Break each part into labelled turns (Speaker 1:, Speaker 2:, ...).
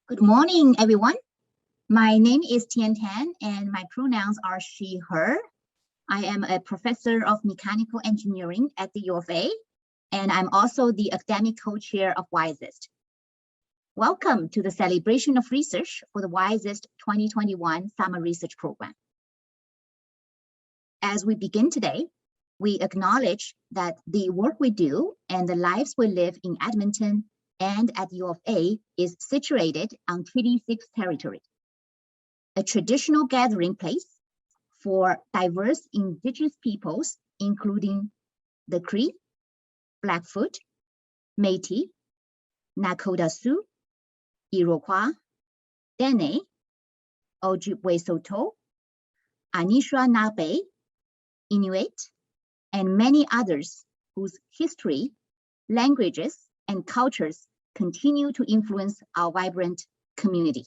Speaker 1: Good morning, everyone. My name is Tian Tan, and my pronouns are she, her. I am a professor of mechanical engineering at the U of A, and I'm also the academic co-chair of WISEST. Welcome to the celebration of research for the WISEST 2021 Summer Research Program. As we begin today, we acknowledge that the work we do and the lives we live in Edmonton and at U of A is situated on Treaty 6 territory, a traditional gathering place for diverse Indigenous peoples, including the Cree, Blackfoot, Métis, Nakota Sioux, Iroquois, Dene, Ojibwe Saulteaux, Anishinaabe, Inuit, and many others whose history, languages, and cultures continue to influence our vibrant community.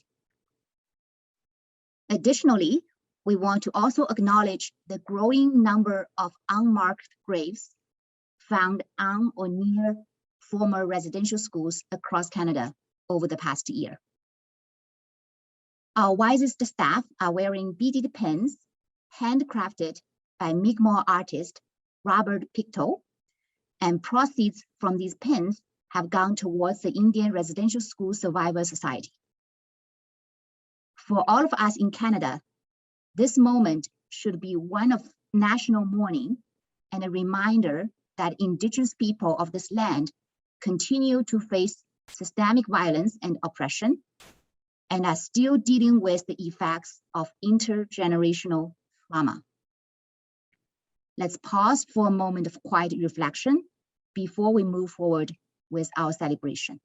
Speaker 1: Additionally, we want to also acknowledge the growing number of unmarked graves found on or near former residential schools across Canada over the past year. Our WISEST staff are wearing beaded pins handcrafted by Mi'kmaq artist Robert Pictou, and proceeds from these pins have gone towards the Indian Residential School Survivor Society. For all of us in Canada, this moment should be one of national mourning and a reminder that Indigenous people of this land continue to face systemic violence and oppression and are still dealing with the effects of intergenerational trauma. Let's pause for a moment of quiet reflection before we move forward with our celebration.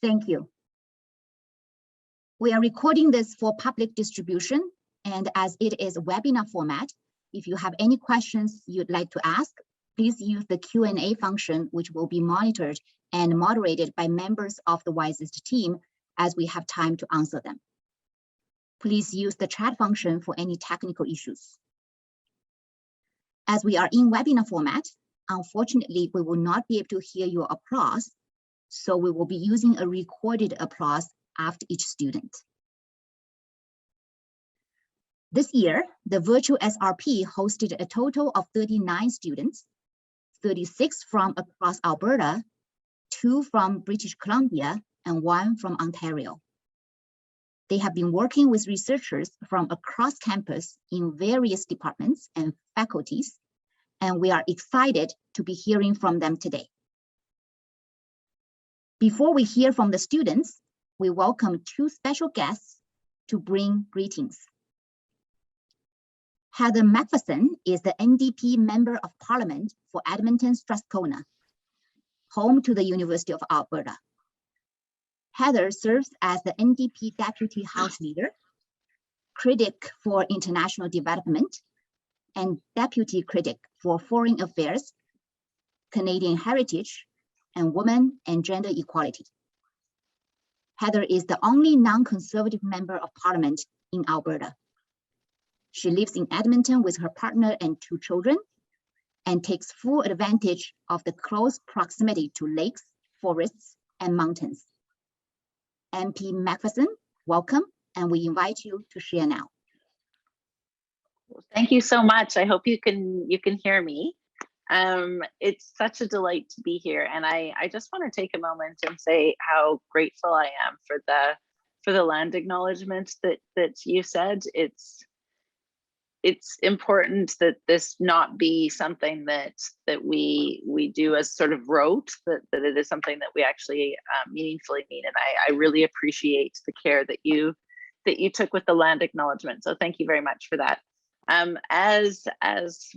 Speaker 1: Thank you. We are recording this for public distribution, and as it is a webinar format, if you have any questions you'd like to ask, please use the Q&A function, which will be monitored and moderated by members of the WISEST team as we have time to answer them. Please use the chat function for any technical issues. As we are in webinar format, unfortunately, we will not be able to hear your applause, so we will be using a recorded applause after each student. This year, the virtual SRP hosted a total of 39 students, 36 from across Alberta, 2 from British Columbia, and 1 from Ontario. They have been working with researchers from across campus in various departments and faculties, and we are excited to be hearing from them today. Before we hear from the students, we welcome 2 special guests to bring greetings. Heather McPherson is the NDP Member of Parliament for Edmonton-Strathcona, home to the University of Alberta. Heather serves as the NDP Deputy House Leader, Critic for International Development, and Deputy Critic for Foreign Affairs, Canadian Heritage, and Women and Gender Equality. Heather is the only non-conservative member of parliament in Alberta. She lives in Edmonton with her partner and 2 children and takes full advantage of the close proximity to lakes, forests, and mountains. MP McPherson, welcome, and we invite you to share now.
Speaker 2: Thank you so much. I hope you can hear me. It's such a delight to be here, and I just want to take a moment and say how grateful I am for the land acknowledgement that you said. It's important that this not be something that we do as sort of rote, that it is something that we actually meaningfully mean. And I really appreciate the care that you that you took with the land acknowledgement. So thank you very much for that. As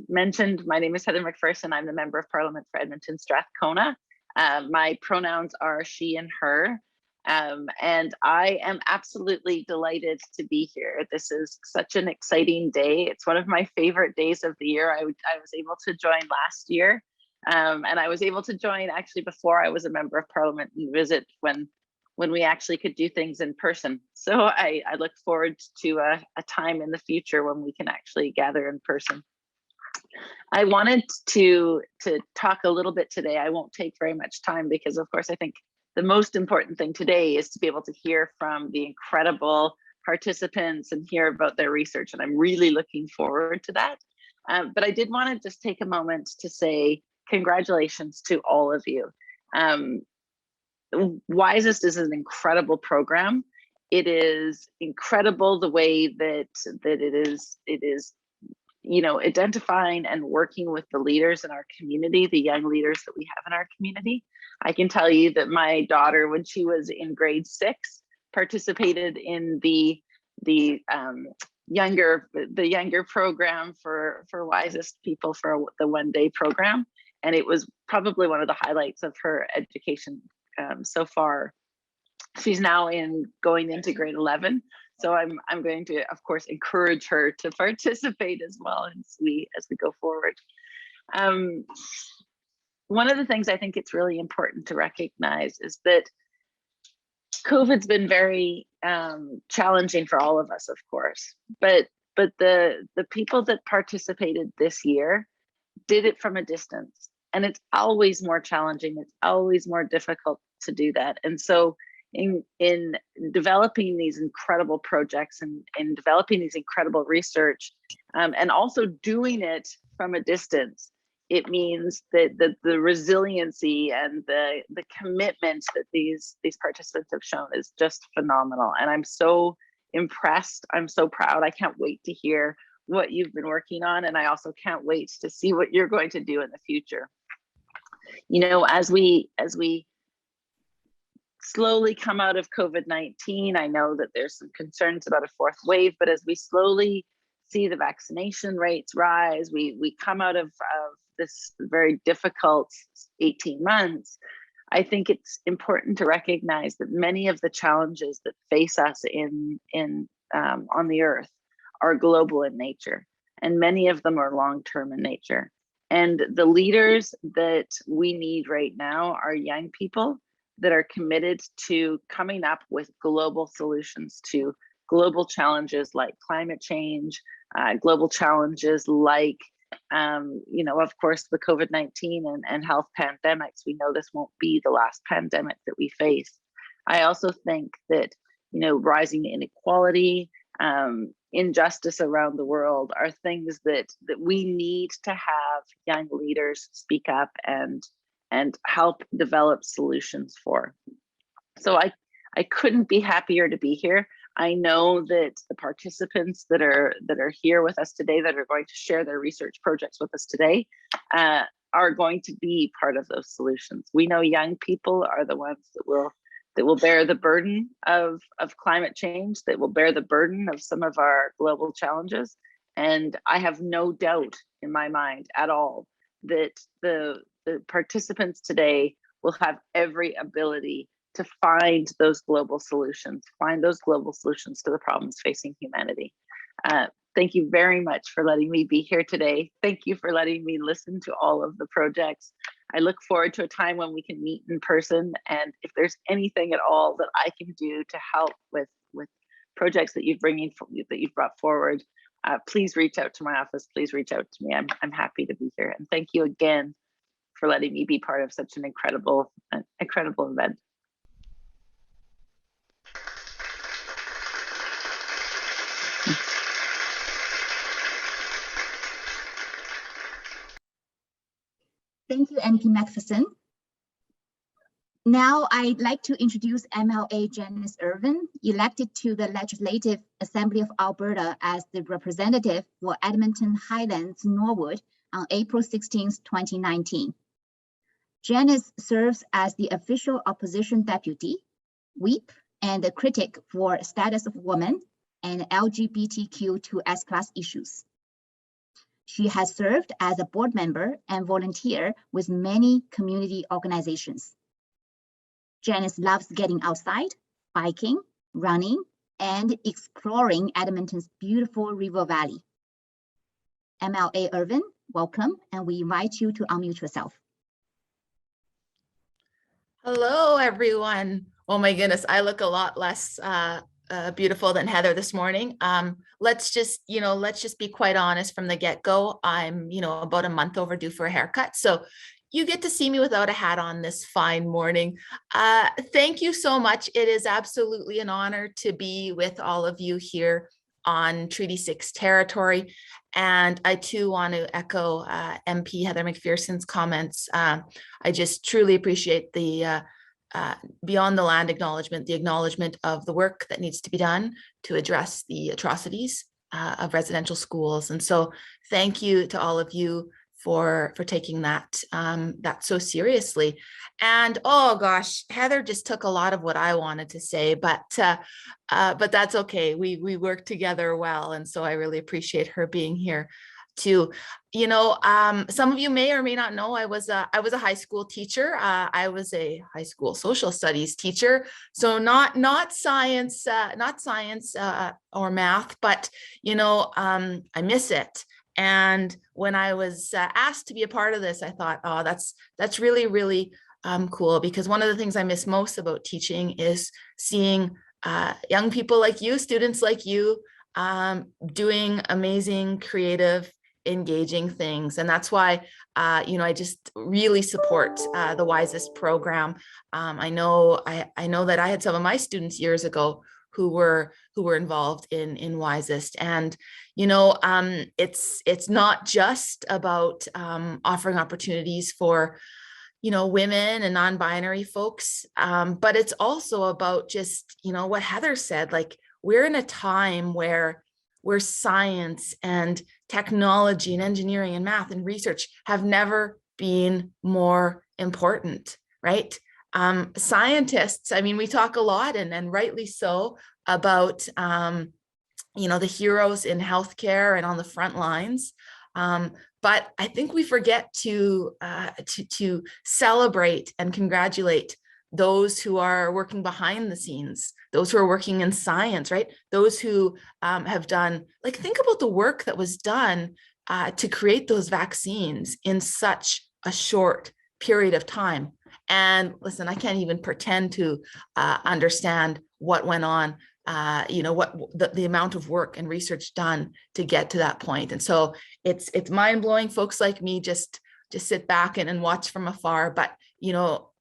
Speaker 2: mentioned, my name is Heather McPherson. I'm the Member of Parliament for Edmonton Strathcona. My pronouns are she and her. And I am absolutely delighted to be here. This is such an exciting day. It's one of my favorite days of the year. I was able to join last year. And I was able to join actually before I was a Member of Parliament and visit when we actually could do things in person. So I look forward to a time in the future when we can actually gather in person. I wanted to talk a little bit today. I won't take very much time because, of course, I think the most important thing today is to be able to hear from the incredible participants and hear about their research. And I'm really looking forward to that. But I did want to just take a moment to say congratulations to all of you. WISEST is an incredible program. It is incredible the way that it is, you know, identifying and working with the leaders in our community, the young leaders that we have in our community. I can tell you that my daughter, when she was in grade 6, participated in the younger program for WISEST people for the one-day program, and it was probably one of the highlights of her education so far. She's now going into grade 11, so I'm going to, of course, encourage her to participate as well as we go forward. One of the things I think it's really important to recognize is that COVID's been very challenging for all of us, of course, but the people that participated this year did it from a distance, and it's always more challenging. It's always more difficult to do that. And so in developing these incredible projects and in developing these incredible research, and also doing it from a distance, it means that the resiliency and the commitment that these participants have shown is just phenomenal. And I'm so impressed. I'm so proud. I can't wait to hear what you've been working on. And I also can't wait to see what you're going to do in the future. You know, as we slowly come out of COVID-19, I know that there's some concerns about a fourth wave, but as we slowly see the vaccination rates rise, we come out of this very difficult 18 months, I think it's important to recognize that many of the challenges that face us on the earth are global in nature, and many of them are long-term in nature. And the leaders that we need right now are young people that are committed to coming up with global solutions to global challenges like climate change, global challenges like, you know, of course, the COVID-19 and health pandemics. We know this won't be the last pandemic that we face. I also think that, you know, rising inequality, injustice around the world are things that we need to have young leaders speak up and help develop solutions for. So I couldn't be happier to be here. I know that the participants that are here with us today, that are going to share their research projects with us today, are going to be part of those solutions. We know young people are the ones that will bear the burden of climate change, that will bear the burden of some of our global challenges. And I have no doubt in my mind at all that the participants today will have every ability to find those global solutions to the problems facing humanity. Thank you very much for letting me be here today. Thank you for letting me listen to all of the projects. I look forward to a time when we can meet in person. And if there's anything at all that I can do to help with projects that you've brought forward, please reach out to my office. Please reach out to me. I'm happy to be here. And thank you again for letting me be part of such an incredible event.
Speaker 1: Thank you, MP McPherson. Now I'd like to introduce MLA Jonas Irvin, elected to the Legislative Assembly of Alberta as the representative for Edmonton Highlands Norwood on April 16, 2019. Jonas serves as the official opposition deputy, whip, and the critic for Status of Women and LGBTQ2S+ issues. She has served as a board member and volunteer with many community organizations. Janice loves getting outside, biking, running, and exploring Edmonton's beautiful river valley. MLA Irvin, welcome, and we invite you to unmute yourself.
Speaker 3: Hello, everyone. Oh my goodness, I look a lot less beautiful than Heather this morning. Let's just be quite honest from the get-go. I'm, about a month overdue for a haircut. So you get to see me without a hat on this fine morning. Thank you so much. It is absolutely an honor to be with all of you here on Treaty 6 territory. And I too want to echo MP Heather McPherson's comments. I just truly appreciate the beyond the land acknowledgement, the acknowledgement of the work that needs to be done to address the atrocities of residential schools. And so thank you to all of you for taking that so seriously. And oh gosh, Heather just took a lot of what I wanted to say, but that's okay. We work together well, and so I really appreciate her being here too. Some of you may or may not know I was a high school teacher. I was a high school social studies teacher, so not science or math, but I miss it. And when I was asked to be a part of this, I thought, oh, that's really, really cool, because one of the things I miss most about teaching is seeing young people like you, students like you, doing amazing, creative, engaging things. And that's why, I just really support the WISEST program. I know that I had some of my students years ago who were involved in WISEST, and it's not just about offering opportunities for women and non-binary folks, but it's also about just what Heather said, like we're in a time where science and technology and engineering and math and research have never been more important, right? Scientists, I mean, we talk a lot, and rightly so, about the heroes in healthcare and on the front lines, but I think we forget to celebrate and congratulate those who are working behind the scenes, those who are working in science, right? Those who have done, think about the work that was done to create those vaccines in such a short period of time. And listen, I can't even pretend to understand what went on, what the amount of work and research done to get to that point. And so it's mind-blowing. Folks like me just sit back and watch from afar, but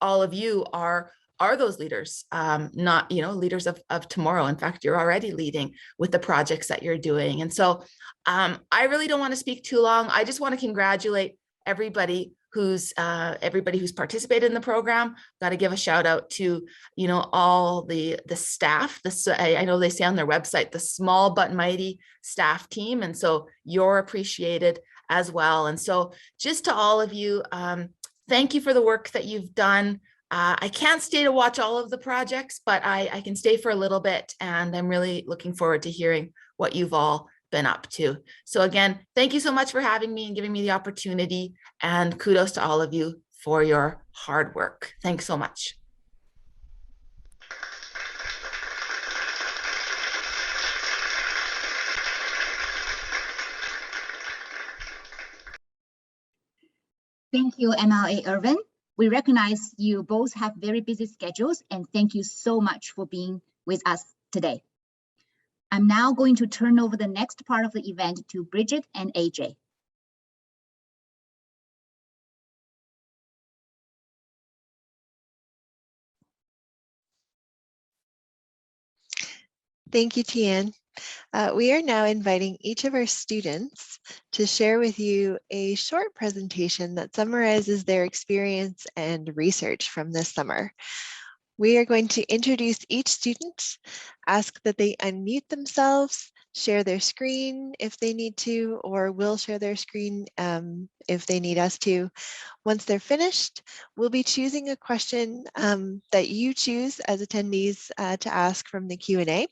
Speaker 3: all of you are those leaders, not leaders of tomorrow. In fact, you're already leading with the projects that you're doing. And so I really don't want to speak too long. I just want to congratulate everybody who's participated in the program. Got to give a shout out to all the staff. I know they say on their website, the small but mighty staff team, and so you're appreciated as well. And so just to all of you, thank you for the work that you've done. I can't stay to watch all of the projects, but I can stay for a little bit, and I'm really looking forward to hearing what you've all been up to. So again, thank you so much for having me and giving me the opportunity, and kudos to all of you for your hard work. Thanks so much.
Speaker 1: Thank you, MLA Irvin. We recognize you both have very busy schedules, and thank you so much for being with us today. I'm now going to turn over the next part of the event to Bridget and AJ.
Speaker 4: Thank you, Tian. We are now inviting each of our students to share with you a short presentation that summarizes their experience and research from this summer. We are going to introduce each student, ask that they unmute themselves, share their screen if they need to, or will share their screen if they need us to. Once they're finished, we'll be choosing a question that you choose as attendees to ask from the Q&A.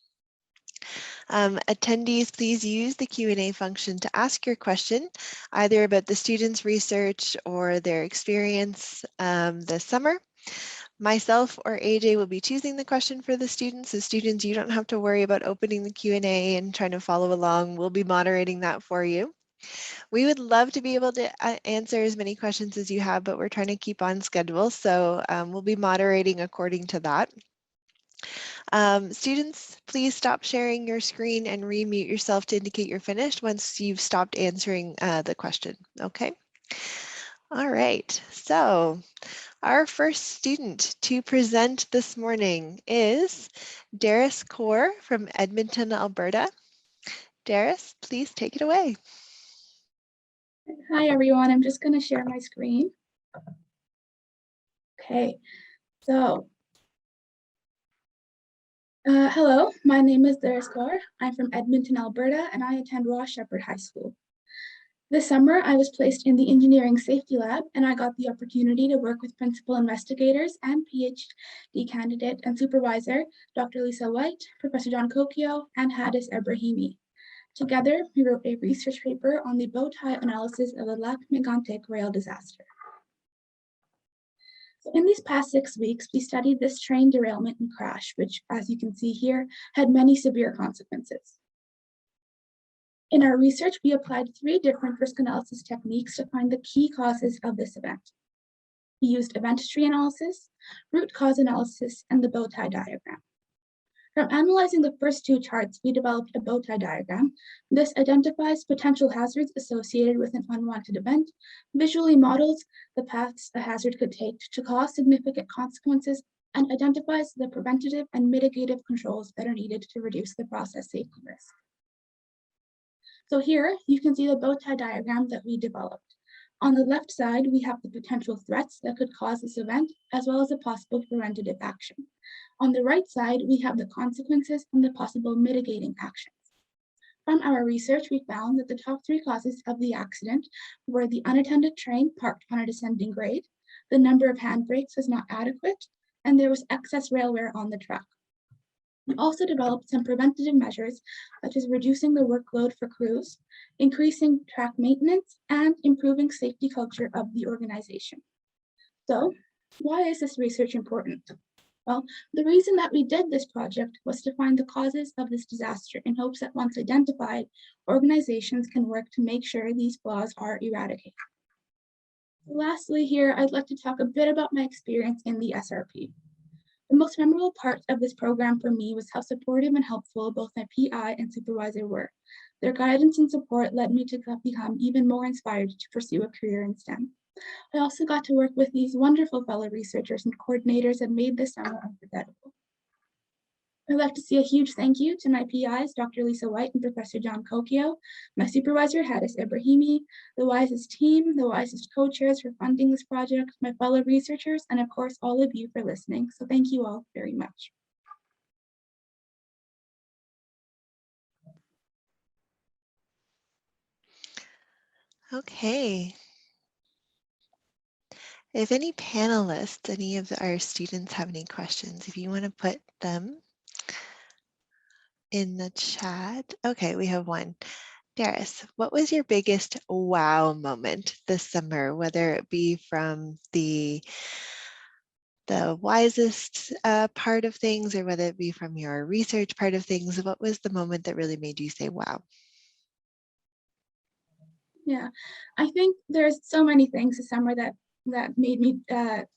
Speaker 4: Attendees, please use the Q&A function to ask your question, either about the students' research or their experience this summer. Myself or AJ will be choosing the question for the students. So students, you don't have to worry about opening the Q&A and trying to follow along. We'll be moderating that for you. We would love to be able to answer as many questions as you have, but we're trying to keep on schedule. So we'll be moderating according to that. Students, please stop sharing your screen and remute yourself to indicate you're finished once you've stopped answering the question, okay? All right, so our first student to present this morning is Derescar from Edmonton, Alberta. Deres, please take it away.
Speaker 5: Hi everyone, I'm just going to share my screen. Okay, so hello, my name is Derescar. I'm from Edmonton, Alberta, and I attend Ross Shepherd High School. This summer, I was placed in the Engineering Safety Lab, and I got the opportunity to work with principal investigators and PhD candidate and supervisor, Dr. Lisa White, Professor John Kokio, and Hadis Ebrahimi. Together, we wrote a research paper on the bow tie analysis of the Lac Mégantic rail disaster. So in these past 6 weeks, we studied this train derailment and crash, which, as you can see here, had many severe consequences. In our research, we applied 3 different risk analysis techniques to find the key causes of this event. We used event tree analysis, root cause analysis, and the bow tie diagram. From analyzing the first 2 charts, we developed a bow tie diagram. This identifies potential hazards associated with an unwanted event, visually models the paths a hazard could take to cause significant consequences, and identifies the preventative and mitigative controls that are needed to reduce the process safety risk. So here you can see the bow tie diagram that we developed. On the left side, we have the potential threats that could cause this event, as well as a possible preventative action. On the right side, we have the consequences and the possible mitigating actions. From our research, we found that the top 3 causes of the accident were the unattended train parked on a descending grade, the number of handbrakes was not adequate, and there was excess rail wear on the track. We also developed some preventative measures, such as reducing the workload for crews, increasing track maintenance, and improving safety culture of the organization. So, why is this research important? Well, the reason that we did this project was to find the causes of this disaster in hopes that once identified, organizations can work to make sure these flaws are eradicated. Lastly here, I'd like to talk a bit about my experience in the SRP. The most memorable part of this program for me was how supportive and helpful both my PI and supervisor were. Their guidance and support led me to become even more inspired to pursue a career in STEM. I also got to work with these wonderful fellow researchers and coordinators that made this summer unforgettable. I'd like to say a huge thank you to my PIs, Dr. Lisa White and Professor John Kokio, my supervisor, Hadis Ebrahimi, the WISEST team, the WISEST co-chairs for funding this project, my fellow researchers, and of course, all of you for listening. So thank you all very much.
Speaker 4: Okay. If any panelists, any of our students have any questions, if you want to put them in the chat. Okay, we have one. Deres, what was your biggest wow moment this summer, whether it be from the WISEST part of things or whether it be from your research part of things? What was the moment that really made you say, wow?
Speaker 5: Yeah, I think there's so many things this summer that made me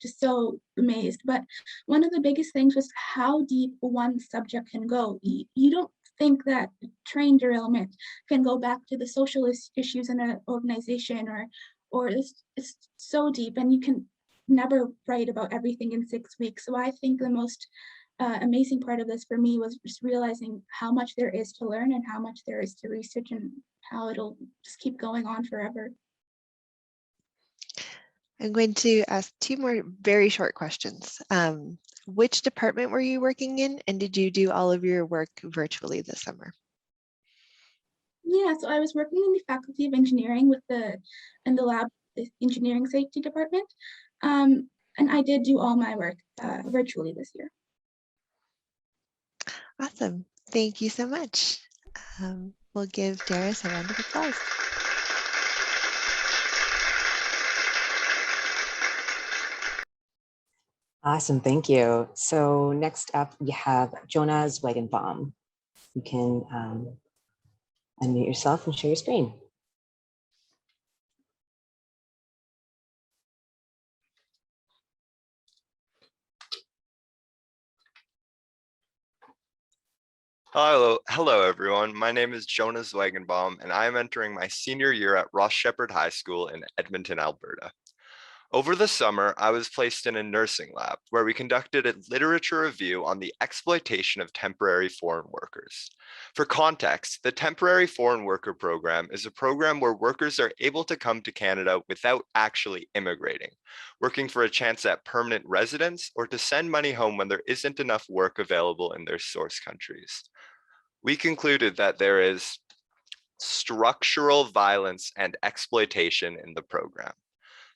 Speaker 5: just so amazed. But one of the biggest things was how deep one subject can go. You don't think that train derailment can go back to the social issues in an organization, or it's so deep, and you can never write about everything in 6 weeks. So I think the most amazing part of this for me was just realizing how much there is to learn and how much there is to research and how it'll just keep going on forever.
Speaker 4: I'm going to ask 2 more very short questions. Which department were you working in, and did you do all of your work virtually this summer?
Speaker 5: Yeah, so I was working in the Faculty of Engineering in the lab, the Engineering Safety Department, and I did do all my work virtually this year.
Speaker 4: Awesome. Thank you so much. We'll give Deris a round of applause.
Speaker 6: Awesome, thank you. So next up, we have Jonas Wagenbaum. You can unmute yourself and share your screen.
Speaker 7: Hello everyone. My name is Jonas Wagenbaum, and I am entering my senior year at Ross Shepherd High School in Edmonton, Alberta. Over the summer, I was placed in a nursing lab where we conducted a literature review on the exploitation of temporary foreign workers. For context, the Temporary Foreign Worker Program is a program where workers are able to come to Canada without actually immigrating, working for a chance at permanent residence or to send money home when there isn't enough work available in their source countries. We concluded that there is structural violence and exploitation in the program.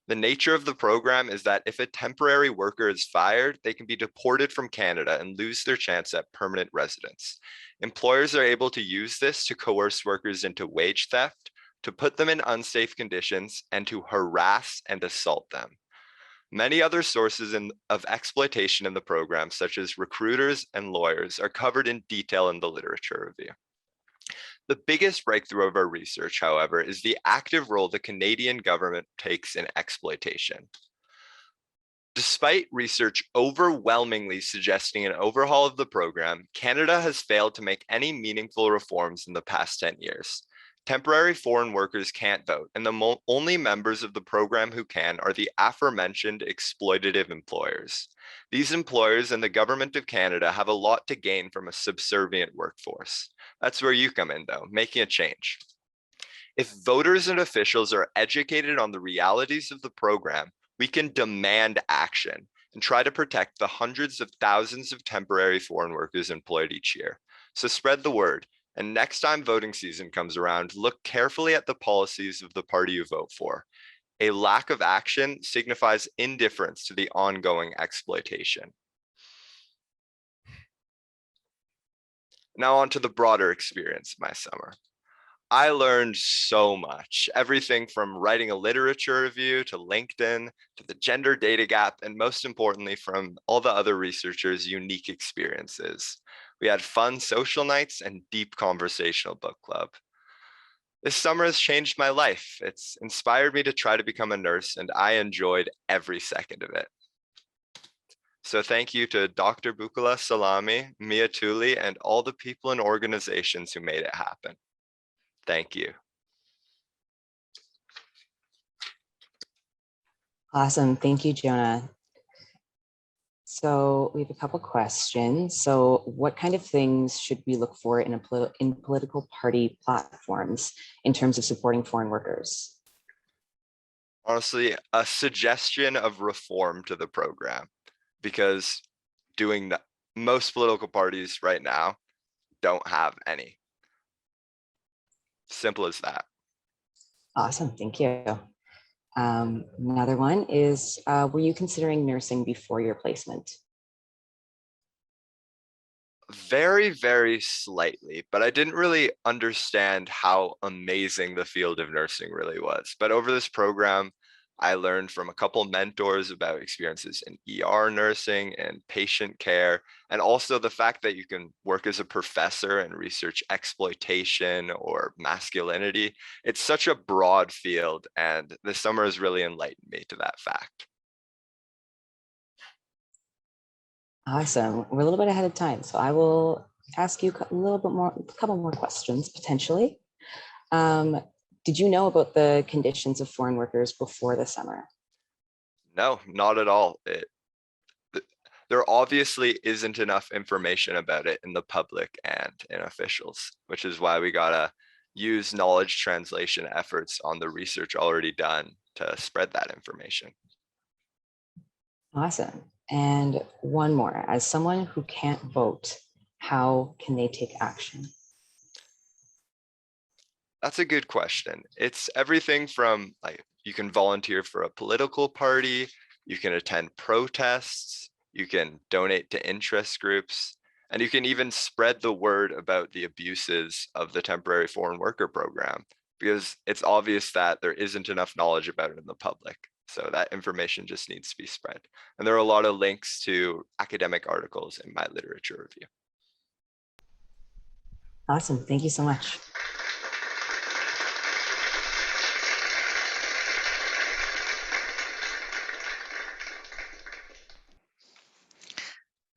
Speaker 7: The nature of the program is that if a temporary worker is fired, they can be deported from Canada and lose their chance at permanent residence. Employers are able to use this to coerce workers into wage theft, to put them in unsafe conditions, and to harass and assault them. Many other sources of exploitation in the program, such as recruiters and lawyers, are covered in detail in the literature review. The biggest breakthrough of our research, however, is the active role the Canadian government takes in exploitation. Despite research overwhelmingly suggesting an overhaul of the program, Canada has failed to make any meaningful reforms in the past 10 years. Temporary foreign workers can't vote, and the only members of the program who can are the aforementioned exploitative employers. These employers and the government of Canada have a lot to gain from a subservient workforce. That's where you come in, though, making a change. If voters and officials are educated on the realities of the program, we can demand action and try to protect the hundreds of thousands of temporary foreign workers employed each year. So spread the word. And next time voting season comes around, look carefully at the policies of the party you vote for. A lack of action signifies indifference to the ongoing exploitation. Now on to the broader experience of my summer. I learned so much, everything from writing a literature review to LinkedIn, to the gender data gap, and most importantly, from all the other researchers' unique experiences. We had fun social nights and deep conversational book club. This summer has changed my life. It's inspired me to try to become a nurse, and I enjoyed every second of it. So thank you to Dr. Bukala Salami, Mia Tuli, and all the people and organizations who made it happen. Thank you.
Speaker 6: Awesome, thank you, Jonah. So we have a couple questions. So what kind of things should we look for in political party platforms in terms of supporting foreign workers?
Speaker 7: Honestly, a suggestion of reform to the program, because most political parties right now don't have any. Simple as that.
Speaker 6: Awesome, thank you. Another one is, were you considering nursing before your placement?
Speaker 7: Very, very slightly, but I didn't really understand how amazing the field of nursing really was. But over this program, I learned from a couple mentors about experiences in ER nursing and patient care, and also the fact that you can work as a professor and research exploitation or masculinity. It's such a broad field, and the summer has really enlightened me to that fact.
Speaker 6: Awesome. We're a little bit ahead of time, so I will ask you a couple more questions potentially. Did you know about the conditions of foreign workers before the summer?
Speaker 7: No, not at all. There obviously isn't enough information about it in the public and in officials, which is why we gotta use knowledge translation efforts on the research already done to spread that information.
Speaker 6: Awesome. And one more, as someone who can't vote, how can they take action?
Speaker 7: That's a good question. It's everything from, like, you can volunteer for a political party, you can attend protests, you can donate to interest groups, And you can even spread the word about the abuses of the temporary foreign worker program, because it's obvious that there isn't enough knowledge about it in the public. So that information just needs to be spread. And there are a lot of links to academic articles in my literature review.
Speaker 6: Awesome. Thank you so much.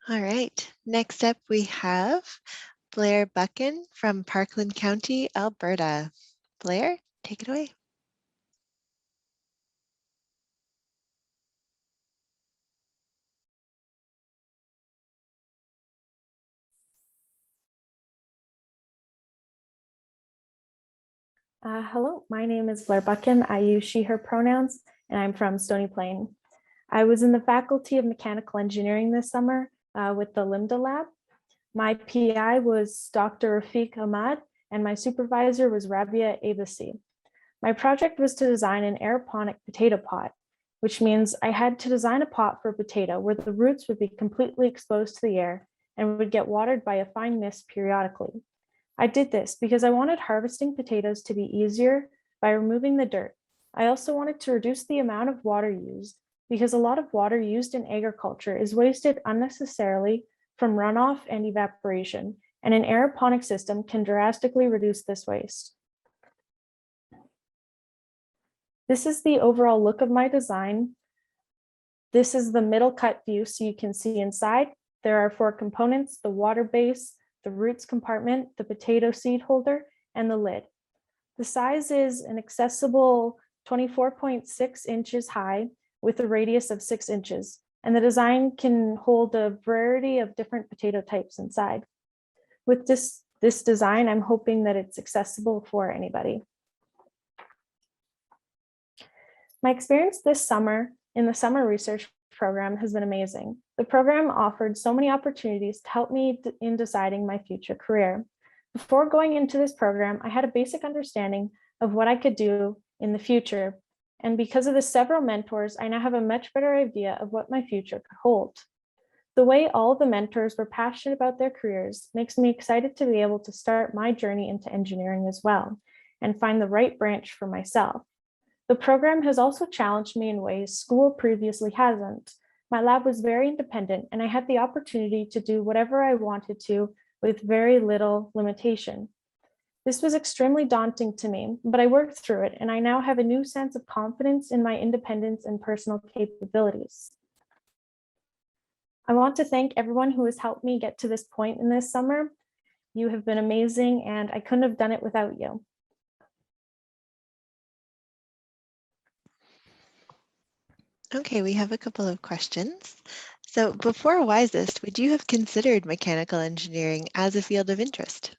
Speaker 4: All right, next up we have Blair Buchan from Parkland County, Alberta. Blair, take it away.
Speaker 8: Hello, my name is Blair Buchan. I use she, her pronouns, and I'm from Stony Plain. I was in the Faculty of Mechanical Engineering this summer with the LIMDA lab. My PI was Dr. Rafiq Ahmad, and my supervisor was Rabia Abasi. My project was to design an aeroponic potato pot, which means I had to design a pot for a potato where the roots would be completely exposed to the air and would get watered by a fine mist periodically. I did this because I wanted harvesting potatoes to be easier by removing the dirt. I also wanted to reduce the amount of water used because a lot of water used in agriculture is wasted unnecessarily from runoff and evaporation, and an aeroponic system can drastically reduce this waste. This is the overall look of my design. This is the middle cut view so you can see inside. There are 4 components: the water base, the roots compartment, the potato seed holder, and the lid. The size is an accessible 24.6 inches high with a radius of 6 inches, and the design can hold a variety of different potato types inside. With this design, I'm hoping that it's accessible for anybody. My experience this summer in the summer research program has been amazing. The program offered so many opportunities to help me in deciding my future career. Before going into this program, I had a basic understanding of what I could do in the future. And because of the several mentors, I now have a much better idea of what my future could hold. The way all of the mentors were passionate about their careers makes me excited to be able to start my journey into engineering as well and find the right branch for myself. The program has also challenged me in ways school previously hasn't. My lab was very independent and I had the opportunity to do whatever I wanted to with very little limitation. This was extremely daunting to me, but I worked through it and I now have a new sense of confidence in my independence and personal capabilities. I want to thank everyone who has helped me get to this point in this summer. You have been amazing and I couldn't have done it without you.
Speaker 4: Okay, we have a couple of questions. So before WISEST, would you have considered mechanical engineering as a field of interest?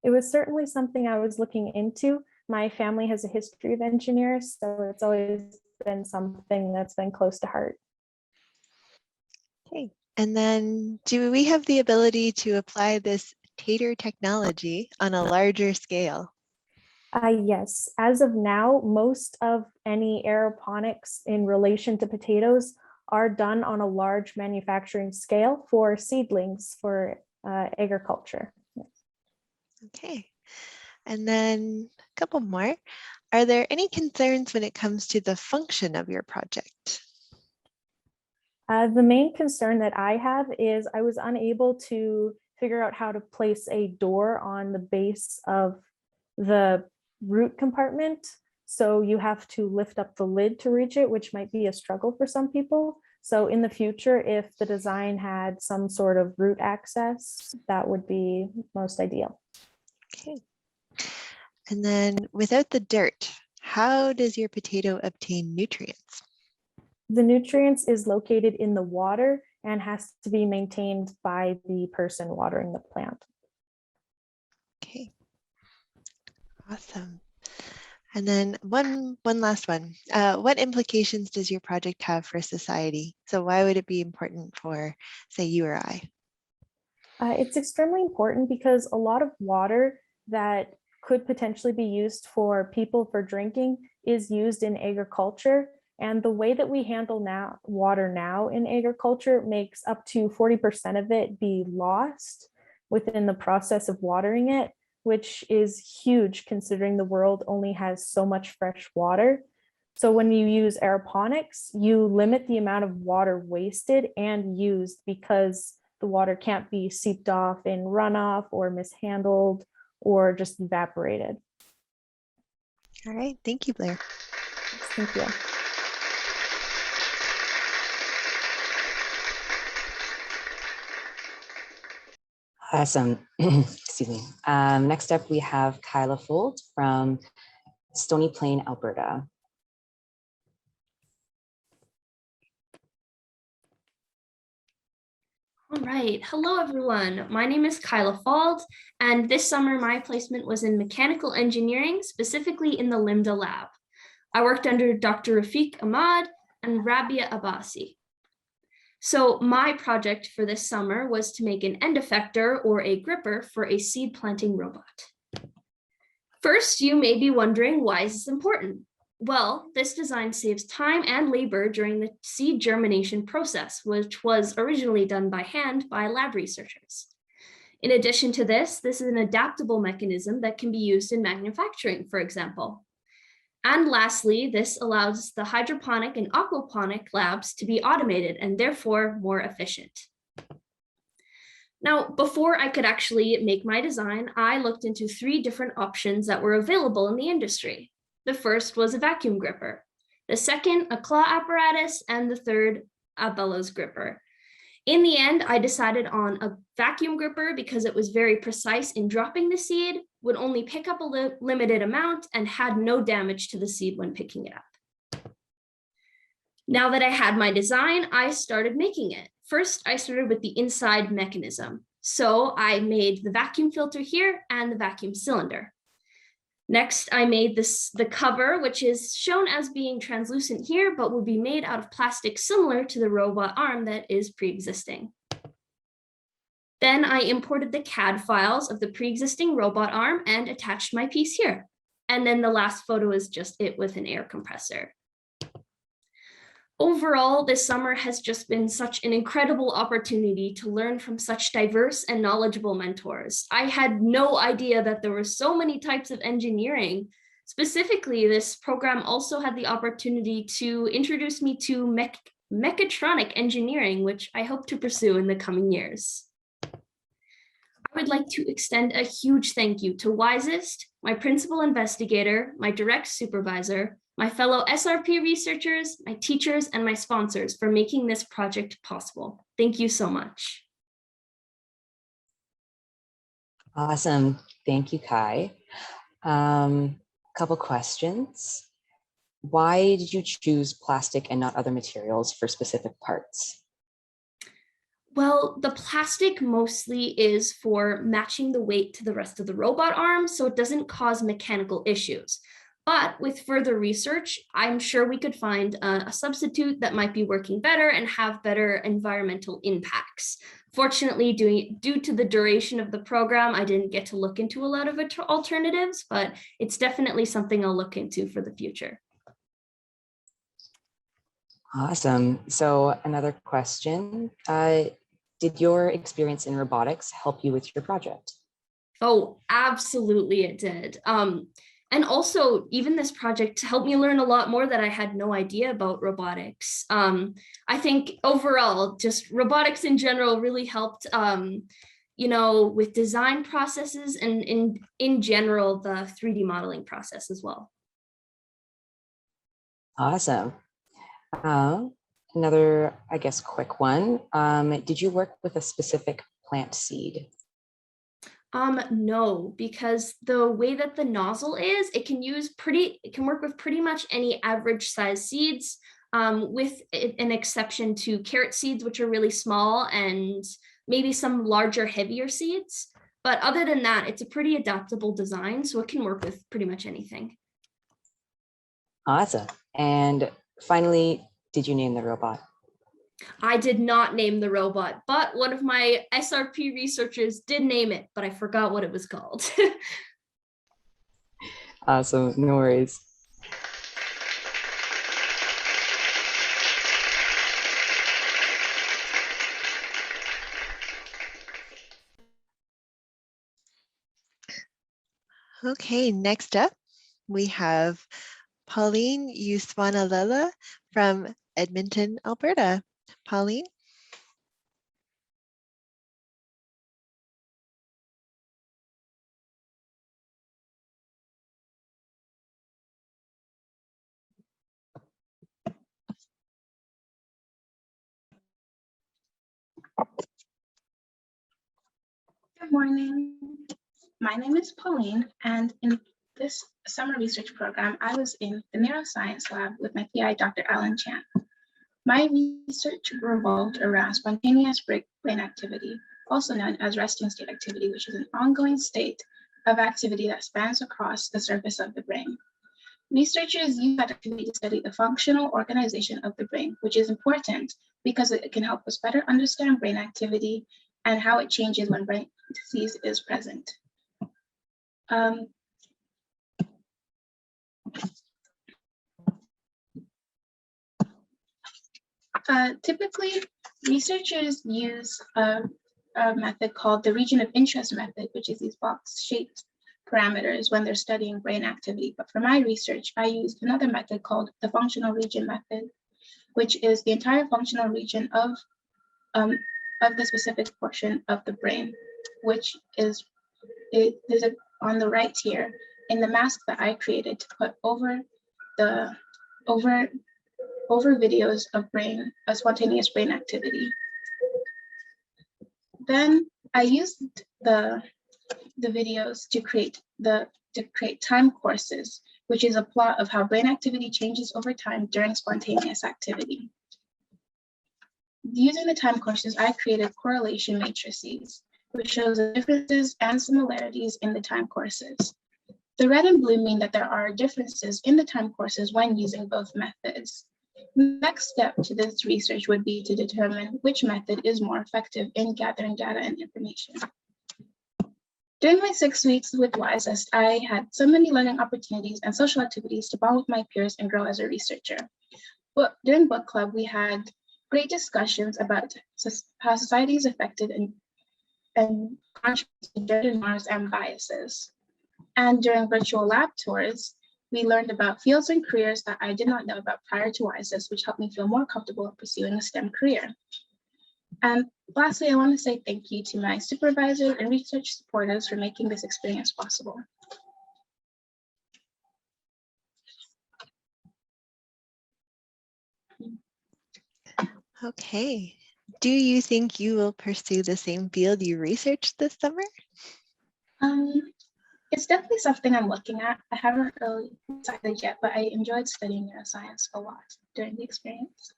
Speaker 8: It was certainly something I was looking into. My family has a history of engineers, so it's always been something that's been close to heart.
Speaker 4: Okay, and then do we have the ability to apply this tater technology on a larger scale?
Speaker 8: Yes, as of now, most of any aeroponics in relation to potatoes are done on a large manufacturing scale for seedlings for agriculture.
Speaker 4: Okay, and then a couple more. Are there any concerns when it comes to the function of your project?
Speaker 8: The main concern that I have is I was unable to figure out how to place a door on the base of the root compartment. So you have to lift up the lid to reach it, which might be a struggle for some people. So in the future, if the design had some sort of root access, that would be most ideal.
Speaker 4: Okay. And then without the dirt, how does your potato obtain nutrients?
Speaker 8: The nutrients is located in the water and has to be maintained by the person watering the plant.
Speaker 4: Okay. Awesome. And then one last one. What implications does your project have for society? So why would it be important for, say, you or I?
Speaker 8: It's extremely important because a lot of water that could potentially be used for people for drinking is used in agriculture. And the way that we handle water now in agriculture makes up to 40% of it be lost within the process of watering it, which is huge considering the world only has so much fresh water. So when you use aeroponics, you limit the amount of water wasted and used because the water can't be seeped off in runoff or mishandled or just evaporated.
Speaker 4: All right, thank you, Blair.
Speaker 8: Thank you.
Speaker 6: Awesome. Excuse me. Next up, we have Kylea Fold from Stony Plain, Alberta.
Speaker 9: All right. Hello, everyone. My name is Kylea Fold, and this summer my placement was in mechanical engineering, specifically in the Limda lab. I worked under Dr. Rafiq Ahmad and Rabia Abbasi. So my project for this summer was to make an end effector or a gripper for a seed planting robot. First, you may be wondering, why is this important? Well, this design saves time and labor during the seed germination process, which was originally done by hand by lab researchers. In addition to this is an adaptable mechanism that can be used in manufacturing, for example. And lastly, this allows the hydroponic and aquaponic labs to be automated and therefore more efficient. Now, before I could actually make my design, I looked into 3 different options that were available in the industry. The first was a vacuum gripper, the second, a claw apparatus, and the third, a bellows gripper. In the end, I decided on a vacuum gripper because it was very precise in dropping the seed, would only pick up a limited amount, and had no damage to the seed when picking it up. Now that I had my design, I started making it. First, I started with the inside mechanism. So I made the vacuum filter here and the vacuum cylinder. Next, I made the cover, which is shown as being translucent here, but will be made out of plastic similar to the robot arm that is pre-existing. Then I imported the CAD files of the pre-existing robot arm and attached my piece here. And then the last photo is just it with an air compressor. Overall, this summer has just been such an incredible opportunity to learn from such diverse and knowledgeable mentors. I had no idea that there were so many types of engineering. Specifically, this program also had the opportunity to introduce me to mechatronic engineering, which I hope to pursue in the coming years. I would like to extend a huge thank you to WISEST, my principal investigator, my direct supervisor, my fellow SRP researchers, my teachers, and my sponsors for making this project possible. Thank you so much.
Speaker 6: Awesome. Thank you, Kai. Couple questions. Why did you choose plastic and not other materials for specific parts?
Speaker 9: Well, the plastic mostly is for matching the weight to the rest of the robot arm, so it doesn't cause mechanical issues. But with further research, I'm sure we could find a substitute that might be working better and have better environmental impacts. Fortunately, due to the duration of the program, I didn't get to look into a lot of alternatives, but it's definitely something I'll look into for the future.
Speaker 6: Awesome. So another question. Did your experience in robotics help you with your project?
Speaker 9: Oh, absolutely it did. And also, even this project helped me learn a lot more that I had no idea about robotics. I think overall, just robotics in general really helped, with design processes and in general, the 3D modeling process as well.
Speaker 6: Awesome. Another, I guess, quick one. Did you work with a specific plant seed?
Speaker 9: No, because the way that the nozzle is, it can work with pretty much any average size seeds, with an exception to carrot seeds, which are really small, and maybe some larger, heavier seeds. But other than that, it's a pretty adaptable design, so it can work with pretty much anything.
Speaker 6: Awesome. And finally, did you name the robot?
Speaker 9: I did not name the robot, but one of my SRP researchers did name it, but I forgot what it was called.
Speaker 6: Awesome, no worries.
Speaker 4: Okay, next up, we have Pauline Uswanalela from Edmonton, Alberta. Pauline?
Speaker 10: Good morning. My name is Pauline, and in this summer research program, I was in the neuroscience lab with my PI, Dr. Alan Chan. My research revolved around spontaneous brain activity, also known as resting state activity, which is an ongoing state of activity that spans across the surface of the brain. Researchers use that activity to study the functional organization of the brain, which is important because it can help us better understand brain activity and how it changes when brain disease is present. Typically, researchers use a method called the region of interest method, which is these box-shaped parameters when they're studying brain activity. But for my research, I used another method called the functional region method, which is the entire functional region of the specific portion of the brain, which is on the right here in the mask that I created to put over videos of spontaneous brain activity. Then I used the videos to create time courses, which is a plot of how brain activity changes over time during spontaneous activity. Using the time courses, I created correlation matrices, which shows the differences and similarities in the time courses. The red and blue mean that there are differences in the time courses when using both methods. Next step to this research would be to determine which method is more effective in gathering data and information. During my 6 weeks with WISEST, I had so many learning opportunities and social activities to bond with my peers and grow as a researcher. But during book club, we had great discussions about how society is affected and contributes to gender norms and biases. And during virtual lab tours, we learned about fields and careers that I did not know about prior to WISEST, which helped me feel more comfortable pursuing a STEM career. And lastly, I want to say thank you to my supervisors and research supporters for making this experience possible.
Speaker 4: Okay. Do you think you will pursue the same field you researched this summer?
Speaker 10: It's definitely something I'm looking at. I haven't really decided yet, but I enjoyed studying neuroscience a lot during the experience.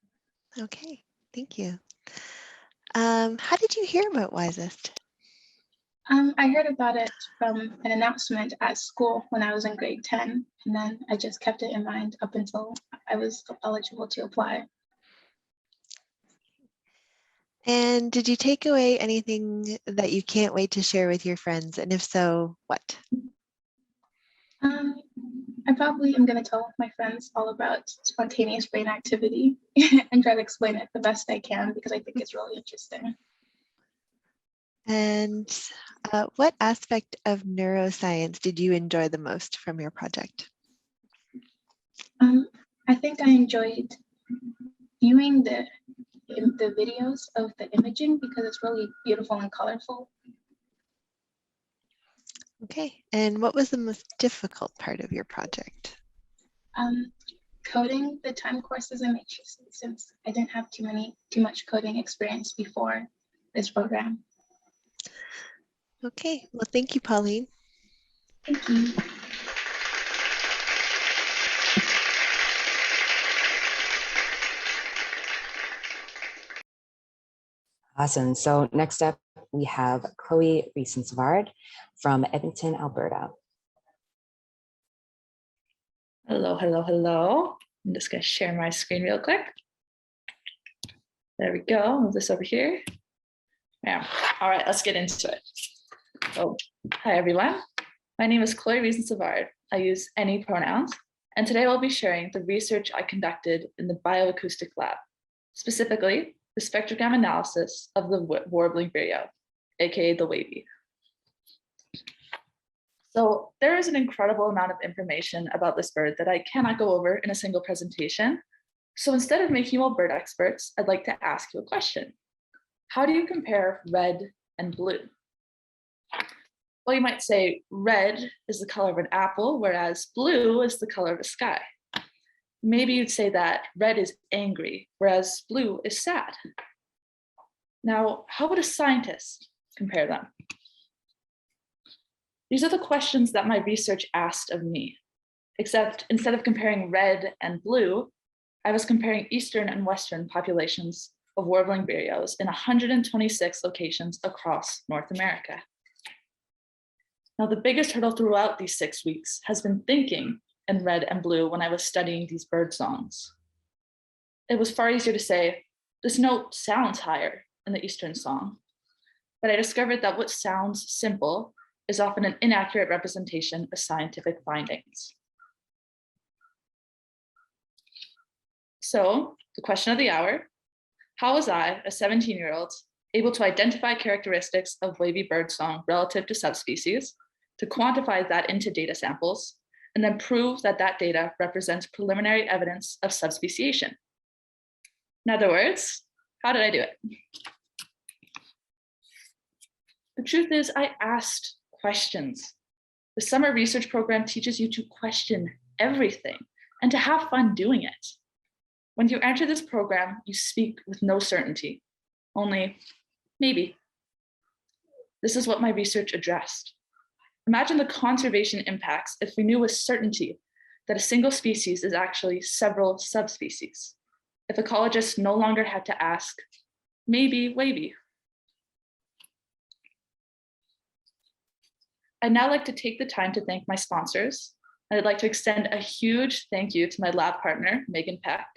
Speaker 4: Okay, thank you. How did you hear about WISEST?
Speaker 10: I heard about it from an announcement at school when I was in grade 10, and then I just kept it in mind up until I was eligible to apply.
Speaker 4: And did you take away anything that you can't wait to share with your friends? And if so, what?
Speaker 10: I probably am going to tell my friends all about spontaneous brain activity and try to explain it the best I can because I think it's really interesting.
Speaker 4: And what aspect of neuroscience did you enjoy the most from your project?
Speaker 10: I think I enjoyed viewing the videos of the imaging because it's really beautiful and colorful.
Speaker 4: Okay, and what was the most difficult part of your project?
Speaker 10: Coding the time courses and matrices, since I didn't have too much coding experience before this program.
Speaker 4: Okay, well, thank you, Pauline.
Speaker 10: Thank you.
Speaker 6: Awesome. So next up, we have Chloe Reesen-Savard from Edmonton, Alberta.
Speaker 11: Hello, hello, hello. I'm just going to share my screen real quick. There we go. Move this over here. Yeah. All right, let's get into it. So, hi, everyone. My name is Chloe Reesen-Savard. I use any pronouns. And today I'll be sharing the research I conducted in the bioacoustic lab, specifically the spectrogram analysis of the warbling vireo, aka the wavy. So there is an incredible amount of information about this bird that I cannot go over in a single presentation. So instead of making you all bird experts, I'd like to ask you a question. How do you compare red and blue? Well, you might say red is the color of an apple, whereas blue is the color of the sky. Maybe you'd say that red is angry, whereas blue is sad. Now, how would a scientist compare them? These are the questions that my research asked of me, except instead of comparing red and blue, I was comparing Eastern and Western populations of warbling vireos in 126 locations across North America. Now, the biggest hurdle throughout these 6 weeks has been thinking in red and blue when I was studying these bird songs. It was far easier to say, this note sounds higher in the Eastern song, but I discovered that what sounds simple is often an inaccurate representation of scientific findings. So the question of the hour, how was I, a 17-year-old, able to identify characteristics of wavy birdsong relative to subspecies, to quantify that into data samples, and then prove that that data represents preliminary evidence of subspeciation? In other words, how did I do it? The truth is, I asked questions. The summer research program teaches you to question everything and to have fun doing it. When you enter this program, you speak with no certainty, only maybe. This is what my research addressed. Imagine the conservation impacts if we knew with certainty that a single species is actually several subspecies. If ecologists no longer had to ask, maybe wavy. I'd now like to take the time to thank my sponsors. I'd like to extend a huge thank you to my lab partner, Megan Peck,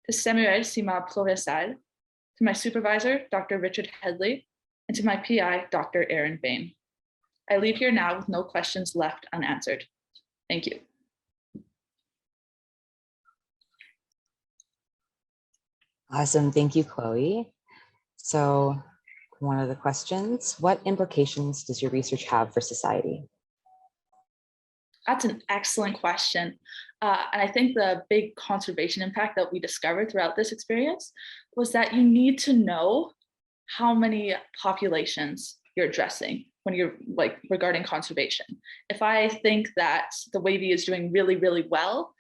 Speaker 11: to Samuel Sima Provençal, to my supervisor, Dr. Richard Headley, and to my PI, Dr. Aaron Bain. I leave here now with no questions left unanswered. Thank you.
Speaker 6: Awesome, thank you, Chloe. So one of the questions, what implications does your research have for society?
Speaker 11: That's an excellent question. And I think the big conservation impact that we discovered throughout this experience was that you need to know how many populations you're addressing when you're regarding conservation. If I think that the wavy is doing really, really well,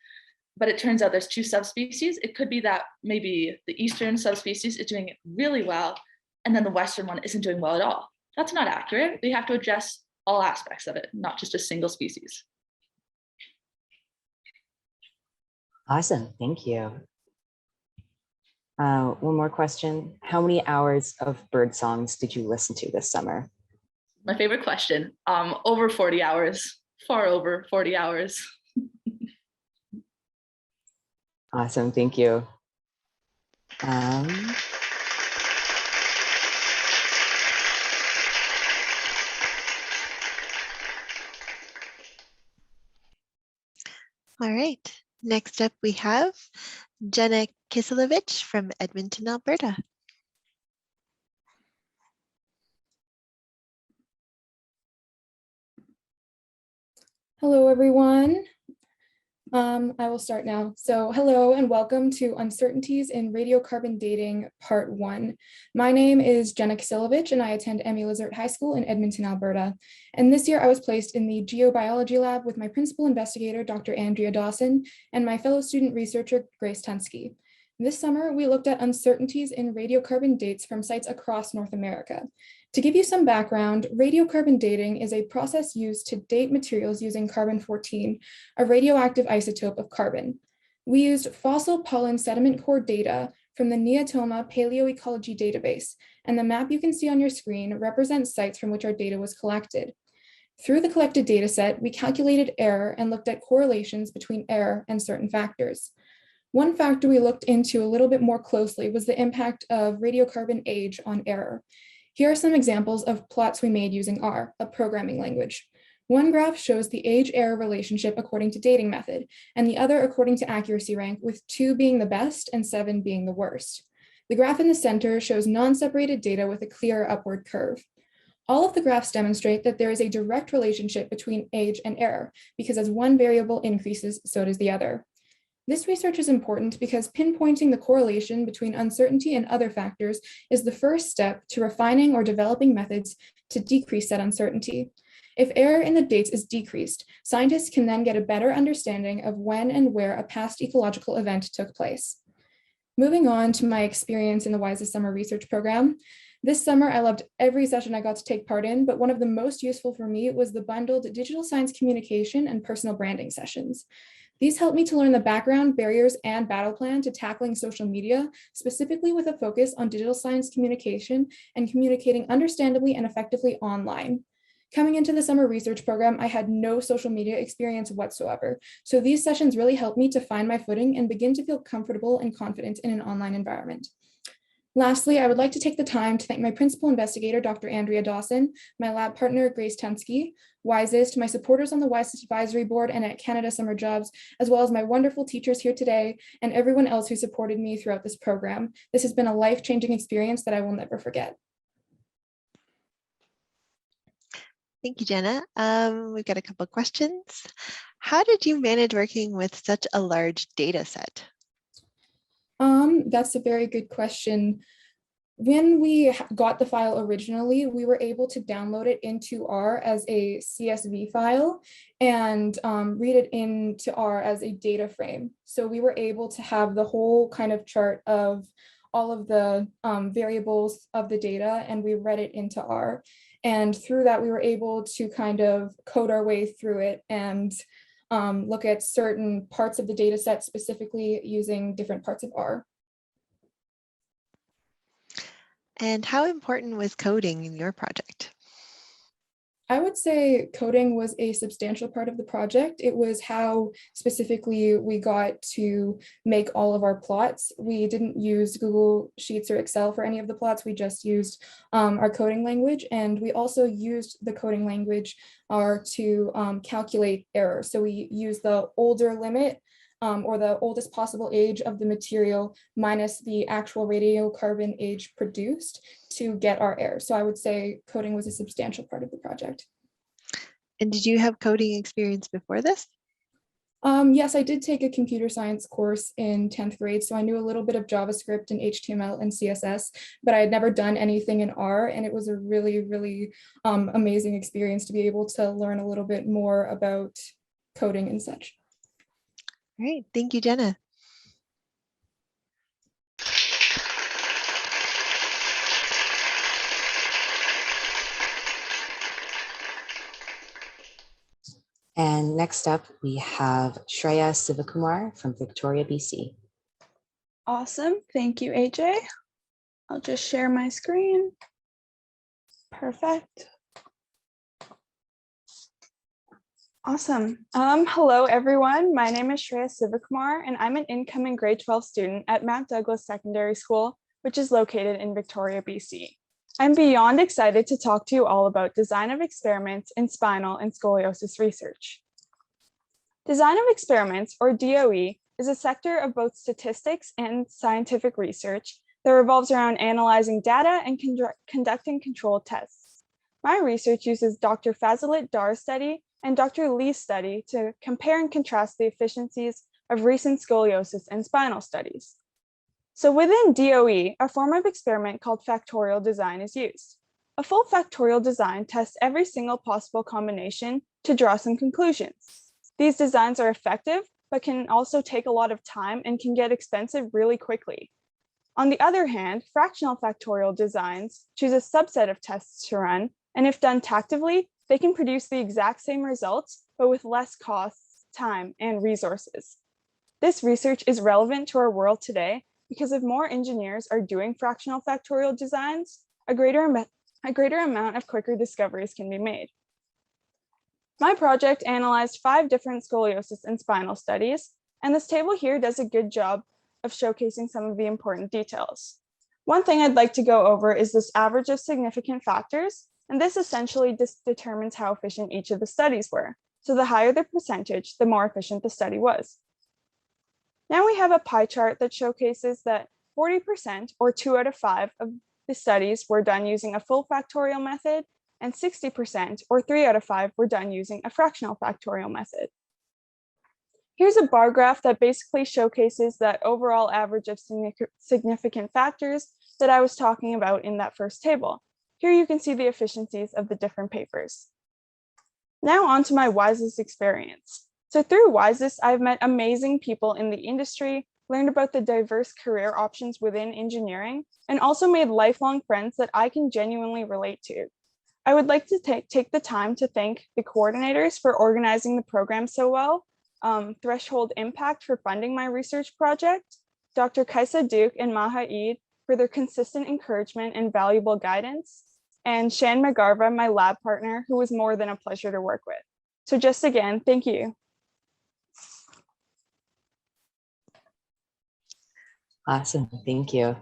Speaker 11: but it turns out there's 2 subspecies, it could be that maybe the Eastern subspecies is doing really well, and then the Western one isn't doing well at all. That's not accurate. We have to address all aspects of it, not just a single species.
Speaker 6: Awesome, thank you. One more question. How many hours of bird songs did you listen to this summer?
Speaker 11: My favorite question, over 40 hours, far over 40 hours.
Speaker 6: Awesome, thank you.
Speaker 4: All right, next up we have Jenna from Edmonton, Alberta.
Speaker 12: Hello, everyone. I will start now. So hello and welcome to Uncertainties in Radiocarbon Dating, Part 1. My name is Jenna and I attend Emmy Lizard High School in Edmonton, Alberta. And this year I was placed in the geobiology lab with my principal investigator, Dr. Andrea Dawson, and my fellow student researcher, Grace Tunsky. This summer, we looked at uncertainties in radiocarbon dates from sites across North America. To give you some background, radiocarbon dating is a process used to date materials using carbon-14, a radioactive isotope of carbon. We used fossil pollen sediment core data from the Neotoma Paleoecology database, and the map you can see on your screen represents sites from which our data was collected. Through the collected data set, we calculated error and looked at correlations between error and certain factors. One factor we looked into a little bit more closely was the impact of radiocarbon age on error. Here are some examples of plots we made using R, a programming language. One graph shows the age-error relationship according to dating method, and the other according to accuracy rank, with 2 being the best and 7 being the worst. The graph in the center shows non-separated data with a clear upward curve. All of the graphs demonstrate that there is a direct relationship between age and error, because as one variable increases, so does the other. This research is important because pinpointing the correlation between uncertainty and other factors is the first step to refining or developing methods to decrease that uncertainty. If error in the dates is decreased, scientists can then get a better understanding of when and where a past ecological event took place. Moving on to my experience in the WISEST Summer Research Program. This summer, I loved every session I got to take part in, but one of the most useful for me was the bundled digital science communication and personal branding sessions. These helped me to learn the background, barriers, and battle plan to tackling social media, specifically with a focus on digital science communication and communicating understandably and effectively online. Coming into the summer research program, I had no social media experience whatsoever. So these sessions really helped me to find my footing and begin to feel comfortable and confident in an online environment. Lastly, I would like to take the time to thank my principal investigator, Dr. Andrea Dawson, my lab partner, Grace Tunsky, WISEST, my supporters on the WISEST Advisory Board and at Canada Summer Jobs, as well as my wonderful teachers here today and everyone else who supported me throughout this program. This has been a life-changing experience that I will never forget.
Speaker 4: Thank you, Jenna. We've got a couple of questions. How did you manage working with such a large data set?
Speaker 12: That's a very good question. When we got the file originally, we were able to download it into R as a CSV file and read it into R as a data frame. So we were able to have the whole kind of chart of all of the variables of the data, and we read it into R. And through that, we were able to kind of code our way through it and look at certain parts of the data set specifically using different parts of R.
Speaker 4: And how important was coding in your project?
Speaker 12: I would say coding was a substantial part of the project. It was how specifically we got to make all of our plots. We didn't use Google Sheets or Excel for any of the plots. We just used our coding language, and we also used the coding language to calculate error. So we used the older limit or the oldest possible age of the material minus the actual radiocarbon age produced to get our error. So I would say coding was a substantial part of the project.
Speaker 4: And did you have coding experience before this?
Speaker 12: Yes, I did take a computer science course in 10th grade, so I knew a little bit of JavaScript and HTML and CSS, but I had never done anything in R, and it was a really, really amazing experience to be able to learn a little bit more about coding and such.
Speaker 4: All right, thank you, Jenna.
Speaker 6: And next up, we have Shriya Sivakumar from Victoria, BC.
Speaker 13: Awesome, thank you, AJ. I'll just share my screen. Perfect. Awesome. Hello, everyone. My name is Shriya Sivakumar, and I'm an incoming grade 12 student at Mount Douglas Secondary School, which is located in Victoria, BC. I'm beyond excited to talk to you all about design of experiments in spinal and scoliosis research. Design of experiments, or DOE, is a sector of both statistics and scientific research that revolves around analyzing data and conducting controlled tests. My research uses Dr. Fazilet Dar's study and Dr. Lee's study to compare and contrast the efficiencies of recent scoliosis and spinal studies. So within DOE, a form of experiment called factorial design is used. A full factorial design tests every single possible combination to draw some conclusions. These designs are effective, but can also take a lot of time and can get expensive really quickly. On the other hand, fractional factorial designs choose a subset of tests to run, and if done tactively, they can produce the exact same results, but with less costs, time, and resources. This research is relevant to our world today because if more engineers are doing fractional factorial designs, a greater amount of quicker discoveries can be made. My project analyzed 5 different scoliosis and spinal studies, and this table here does a good job of showcasing some of the important details. One thing I'd like to go over is this average of significant factors, and this essentially determines how efficient each of the studies were. So the higher the percentage, the more efficient the study was. Now we have a pie chart that showcases that 40%, or 2 out of 5 of the studies were done using a full factorial method, and 60%, or 3 out of 5, were done using a fractional factorial method. Here's a bar graph that basically showcases that overall average of significant factors that I was talking about in that first table. Here you can see the efficiencies of the different papers. Now on to my WISEST experience. So through WISEST, I've met amazing people in the industry, learned about the diverse career options within engineering, and also made lifelong friends that I can genuinely relate to. I would like to take the time to thank the coordinators for organizing the program so well, Threshold Impact for funding my research project, Dr. Kaisa Duke and Maha Eid for their consistent encouragement and valuable guidance, and Shan Magarva, my lab partner, who was more than a pleasure to work with. So just again, thank you.
Speaker 6: Awesome, thank you.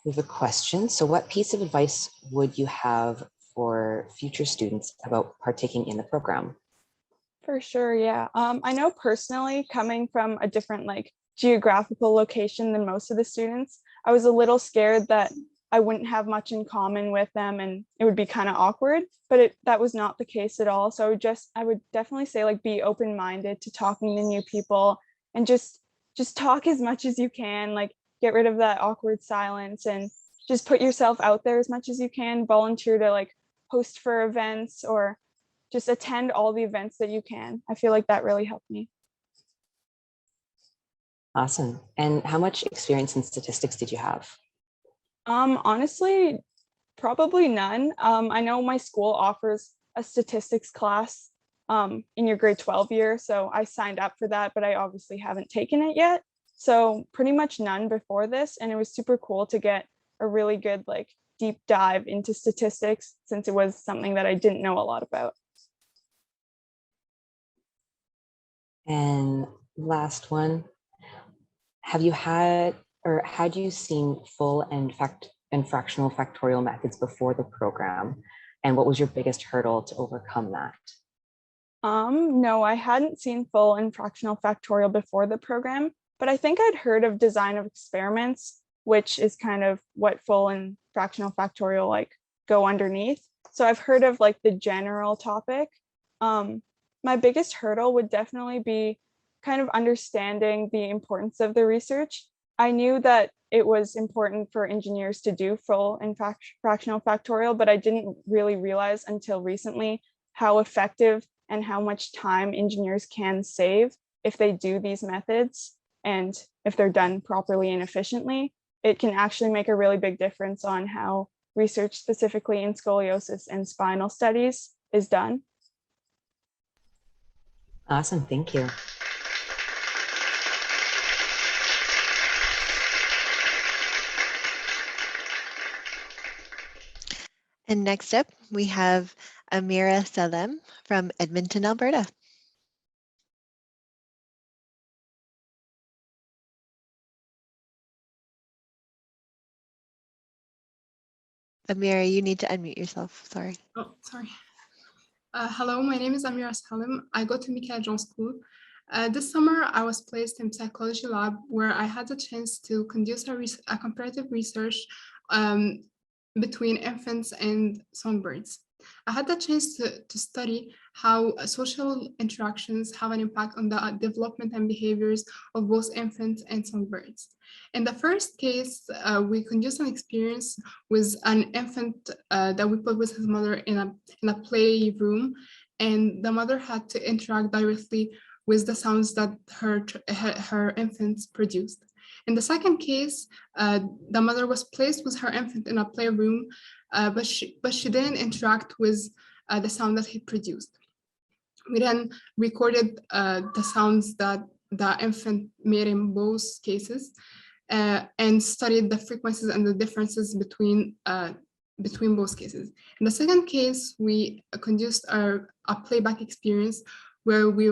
Speaker 6: We have a question. So what piece of advice would you have for future students about partaking in the program?
Speaker 13: For sure, yeah. I know personally, coming from a different geographical location than most of the students, I was a little scared that I wouldn't have much in common with them and it would be kind of awkward, but that was not the case at all. So I would definitely say be open-minded to talking to new people and just talk as much as you can, get rid of that awkward silence and just put yourself out there as much as you can, volunteer to host for events or just attend all the events that you can. I feel like that really helped me.
Speaker 6: Awesome. And how much experience in statistics did you have?
Speaker 13: Honestly, probably none. I know my school offers a statistics class in your grade 12 year, so I signed up for that, but I obviously haven't taken it yet. So pretty much none before this, and it was super cool to get a really good deep dive into statistics since it was something that I didn't know a lot about.
Speaker 6: And last one, have you had or had you seen full and fractional factorial methods before the program? And what was your biggest hurdle to overcome that?
Speaker 13: No, I hadn't seen full and fractional factorial before the program, but I think I'd heard of design of experiments, which is kind of what full and fractional factorial go underneath. So I've heard of the general topic. My biggest hurdle would definitely be kind of understanding the importance of the research. I knew that it was important for engineers to do full and fractional factorial, but I didn't really realize until recently how effective and how much time engineers can save if they do these methods. And if they're done properly and efficiently, it can actually make a really big difference on how research specifically in scoliosis and spinal studies is done.
Speaker 6: Awesome, thank you.
Speaker 4: And next up, we have Amira Salem from Edmonton, Alberta. Amira, you need to unmute yourself, sorry.
Speaker 14: Oh, sorry. Hello, my name is Amir Salim. I go to Michael John School. This summer, I was placed in psychology lab where I had the chance to conduct a comparative research between infants and songbirds. I had the chance to study how social interactions have an impact on the development and behaviors of both infants and songbirds. In the first case, we conducted an experience with an infant that we put with his mother in a playroom, and the mother had to interact directly with the sounds that her infants produced. In the second case, the mother was placed with her infant in a playroom, but she didn't interact with the sound that he produced. We then recorded the sounds that the infant made in both cases and studied the frequencies and the differences between both cases. In the second case, we conducted a playback experience where we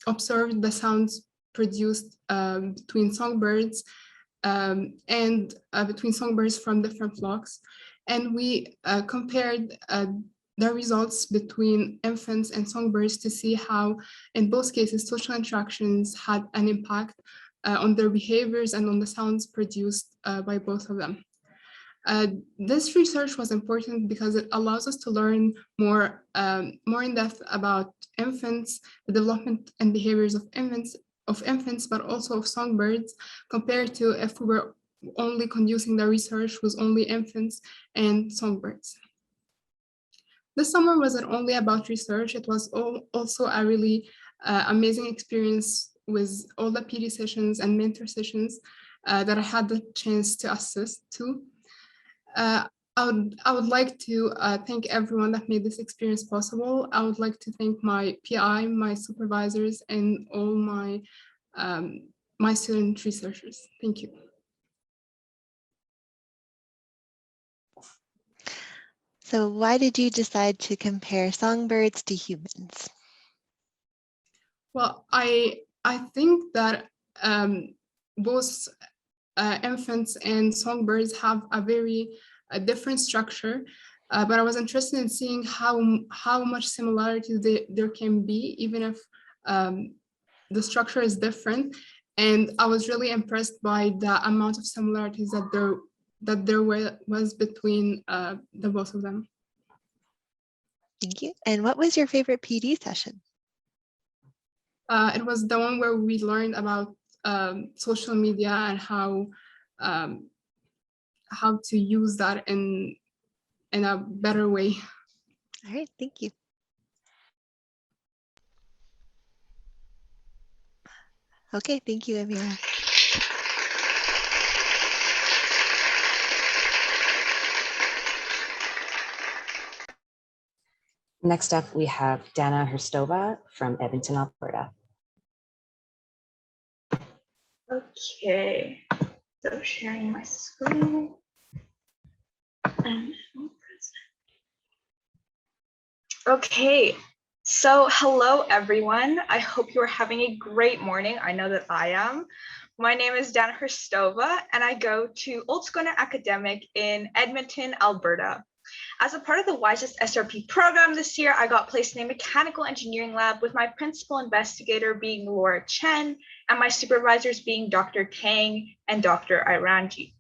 Speaker 14: observed the sounds produced between songbirds and between songbirds from different flocks. And we compared the results between infants and songbirds to see how, in both cases, social interactions had an impact on their behaviors and on the sounds produced by both of them. This research was important because it allows us to learn more in depth about infants, the development and behaviors of infants, but also of songbirds, compared to if we were only conducting the research with only infants and songbirds. This summer wasn't only about research, it was also a really amazing experience with all the PD sessions and mentor sessions that I had the chance to assist to. I would like to thank everyone that made this experience possible. I would like to thank my PI, my supervisors, and all my my student researchers. Thank you.
Speaker 4: So why did you decide to compare songbirds to humans?
Speaker 14: Well, I think that both infants and songbirds have a very different structure, but I was interested in seeing how much similarity there can be, even if the structure is different. And I was really impressed by the amount of similarities that there was between the both of them.
Speaker 4: Thank you. And what was your favorite PD session?
Speaker 14: It was the one where we learned about social media and how to use that in a better way.
Speaker 4: All right, thank you. Okay, thank you, Amir.
Speaker 6: Next up, we have Dana Hristova from Edmonton, Alberta.
Speaker 15: Okay, so sharing my screen. Okay, so hello everyone. I hope you are having a great morning. I know that I am. My name is Dana Hristova and I go to Old Scotia Academic in Edmonton, Alberta. As a part of the WISEST SRP program this year, I got placed in a mechanical engineering lab with my principal investigator being Laura Chen and my supervisors being Dr. Tang and Dr. Iranji.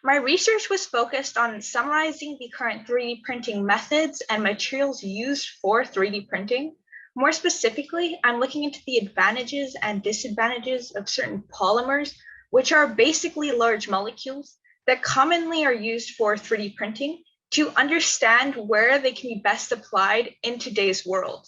Speaker 15: My research was focused on summarizing the current 3D printing methods and materials used for 3D printing. More specifically, I'm looking into the advantages and disadvantages of certain polymers, which are basically large molecules that commonly are used for 3D printing, to understand where they can be best applied in today's world.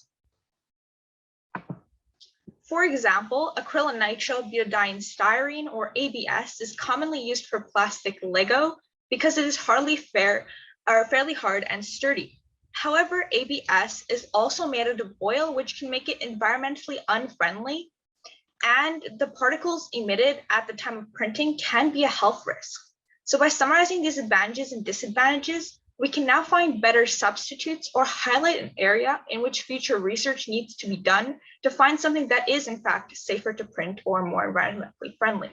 Speaker 15: For example, acrylonitrile styrene, or ABS, is commonly used for plastic Lego because it is fairly hard and sturdy. However, ABS is also made out of oil, which can make it environmentally unfriendly, and the particles emitted at the time of printing can be a health risk. So by summarizing these advantages and disadvantages, we can now find better substitutes or highlight an area in which future research needs to be done to find something that is in fact safer to print or more environmentally friendly.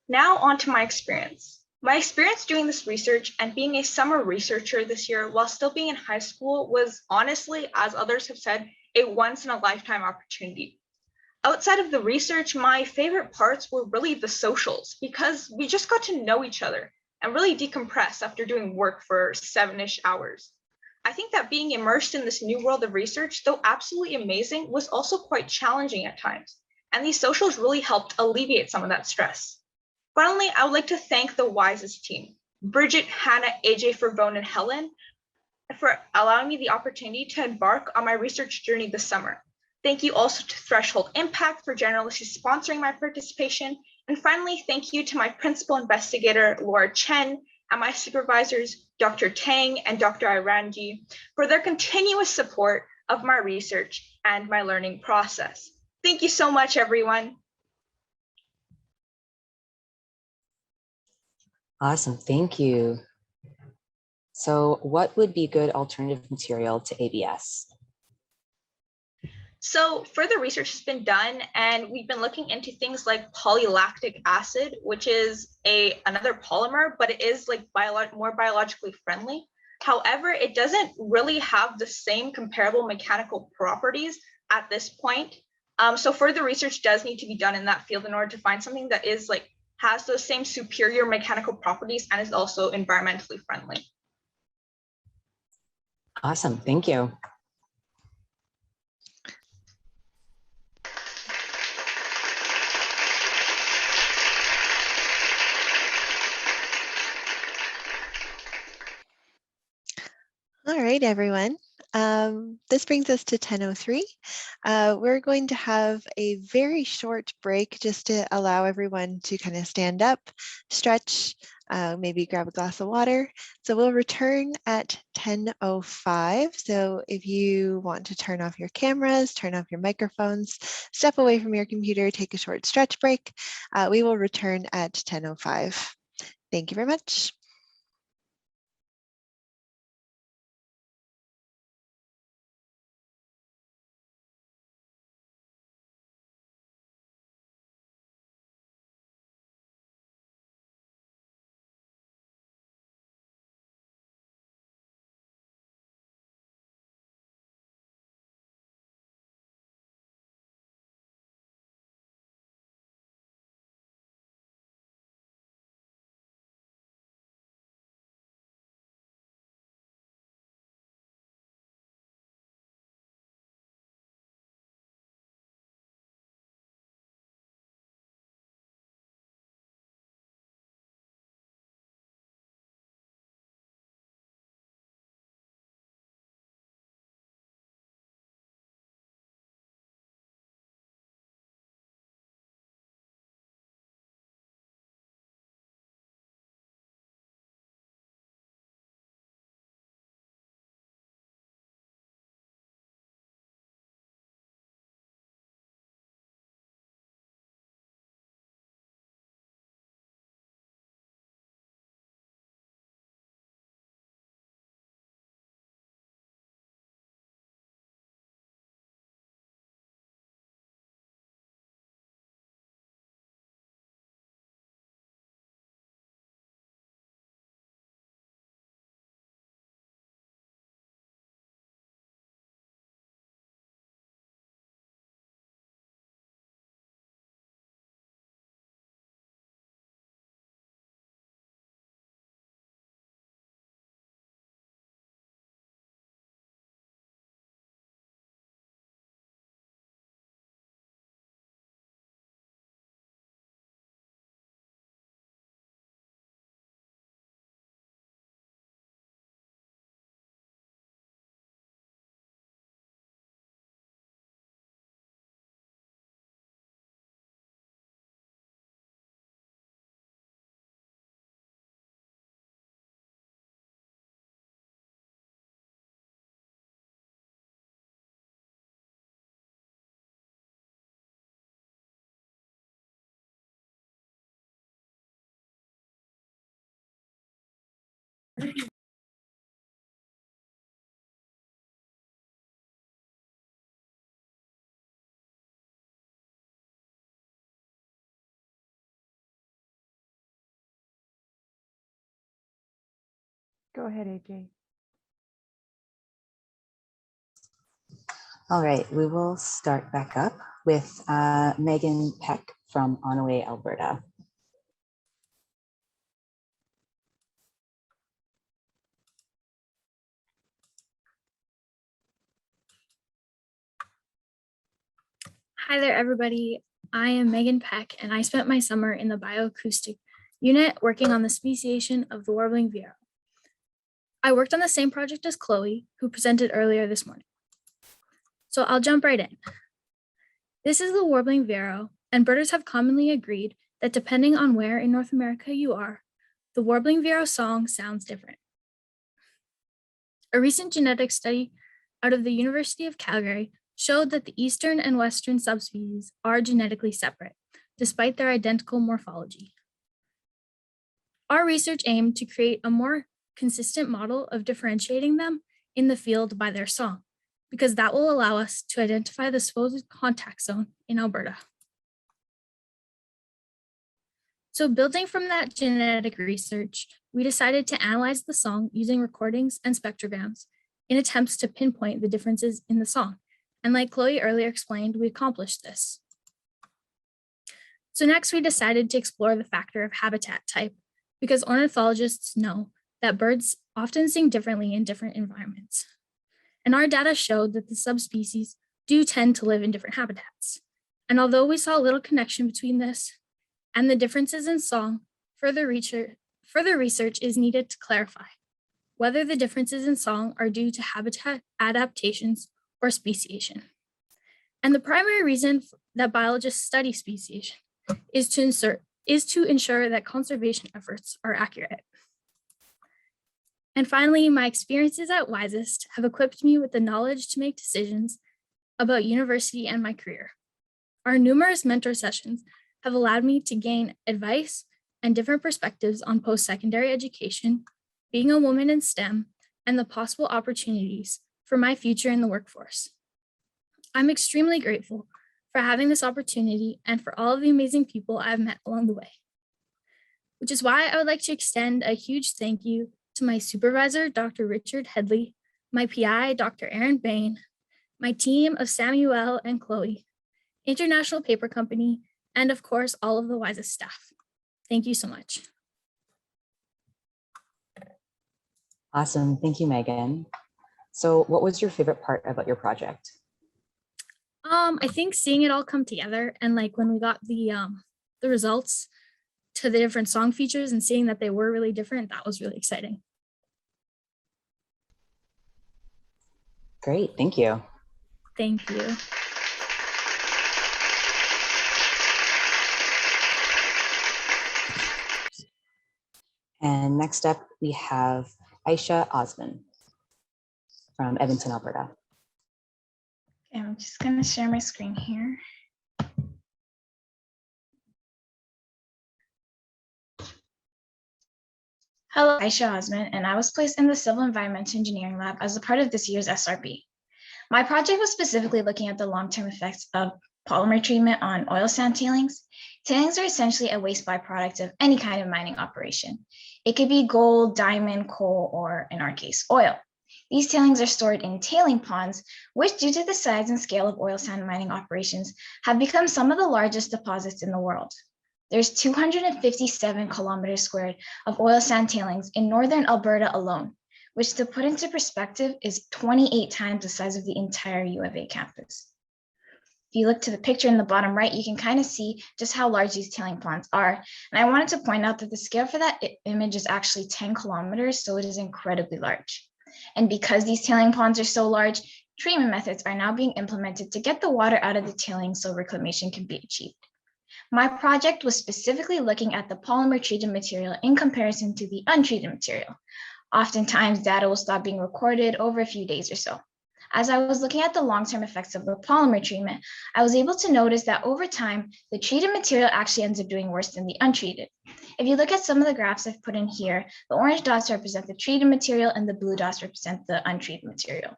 Speaker 15: Now on to my experience. My experience doing this research and being a summer researcher this year while still being in high school was honestly, as others have said, a once in a lifetime opportunity. Outside of the research, my favorite parts were really the socials because we just got to know each other and really decompress after doing work for 7-ish hours. I think that being immersed in this new world of research, though absolutely amazing, was also quite challenging at times. And these socials really helped alleviate some of that stress. Finally, I would like to thank the WISEST team, Bridget, Hannah, AJ, Fervone, and Helen, for allowing me the opportunity to embark on my research journey this summer. Thank you also to Threshold Impact for generously sponsoring my participation. And finally, thank you to my principal investigator, Laura Chen, and my supervisors, Dr. Tang and Dr. Iranji, for their continuous support of my research and my learning process. Thank you so much, everyone.
Speaker 6: Awesome, thank you. So what would be good alternative material to ABS?
Speaker 15: So further research has been done, and we've been looking into things like polylactic acid, which is another polymer, but it is like more biologically friendly. However, it doesn't really have the same comparable mechanical properties at this point. So further research does need to be done in that field in order to find something that is has those same superior mechanical properties and is also environmentally friendly.
Speaker 6: Awesome, thank you.
Speaker 4: All right, everyone. This brings us to 10:03. We're going to have a very short break just to allow everyone to kind of stand up, stretch, maybe grab a glass of water. So we'll return at 10:05. So if you want to turn off your cameras, turn off your microphones, step away from your computer, take a short stretch break, we will return at 10:05. Thank you very much.
Speaker 8: Go ahead, AJ.
Speaker 6: All right, we will start back up with Megan Peck from Onaway, Alberta.
Speaker 16: Hi there, everybody. I am Megan Peck, and I spent my summer in the bioacoustic unit working on the speciation of the warbling vireo. I worked on the same project as Chloe, who presented earlier this morning. So I'll jump right in. This is the warbling vireo, and birders have commonly agreed that depending on where in North America you are, the warbling vireo song sounds different. A recent genetic study out of the University of Calgary showed that the eastern and western subspecies are genetically separate, despite their identical morphology. Our research aimed to create a more consistent model of differentiating them in the field by their song, because that will allow us to identify the supposed contact zone in Alberta. So building from that genetic research, we decided to analyze the song using recordings and spectrograms in attempts to pinpoint the differences in the song. And like Chloe earlier explained, we accomplished this. So next we decided to explore the factor of habitat type because ornithologists know that birds often sing differently in different environments. And our data showed that the subspecies do tend to live in different habitats. And although we saw little connection between this and the differences in song, further research is needed to clarify whether the differences in song are due to habitat adaptations or speciation. And the primary reason that biologists study speciation is to ensure that conservation efforts are accurate. And finally, my experiences at WISEST have equipped me with the knowledge to make decisions about university and my career. Our numerous mentor sessions have allowed me to gain advice and different perspectives on post-secondary education, being a woman in STEM, and the possible opportunities for my future in the workforce. I'm extremely grateful for having this opportunity and for all of the amazing people I've met along the way, which is why I would like to extend a huge thank you to my supervisor, Dr. Richard Headley, my PI, Dr. Aaron Bain, my team of Samuel and Chloe, International Paper Company, and of course, all of the WISEST staff. Thank you so much.
Speaker 6: Awesome. Thank you, Megan. So what was your favorite part about your project?
Speaker 16: I think seeing it all come together and like when we got the results to the different song features and seeing that they were really different, that was really exciting.
Speaker 6: Great, thank you.
Speaker 16: Thank you.
Speaker 6: And next up, we have Aisha Osman from Edmonton, Alberta.
Speaker 17: Okay, I'm just going to share my screen here. Hello, Aisha Osman, and I was placed in the Civil Environmental Engineering Lab as a part of this year's SRP. My project was specifically looking at the long-term effects of polymer treatment on oil sand tailings. Tailings are essentially a waste byproduct of any kind of mining operation. It could be gold, diamond, coal, or in our case, oil. These tailings are stored in tailing ponds, which due to the size and scale of oil sand mining operations, have become some of the largest deposits in the world. There's 257 kilometers squared of oil sand tailings in northern Alberta alone, which to put into perspective is 28 times the size of the entire U of A campus. If you look to the picture in the bottom right, you can kind of see just how large these tailing ponds are. And I wanted to point out that the scale for that image is actually 10 kilometers, so it is incredibly large. And because these tailing ponds are so large, treatment methods are now being implemented to get the water out of the tailings so reclamation can be achieved. My project was specifically looking at the polymer treated material in comparison to the untreated material. Oftentimes, data will stop being recorded over a few days or so. As I was looking at the long-term effects of the polymer treatment, I was able to notice that over time, the treated material actually ends up doing worse than the untreated. If you look at some of the graphs I've put in here, the orange dots represent the treated material and the blue dots represent the untreated material.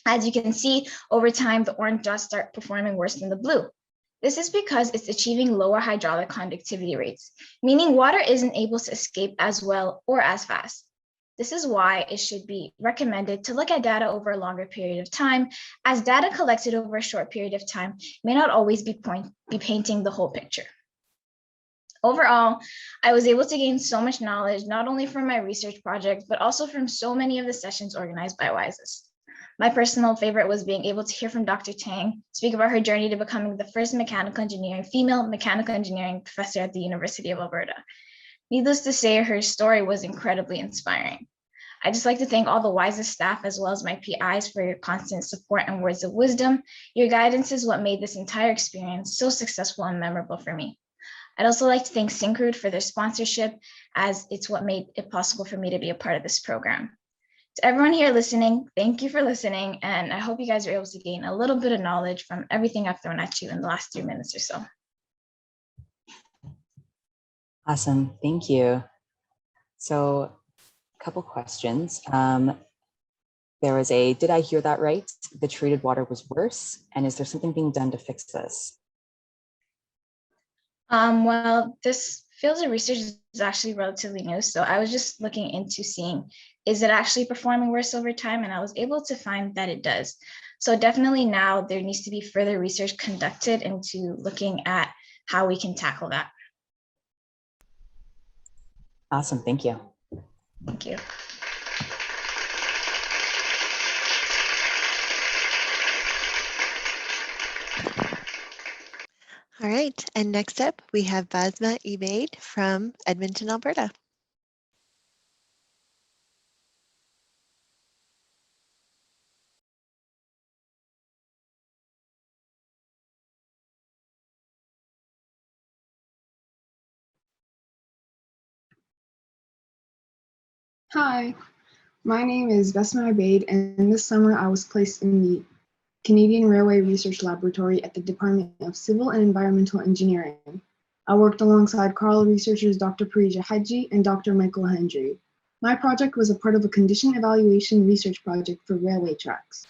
Speaker 17: As you can see, over time, the orange dots start performing worse than the blue. This is because it's achieving lower hydraulic conductivity rates, meaning water isn't able to escape as well or as fast. This is why it should be recommended to look at data over a longer period of time, as data collected over a short period of time may not always be painting the whole picture. Overall, I was able to gain so much knowledge, not only from my research project, but also from so many of the sessions organized by WISEST. My personal favorite was being able to hear from Dr. Tang speak about her journey to becoming the first female mechanical engineering professor at the University of Alberta. Needless to say, her story was incredibly inspiring. I'd just like to thank all the WISEST staff as well as my PIs for your constant support and words of wisdom. Your guidance is what made this entire experience so successful and memorable for me. I'd also like to thank Syncrude for their sponsorship, as it's what made it possible for me to be a part of this program. To everyone here listening, thank you for listening, and I hope you guys are able to gain a little bit of knowledge from everything I've thrown at you in the last 3 minutes or so.
Speaker 6: Awesome, thank you. So a couple questions. There was a, did I hear that right? The treated water was worse, and is there something being done to fix this?
Speaker 17: Well, this field of research is actually relatively new, so I was just looking into seeing, is it actually performing worse over time? And I was able to find that it does. So definitely now there needs to be further research conducted into looking at how we can tackle that.
Speaker 6: Awesome, thank you.
Speaker 17: Thank you.
Speaker 4: All right, and next up we have Basma Ebaid from Edmonton, Alberta.
Speaker 14: Hi, my name is Basma Ebaid, and this summer I was placed in the Canadian Railway Research Laboratory at the Department of Civil and Environmental Engineering. I worked alongside Carl researchers Dr. Parija Haji and Dr. Michael Hendry. My project was a part of a condition evaluation research project for railway tracks.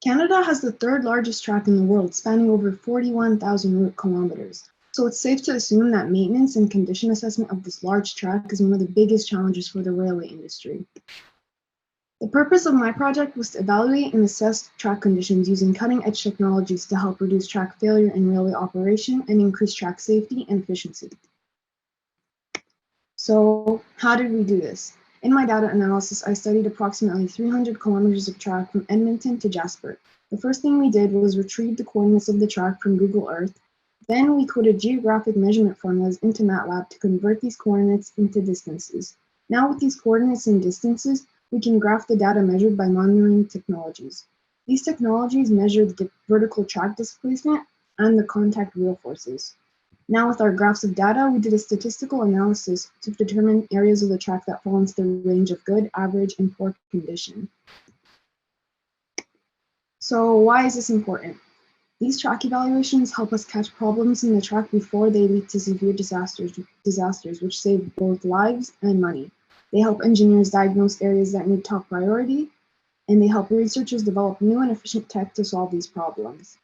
Speaker 14: Canada has the third largest track in the world, spanning over 41,000 route kilometers. So it's safe to assume that maintenance and condition assessment of this large track is one of the biggest challenges for the railway industry. The purpose of my project was to evaluate and assess track conditions using cutting-edge technologies to help reduce track failure in railway operation and increase track safety and efficiency. So how did we do this? In my data analysis, I studied approximately 300 kilometers of track from Edmonton to Jasper. The first thing we did was retrieve the coordinates of the track from Google Earth. Then we coded geographic measurement formulas into MATLAB to convert these coordinates into distances. Now with these coordinates and distances, we can graph the data measured by monitoring technologies. These technologies measure the vertical track displacement and the contact wheel forces. Now with our graphs of data, we did a statistical analysis to determine areas of the track that fall into the range of good, average, and poor condition. So why is this important? These track evaluations help us catch problems in the track before they lead to severe disasters which save both lives and money. They help engineers diagnose areas that need top priority, and they help researchers develop new and efficient tech to solve these problems.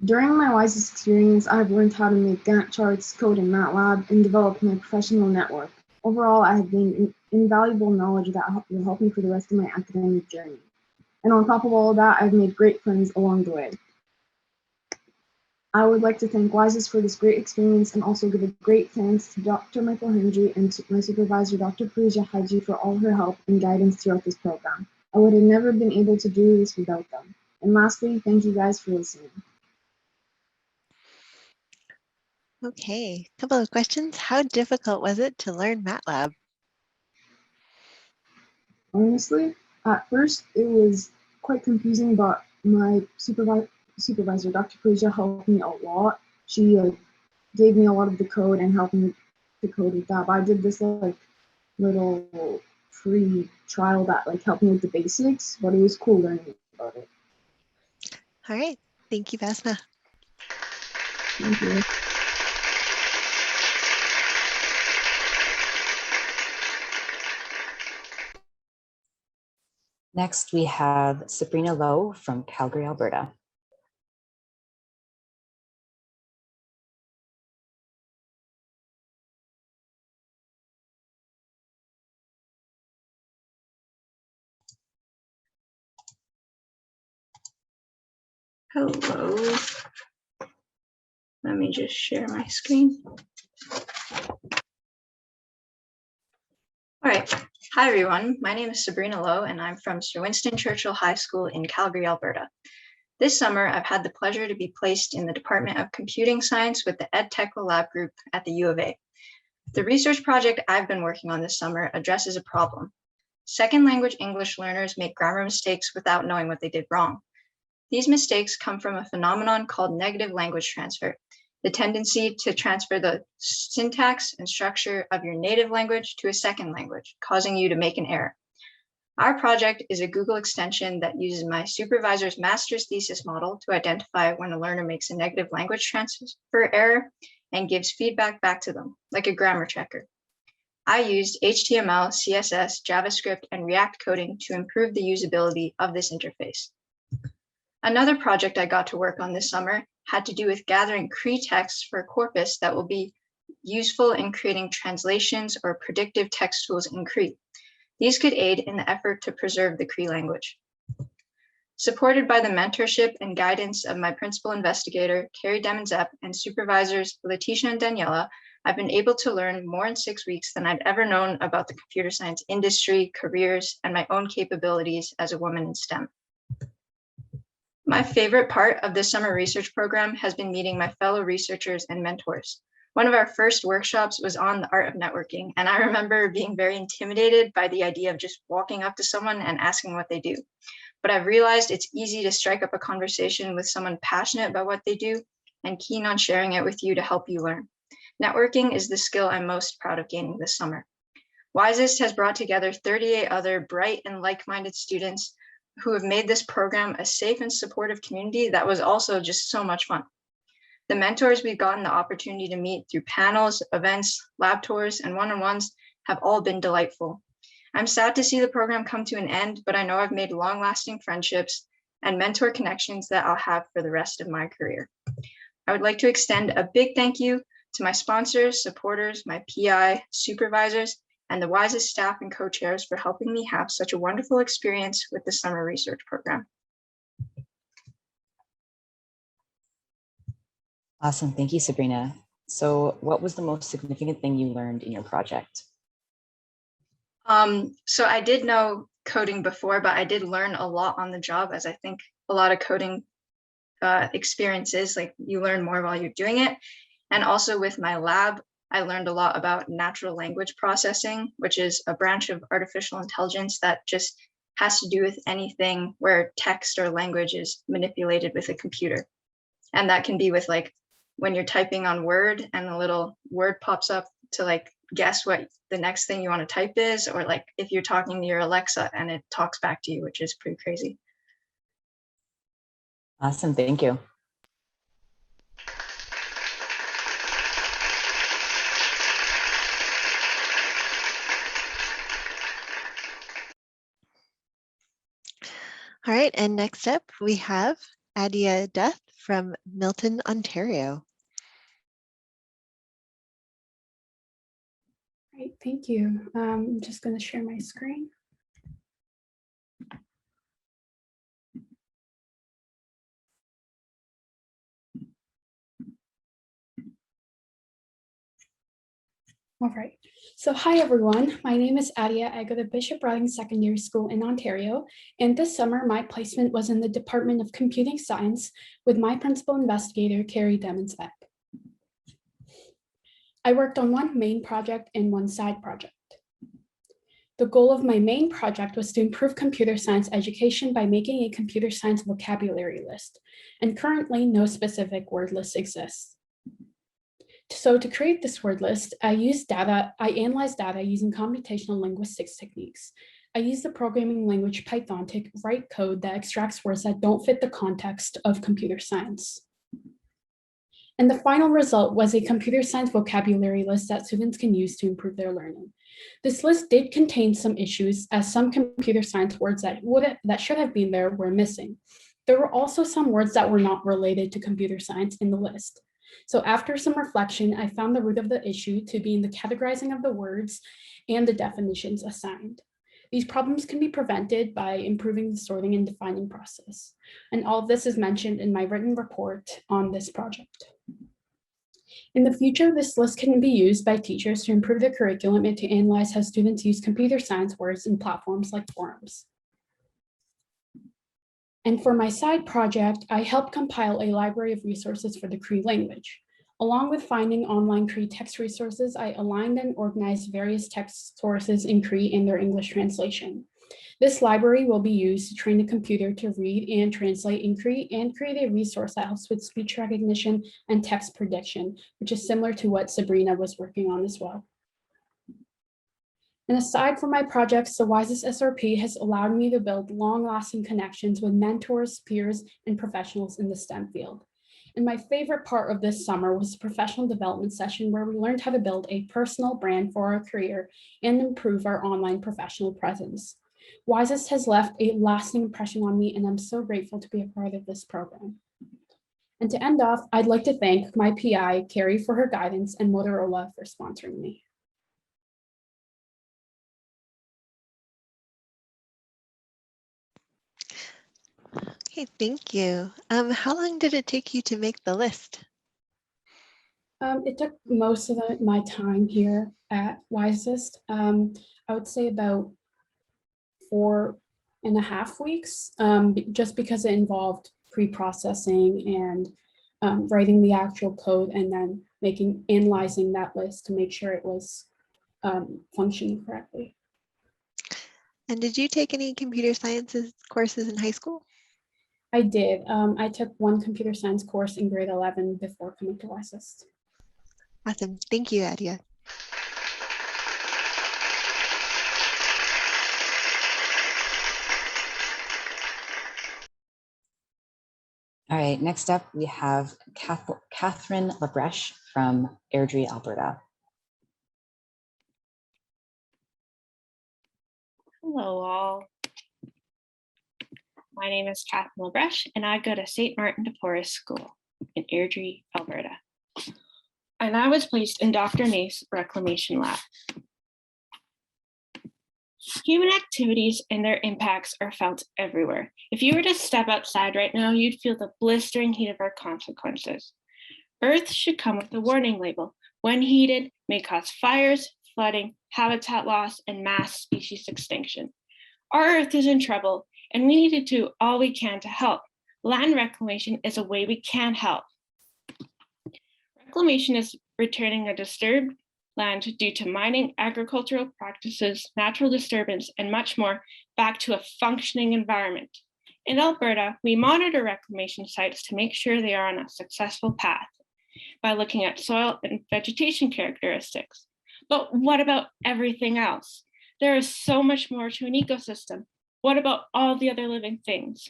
Speaker 14: During my WISEST experience, I've learned how to make Gantt charts, code in MATLAB, and develop my professional network. Overall, I have gained invaluable knowledge that will help me for the rest of my academic journey. And on top of all of that, I've made great friends along the way. I would like to thank WISEST for this great experience and also give a great thanks to Dr. Michael Hendry and to my supervisor, Dr. Parija Haji, for all her help and guidance throughout this program. I would have never been able to do this without them. And lastly, thank you guys for listening.
Speaker 4: Okay, a couple of questions. How difficult was it to learn MATLAB?
Speaker 14: Honestly, at first it was quite confusing, but my supervisor, Dr. Kylea, helped me a lot. She gave me a lot of the code and helped me to code with that. But I did this like little free trial that helped me with the basics, but it was cool learning about it.
Speaker 4: All right, thank you, Basma.
Speaker 14: Thank you.
Speaker 6: Next, we have Sabrina Lowe from Calgary, Alberta.
Speaker 18: Hello. Let me just share my screen. All right. Hi, everyone. My name is Sabrina Lowe, and I'm from Sir Winston Churchill High School in Calgary, Alberta. This summer, I've had the pleasure to be placed in the Department of Computing Science with the EdTech Lab group at the U of A. The research project I've been working on this summer addresses a problem. Second language English learners make grammar mistakes without knowing what they did wrong. These mistakes come from a phenomenon called negative language transfer, the tendency to transfer the syntax and structure of your native language to a second language, causing you to make an error. Our project is a Google extension that uses my supervisor's master's thesis model to identify when a learner makes a negative language transfer error and gives feedback back to them, like a grammar checker. I used HTML, CSS, JavaScript, and React coding to improve the usability of this interface. Another project I got to work on this summer had to do with gathering Cree texts for a corpus that will be useful in creating translations or predictive text tools in Cree. These could aid in the effort to preserve the Cree language. Supported by the mentorship and guidance of my principal investigator, Carrie Demenzep, and supervisors Letitia and Daniela, I've been able to learn more in 6 weeks than I'd ever known about the computer science industry, careers, and my own capabilities as a woman in STEM. My favorite part of this summer research program has been meeting my fellow researchers and mentors. One of our first workshops was on the art of networking, and I remember being very intimidated by the idea of just walking up to someone and asking what they do. But I've realized it's easy to strike up a conversation with someone passionate about what they do and keen on sharing it with you to help you learn. Networking is the skill I'm most proud of gaining this summer. WISEST has brought together 38 other bright and like-minded students who have made this program a safe and supportive community that was also just so much fun. The mentors we've gotten the opportunity to meet through panels, events, lab tours, and one-on-ones have all been delightful. I'm sad to see the program come to an end, but I know I've made long-lasting friendships and mentor connections that I'll have for the rest of my career. I would like to extend a big thank you to my sponsors, supporters, my PI, supervisors, and the WISEST staff and co-chairs for helping me have such a wonderful experience with the summer research program.
Speaker 6: Awesome, thank you, Sabrina. So what was the most significant thing you learned in your project?
Speaker 18: So I did know coding before, but I did learn a lot on the job, as I think a lot of coding experiences, like you learn more while you're doing it. And also with my lab, I learned a lot about natural language processing, which is a branch of artificial intelligence that just has to do with anything where text or language is manipulated with a computer. And that can be with like when you're typing on Word and a little word pops up to like guess what the next thing you want to type is, or like if you're talking to your Alexa and it talks back to you, which is pretty crazy.
Speaker 6: Awesome, thank you.
Speaker 4: All right, and next up we have Adia Duth from Milton, Ontario.
Speaker 5: Great, thank you. I'm just going to share my screen. All right, so hi everyone, my name is Adia. I go to Bishop Riding Secondary School in Ontario, and this summer my placement was in the Department of Computing Science with my principal investigator, Carrie Demenzep. I worked on one main project and one side project. The goal of my main project was to improve computer science education by making a computer science vocabulary list, and currently no specific word list exists. So to create this word list, I analyzed data using computational linguistics techniques. I used the programming language Python to write code that extracts words that don't fit the context of computer science. And the final result was a computer science vocabulary list that students can use to improve their learning. This list did contain some issues, as some computer science words that should have been there were missing. There were also some words that were not related to computer science in the list. So after some reflection, I found the root of the issue to be in the categorizing of the words and the definitions assigned. These problems can be prevented by improving the sorting and defining process. And all of this is mentioned in my written report on this project. In the future, this list can be used by teachers to improve the curriculum and to analyze how students use computer science words in platforms like forums. And for my side project, I helped compile a library of resources for the Cree language. Along with finding online Cree text resources, I aligned and organized various text sources in Cree and their English translation. This library will be used to train the computer to read and translate in Cree and create a resource that helps with speech recognition and text prediction, which is similar to what Sabrina was working on as well. And aside from my projects, the WISEST SRP has allowed me to build long-lasting connections with mentors, peers, and professionals in the STEM field. And my favorite part of this summer was the professional development session where we learned how to build a personal brand for our career and improve our online professional presence. WISEST has left a lasting impression on me, and I'm so grateful to be a part of this program. And to end off, I'd like to thank my PI, Carrie, for her guidance, and Motorola for sponsoring me.
Speaker 4: Okay, thank you. How long did it take you to make the list?
Speaker 19: It took most of my time here at WISEST. I would say about 4.5 weeks, just because it involved pre-processing and writing the actual code and then analyzing that list to make sure it was functioning correctly.
Speaker 4: And did you take any computer sciences courses in high school?
Speaker 19: I did. I took one computer science course in grade 11 before coming to WISEST.
Speaker 4: Awesome. Thank you, Adia.
Speaker 6: All right, next up, we have Catherine Labreche from Airdrie, Alberta.
Speaker 20: Hello all. My name is Catherine Labreche and I go to St. Martin de Porres School in Airdrie, Alberta. And I was placed in Dr. Nath's reclamation lab. Human activities and their impacts are felt everywhere. If you were to step outside right now, you'd feel the blistering heat of our consequences. Earth should come with a warning label. When heated, may cause fires, flooding, habitat loss, and mass species extinction. Our Earth is in trouble, and we need to do all we can to help. Land reclamation is a way we can help. Reclamation is returning a disturbed land due to mining, agricultural practices, natural disturbance, and much more back to a functioning environment. In Alberta, we monitor reclamation sites to make sure they are on a successful path by looking at soil and vegetation characteristics. But what about everything else? There is so much more to an ecosystem. What about all the other living things?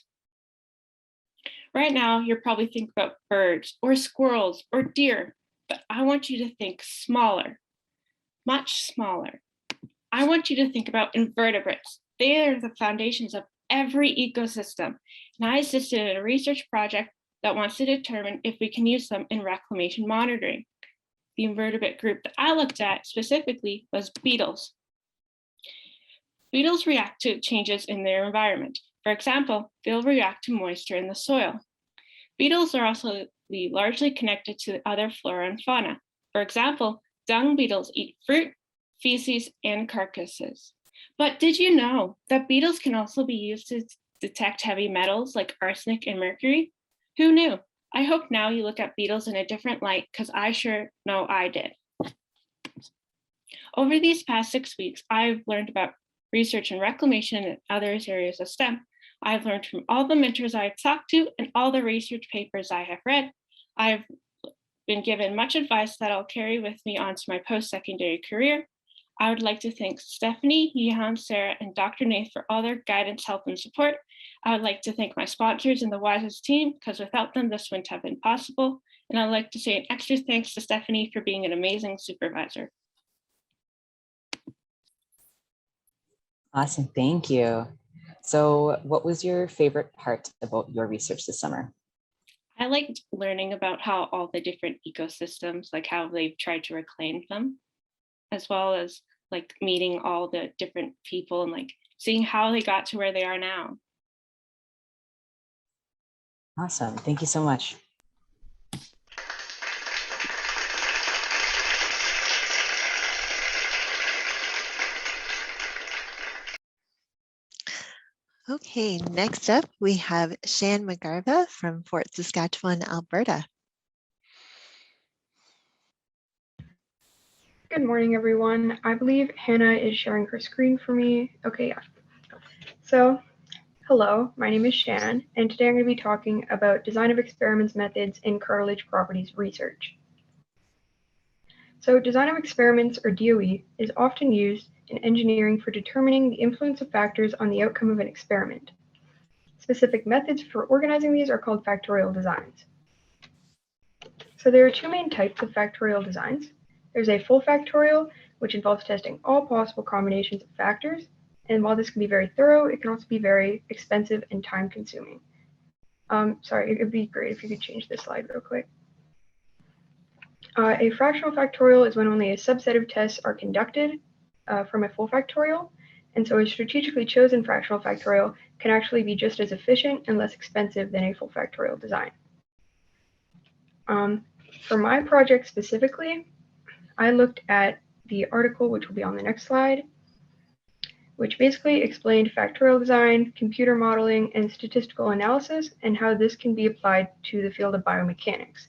Speaker 20: Right now, you're probably thinking about birds or squirrels or deer, but I want you to think smaller. Much smaller. I want you to think about invertebrates. They are the foundations of every ecosystem. And I assisted in a research project that wants to determine if we can use them in reclamation monitoring. The invertebrate group that I looked at specifically was beetles. Beetles react to changes in their environment. For example, they'll react to moisture in the soil. Beetles are also largely connected to other flora and fauna. For example, dung beetles eat fruit, feces, and carcasses. But did you know that beetles can also be used to detect heavy metals like arsenic and mercury? Who knew? I hope now you look at beetles in a different light, because I sure know I did. Over these past 6 weeks, I've learned about research and reclamation and other areas of STEM. I've learned from all the mentors I've talked to and all the research papers I have read. I've been given much advice that I'll carry with me onto my post-secondary career. I would like to thank Stephanie, Yehan, Sarah, and Dr. Nath for all their guidance, help, and support. I would like to thank my sponsors and the WISEST team, because without them, this wouldn't have been possible. And I'd like to say an extra thanks to Stephanie for being an amazing supervisor.
Speaker 6: Awesome, thank you. So what was your favorite part about your research this summer?
Speaker 20: I liked learning about how all the different ecosystems, like how they've tried to reclaim them, as well as like meeting all the different people and like seeing how they got to where they are now.
Speaker 6: Awesome, thank you so much.
Speaker 4: Okay, next up, we have Shan McGarva from Fort Saskatchewan, Alberta.
Speaker 21: Good morning, everyone. I believe Hannah is sharing her screen for me. Okay, yeah. So, hello, my name is Shan, and today I'm going to be talking about design of experiments methods in cartilage properties research. So, design of experiments, or DOE, is often used in engineering for determining the influence of factors on the outcome of an experiment. Specific methods for organizing these are called factorial designs. So there are two main types of factorial designs. There's a full factorial, which involves testing all possible combinations of factors. And while this can be very thorough, it can also be very expensive and time-consuming. Sorry, it'd be great if you could change this slide real quick. A fractional factorial is when only a subset of tests are conducted from a full factorial, And so a strategically chosen fractional factorial can actually be just as efficient and less expensive than a full factorial design. For my project specifically, I looked at the article, which will be on the next slide, which basically explained factorial design, computer modeling, and statistical analysis, and how this can be applied to the field of biomechanics.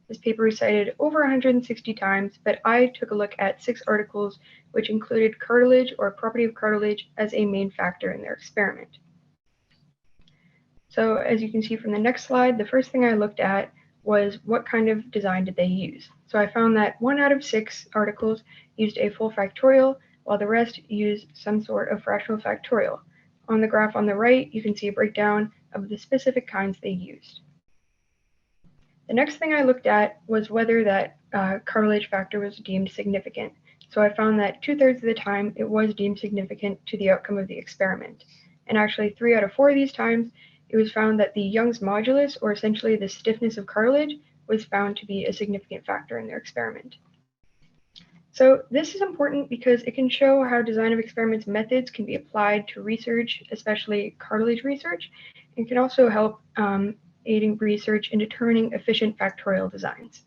Speaker 21: This paper is cited over 160 times, but I took a look at 6 articles which included cartilage or property of cartilage as a main factor in their experiment. So as you can see from the next slide, the first thing I looked at was what kind of design did they use. So I found that 1 out of 6 articles used a full factorial, while the rest used some sort of fractional factorial. On the graph on the right, you can see a breakdown of the specific kinds they used. The next thing I looked at was whether that cartilage factor was deemed significant. So I found that 2/3 of the time it was deemed significant to the outcome of the experiment. And actually 3 out of 4 of these times, it was found that the Young's modulus, or essentially the stiffness of cartilage, was found to be a significant factor in their experiment. So this is important because it can show how design of experiments methods can be applied to research, especially cartilage research, and can also help aiding research in determining efficient factorial designs.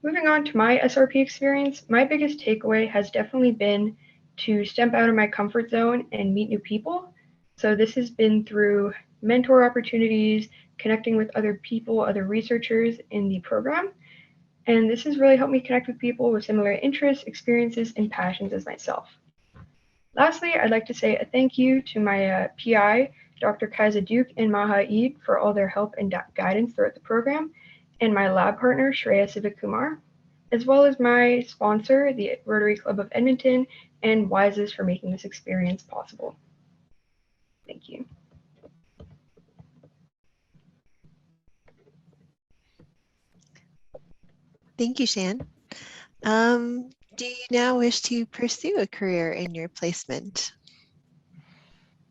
Speaker 21: Moving on to my SRP experience, my biggest takeaway has definitely been to step out of my comfort zone and meet new people. So this has been through mentor opportunities, connecting with other people, other researchers in the program. And this has really helped me connect with people with similar interests, experiences, and passions as myself. Lastly, I'd like to say a thank you to my PI, Dr. Kaiza Duke and Maha Eid, for all their help and guidance throughout the program, and my lab partner, Shriya Sivakumar, as well as my sponsor, the Rotary Club of Edmonton, and WISEST for making this experience possible. Thank you.
Speaker 4: Thank you, Shan. Do you now wish to pursue a career in your placement?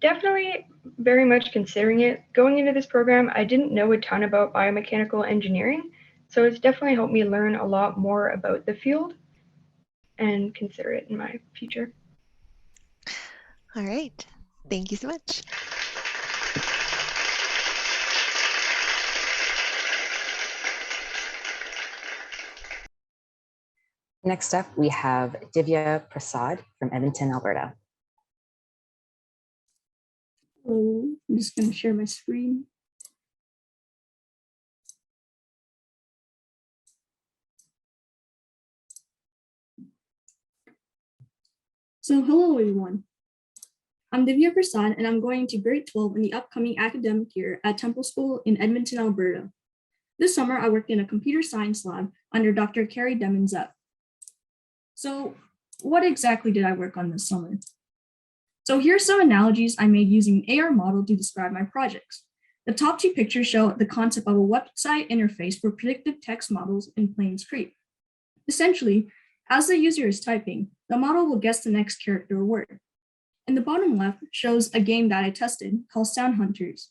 Speaker 21: Definitely very much considering it. Going into this program, I didn't know a ton about biomechanical engineering, so it's definitely helped me learn a lot more about the field and consider it in my future.
Speaker 4: All right, thank you so much.
Speaker 6: Next up, we have Divya Prasad from Edmonton, Alberta.
Speaker 2: Hello, I'm just going to share my screen. So hello everyone. I'm Divya Prasad and I'm going to grade 12 in the upcoming academic year at Temple School in Edmonton, Alberta. This summer I worked in a computer science lab under Dr. Carrie Demons-Up. So what exactly did I work on this summer? So here's some analogies I made using an AR model to describe my projects. The top 2 pictures show the concept of a website interface for predictive text models in Plains Creek. Essentially, as the user is typing, the model will guess the next character or word. And the bottom left shows a game that I tested called Sound Hunters.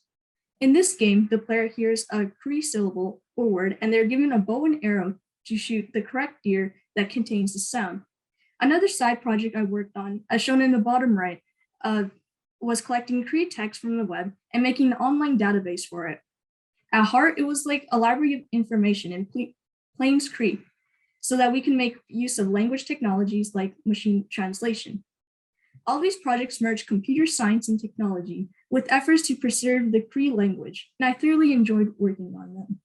Speaker 2: In this game, the player hears a Cree syllable or word, and they're given a bow and arrow to shoot the correct deer that contains the sound. Another side project I worked on, as shown in the bottom right, was collecting Cree text from the web and making an online database for it. At heart, it was like a library of information in Plains Cree, so that we can make use of language technologies like machine translation. All these projects merge computer science and technology with efforts to preserve the Cree language, and I thoroughly enjoyed working on them.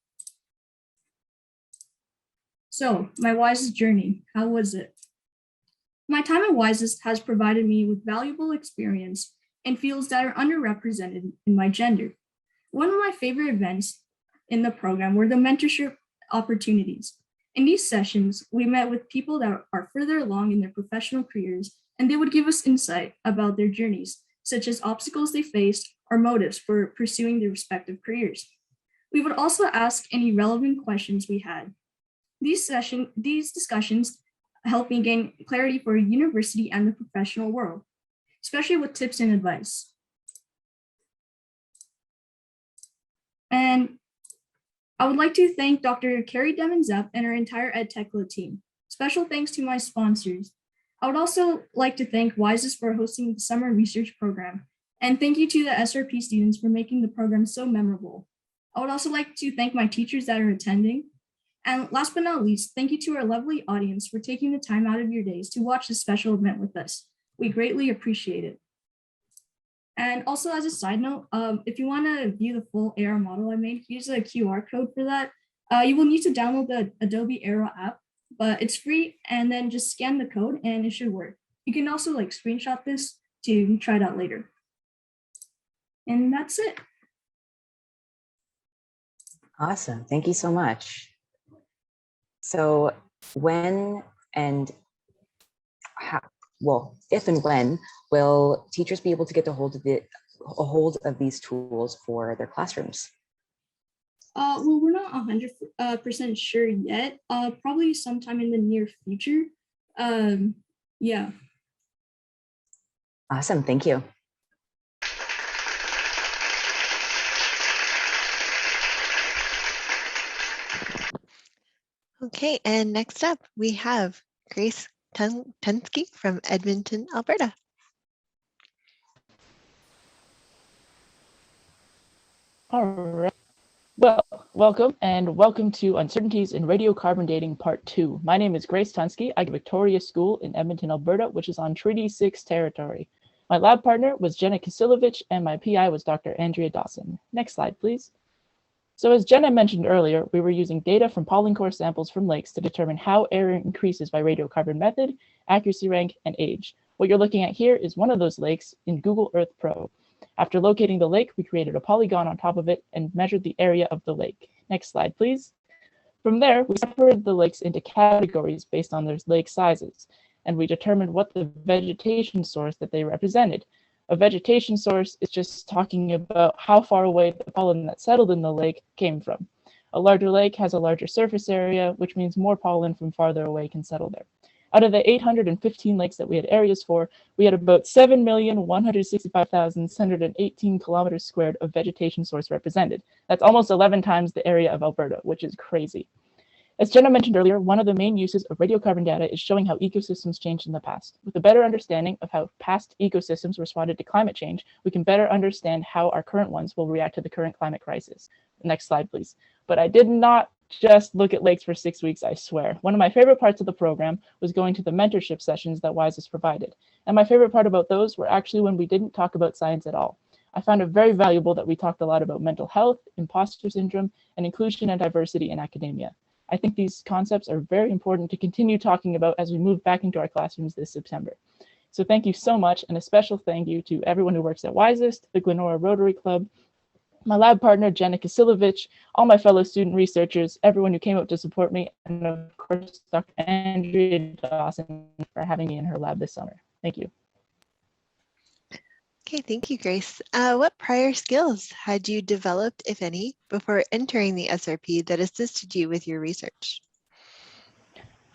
Speaker 2: So, my WISEST journey, how was it? My time at WISEST has provided me with valuable experience in fields that are underrepresented in my gender. One of my favorite events in the program were the mentorship opportunities. In these sessions, we met with people that are further along in their professional careers, and they would give us insight about their journeys, such as obstacles they faced or motives for pursuing their respective careers. We would also ask any relevant questions we had. These discussions helped me gain clarity for university and the professional world, especially with tips and advice. And I would like to thank Dr. Carrie Demons-Up and her entire EdTechla team. Special thanks to my sponsors. I would also like to thank WISEST for hosting the summer research program. And thank you to the SRP students for making the program so memorable. I would also like to thank my teachers that are attending. And last but not least, thank you to our lovely audience for taking the time out of your days to watch this special event with us. We greatly appreciate it. And also as a side note, if you want to view the full AR model I made, here's a QR code for that. You will need to download the Adobe Aero app, but it's free, and then just scan the code and it should work. You can also like screenshot this to try it out later. And that's it.
Speaker 6: Awesome. Thank you so much. So when and how, well, if and when will teachers be able to get a hold of these tools for their classrooms?
Speaker 2: Well, we're not 100% sure yet. Probably sometime in the near future. Yeah.
Speaker 6: Awesome. Thank you.
Speaker 4: Okay, and next up we have Grace Tunsky from Edmonton, Alberta.
Speaker 3: All right. Well, welcome to Uncertainties in Radiocarbon Dating Part 2. My name is Grace Tunsky. I go to Victoria School in Edmonton, Alberta, which is on Treaty 6 territory. My lab partner was Jenna Kisilovich, and my PI was Dr. Andrea Dawson. Next slide, please. So as Jenna mentioned earlier, we were using data from Pauline core samples from lakes to determine how error increases by radiocarbon method, accuracy rank, and age. What you're looking at here is one of those lakes in Google Earth Pro. After locating the lake, we created a polygon on top of it and measured the area of the lake. Next slide, please. From there, we separated the lakes into categories based on their lake sizes, and we determined what the vegetation source that they represented. A vegetation source is just talking about how far away the pollen that settled in the lake came from. A larger lake has a larger surface area, which means more pollen from farther away can settle there. Out of the 815 lakes that we had areas for, we had about 7,165,618 kilometers squared of vegetation source represented. That's almost 11 times the area of Alberta, which is crazy. As Jenna mentioned earlier, one of the main uses of radiocarbon data is showing how ecosystems changed in the past. With a better understanding of how past ecosystems responded to climate change, we can better understand how our current ones will react to the current climate crisis. Next slide, please. But I did not just look at lakes for 6 weeks, I swear. One of my favorite parts of the program was going to the mentorship sessions that WISEST provided. And my favorite part about those were actually when we didn't talk about science at all. I found it very valuable that we talked a lot about mental health, imposter syndrome, and inclusion and diversity in academia. I think these concepts are very important to continue talking about as we move back into our classrooms this September. So thank you so much, and a special thank you to everyone who works at WISEST, the Glenora Rotary Club, my lab partner, Jenna Kisilovich, all my fellow student researchers, everyone who came out to support me, and of course, Dr. Andrea Dawson for having me in her lab this summer. Thank you.
Speaker 4: Okay, thank you, Grace. What prior skills had you developed, if any, before entering the SRP that assisted you with your research?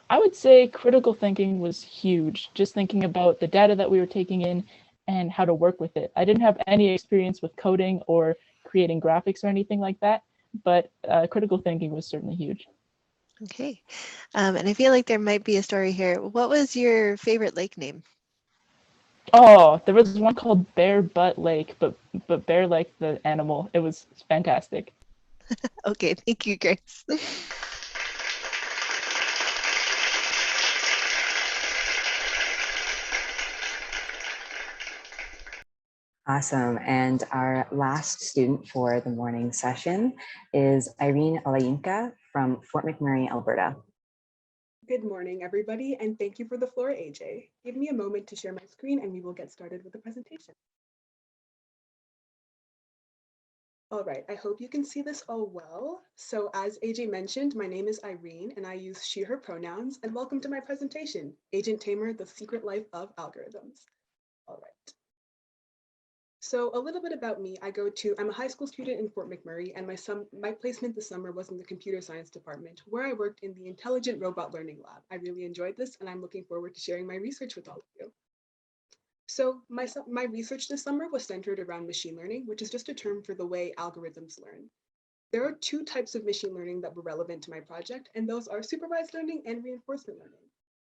Speaker 3: I would say critical thinking was huge, just thinking about the data that we were taking in and how to work with it. I didn't have any experience with coding or creating graphics or anything like that, but critical thinking was certainly huge.
Speaker 4: Okay, and I feel like there might be a story here. What was your favorite lake name?
Speaker 3: Oh, there was one called Bear Butt Lake, but bear like the animal. It was fantastic.
Speaker 4: Okay, thank you, Grace.
Speaker 6: Awesome. And our last student for the morning session is Irene Alayinka from Fort McMurray, Alberta.
Speaker 22: Good morning, everybody, and thank you for the floor, AJ. Give me a moment to share my screen and we will get started with the presentation. All right, I hope you can see this all well. So as AJ mentioned, my name is Irene and I use she, her pronouns, and welcome to my presentation, Agent Tamer, the Secret Life of Algorithms. All right. So a little bit about me, I'm a high school student in Fort McMurray, and my placement this summer was in the computer science department, where I worked in the Intelligent Robot Learning Lab. I really enjoyed this, and I'm looking forward to sharing my research with all of you. So my research this summer was centered around machine learning, which is just a term for the way algorithms learn. There are two types of machine learning that were relevant to my project, and those are supervised learning and reinforcement learning.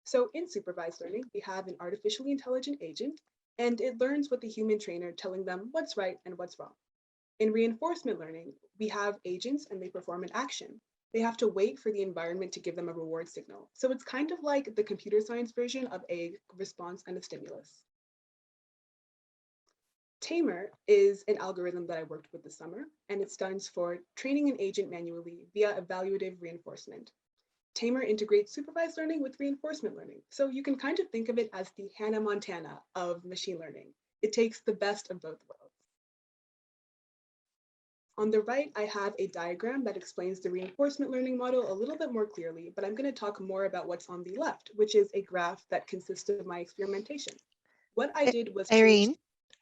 Speaker 22: So in supervised learning, we have an artificially intelligent agent, and it learns with the human trainer telling them what's right and what's wrong. In reinforcement learning, we have agents and they perform an action. They have to wait for the environment to give them a reward signal. So it's kind of like the computer science version of a response and a stimulus. Tamer is an algorithm that I worked with this summer, and it stands for training an agent manually via evaluative reinforcement. Tamer integrates supervised learning with reinforcement learning. So you can kind of think of it as the Hannah Montana of machine learning. It takes the best of both worlds. On the right, I have a diagram that explains the reinforcement learning model a little bit more clearly, but I'm going to talk more about what's on the left, which is a graph that consists of my experimentation. What I did was
Speaker 4: Irene,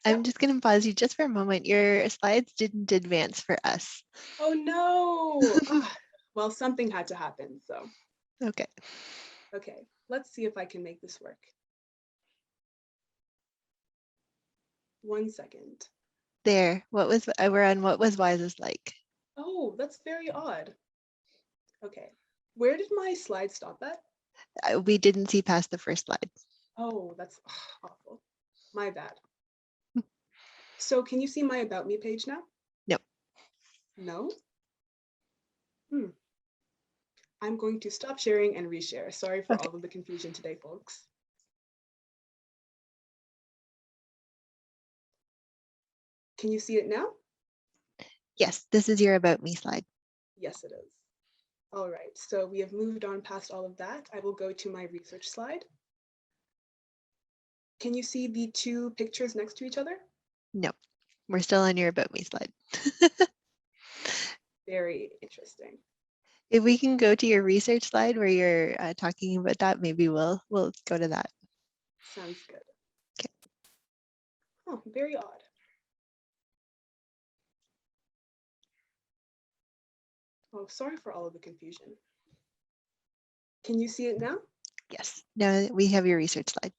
Speaker 4: I'm just going to pause you just for a moment. Your slides didn't advance for us.
Speaker 22: Oh no! Well, something had to happen, so.
Speaker 4: Okay.
Speaker 22: Okay, let's see if I can make this work. 1 second.
Speaker 4: There, we're on what was WISEST like?
Speaker 22: Oh, that's very odd. Okay, where did my slide stop at?
Speaker 4: We didn't see past the first slide.
Speaker 22: Oh, that's awful. My bad. So can you see my About Me page now?
Speaker 4: No.
Speaker 22: No? I'm going to stop sharing and reshare. Sorry for all of the confusion today, folks. Can you see it now?
Speaker 4: Yes, this is your About Me slide.
Speaker 22: Yes, it is. All right, so we have moved on past all of that. I will go to my research slide. Can you see the two pictures next to each other?
Speaker 4: No, we're still on your About Me slide.
Speaker 22: Very interesting.
Speaker 4: If we can go to your research slide where you're talking about that, maybe we'll go to that.
Speaker 22: Sounds good.
Speaker 4: Okay.
Speaker 22: Oh, very odd. Oh, sorry for all of the confusion. Can you see it now?
Speaker 4: Yes, now we have your research slide.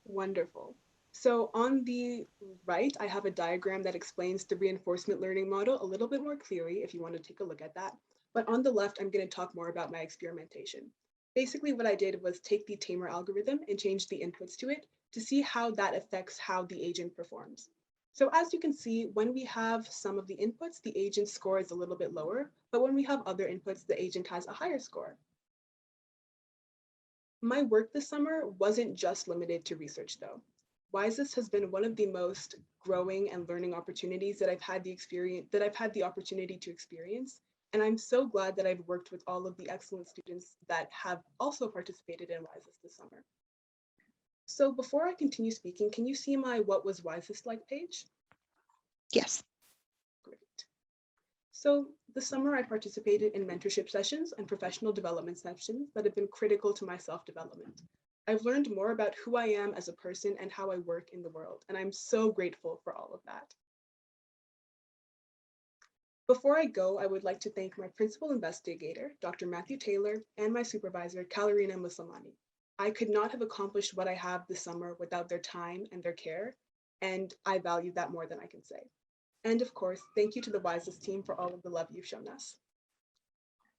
Speaker 22: Wonderful. So on the right, I have a diagram that explains the reinforcement learning model a little bit more clearly if you want to take a look at that. But on the left, I'm going to talk more about my experimentation. Basically, what I did was take the Tamer algorithm and change the inputs to it to see how that affects how the agent performs. So as you can see, when we have some of the inputs, the agent score is a little bit lower, but when we have other inputs, the agent has a higher score. My work this summer wasn't just limited to research though. WISEST has been one of the most growing and learning opportunities that I've had the opportunity to experience. And I'm so glad that I've worked with all of the excellent students that have also participated in WISEST this summer. So before I continue speaking, can you see my What Was WISEST Like page?
Speaker 4: Yes.
Speaker 22: Great. So this summer I participated in mentorship sessions and professional development sessions that have been critical to my self-development. I've learned more about who I am as a person and how I work in the world, and I'm so grateful for all of that. Before I go, I would like to thank my principal investigator, Dr. Matthew Taylor, and my supervisor, Kylea Muslimani. I could not have accomplished what I have this summer without their time and their care, and I value that more than I can say. And of course, thank you to the WISEST team for all of the love you've shown us.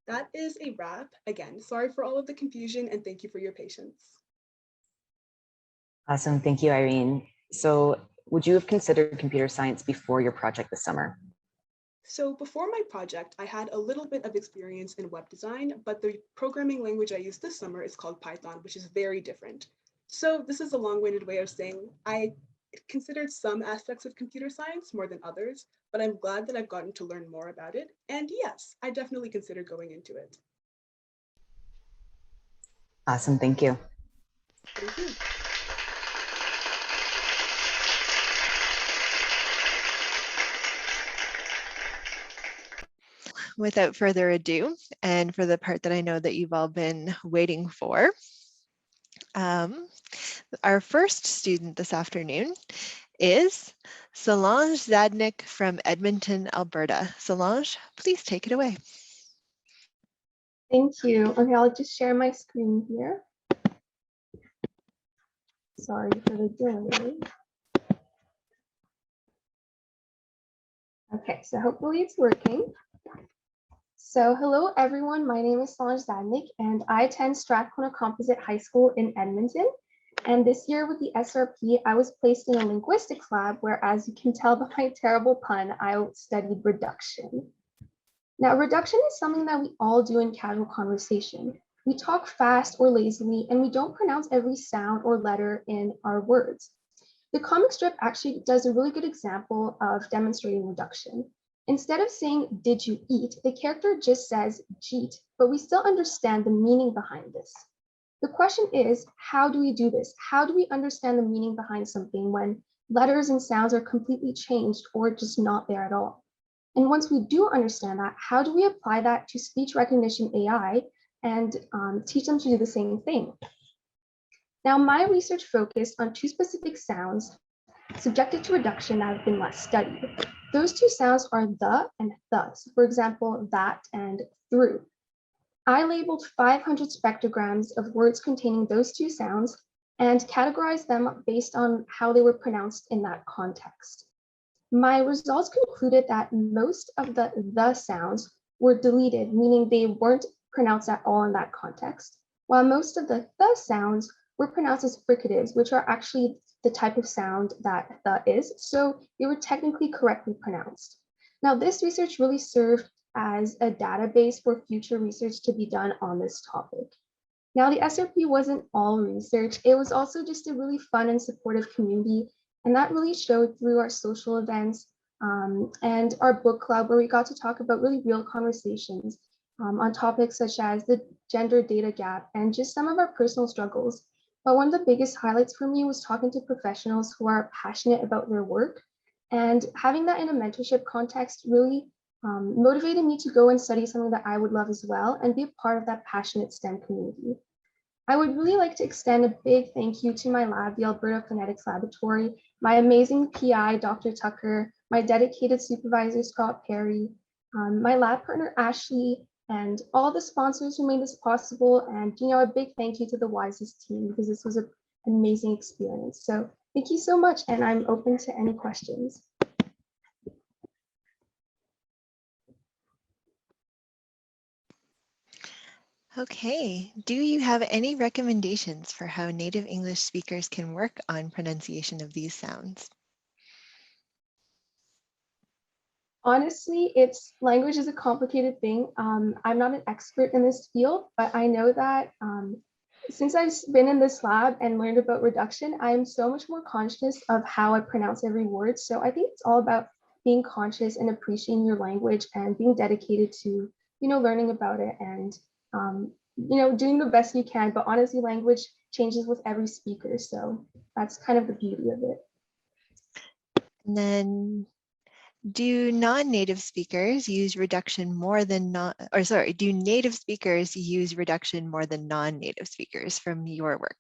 Speaker 22: That is a wrap. Again, sorry for all of the confusion and thank you for your patience.
Speaker 6: Awesome, thank you, Irene. So would you have considered computer science before your project this summer?
Speaker 22: So before my project, I had a little bit of experience in web design, but the programming language I used this summer is called Python, which is very different. So this is a long-winded way of saying I considered some aspects of computer science more than others, but I'm glad that I've gotten to learn more about it. And yes, I definitely consider going into it.
Speaker 6: Awesome, thank you.
Speaker 22: Thank you.
Speaker 4: Without further ado, and for the part that I know that you've all been waiting for, our first student this afternoon is Solange Zadnik from Edmonton, Alberta. Solange, please take it away.
Speaker 1: Thank you. Okay, I'll just share my screen here. Sorry for the delay. Okay, so hopefully it's working. So hello everyone, my name is Solange Zadnik and I attend Strathcona Composite High School in Edmonton. And this year with the SRP, I was placed in a linguistics lab where, as you can tell by my terrible pun, I studied reduction. Now, reduction is something that we all do in casual conversation. We talk fast or lazily, and we don't pronounce every sound or letter in our words. The comic strip actually does a really good example of demonstrating reduction. Instead of saying, "Did you eat?" the character just says, "Jeet," but we still understand the meaning behind this. The question is, how do we do this? How do we understand the meaning behind something when letters and sounds are completely changed or just not there at all? And once we do understand that, how do we apply that to speech recognition AI and teach them to do the same thing? Now, my research focused on two specific sounds subjected to reduction that have been less studied. Those two sounds are the and thus. For example, that and through. I labeled 500 spectrograms of words containing those two sounds and categorized them based on how they were pronounced in that context. My results concluded that most of the sounds were deleted, meaning they weren't pronounced at all in that context, while most of the sounds were pronounced as fricatives, which are actually the type of sound that the is, so they were technically correctly pronounced. Now, this research really served as a database for future research to be done on this topic. Now, the SRP wasn't all research. It was also just a really fun and supportive community, and that really showed through our social events and our book club, where we got to talk about really real conversations on topics such as the gender data gap and just some of our personal struggles. But one of the biggest highlights for me was talking to professionals who are passionate about their work, and having that in a mentorship context really motivated me to go and study something that I would love as well and be a part of that passionate STEM community. I would really like to extend a big thank you to my lab, the Alberta Phonetics Laboratory, my amazing PI, Dr. Tucker, my dedicated supervisor, Scott Perry, my lab partner, Ashley, and all the sponsors who made this possible. And, a big thank you to the WISEST team, because this was an amazing experience. So thank you so much, and I'm open to any questions.
Speaker 4: Okay, do you have any recommendations for how native English speakers can work on pronunciation of these sounds?
Speaker 1: Honestly, language is a complicated thing. I'm not an expert in this field, but I know that since I've been in this lab and learned about reduction, I'm so much more conscious of how I pronounce every word. So I think it's all about being conscious and appreciating your language and being dedicated to, learning about it and, doing the best you can. But honestly, language changes with every speaker. So that's kind of the beauty of it.
Speaker 4: And then, do non-native speakers use reduction more than do native speakers use reduction more than non-native speakers from your work?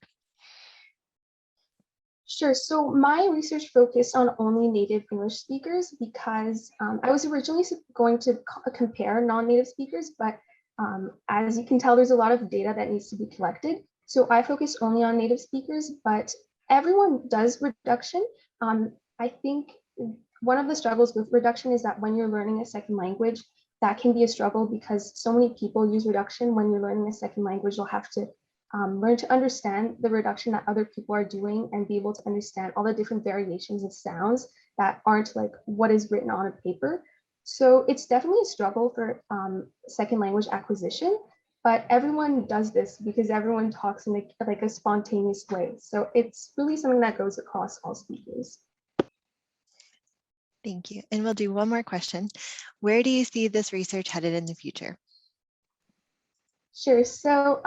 Speaker 1: Sure. So my research focused on only native English speakers because I was originally going to compare non-native speakers, but as you can tell, there's a lot of data that needs to be collected. So I focused only on native speakers, but everyone does reduction. I think one of the struggles with reduction is that when you're learning a second language, that can be a struggle because so many people use reduction. When you're learning a second language, you'll have to learn to understand the reduction that other people are doing and be able to understand all the different variations of sounds that aren't like what is written on a paper. So it's definitely a struggle for second language acquisition, but everyone does this because everyone talks in like a spontaneous way. So it's really something that goes across all speakers.
Speaker 4: Thank you. And we'll do one more question. Where do you see this research headed in the future?
Speaker 1: Sure. So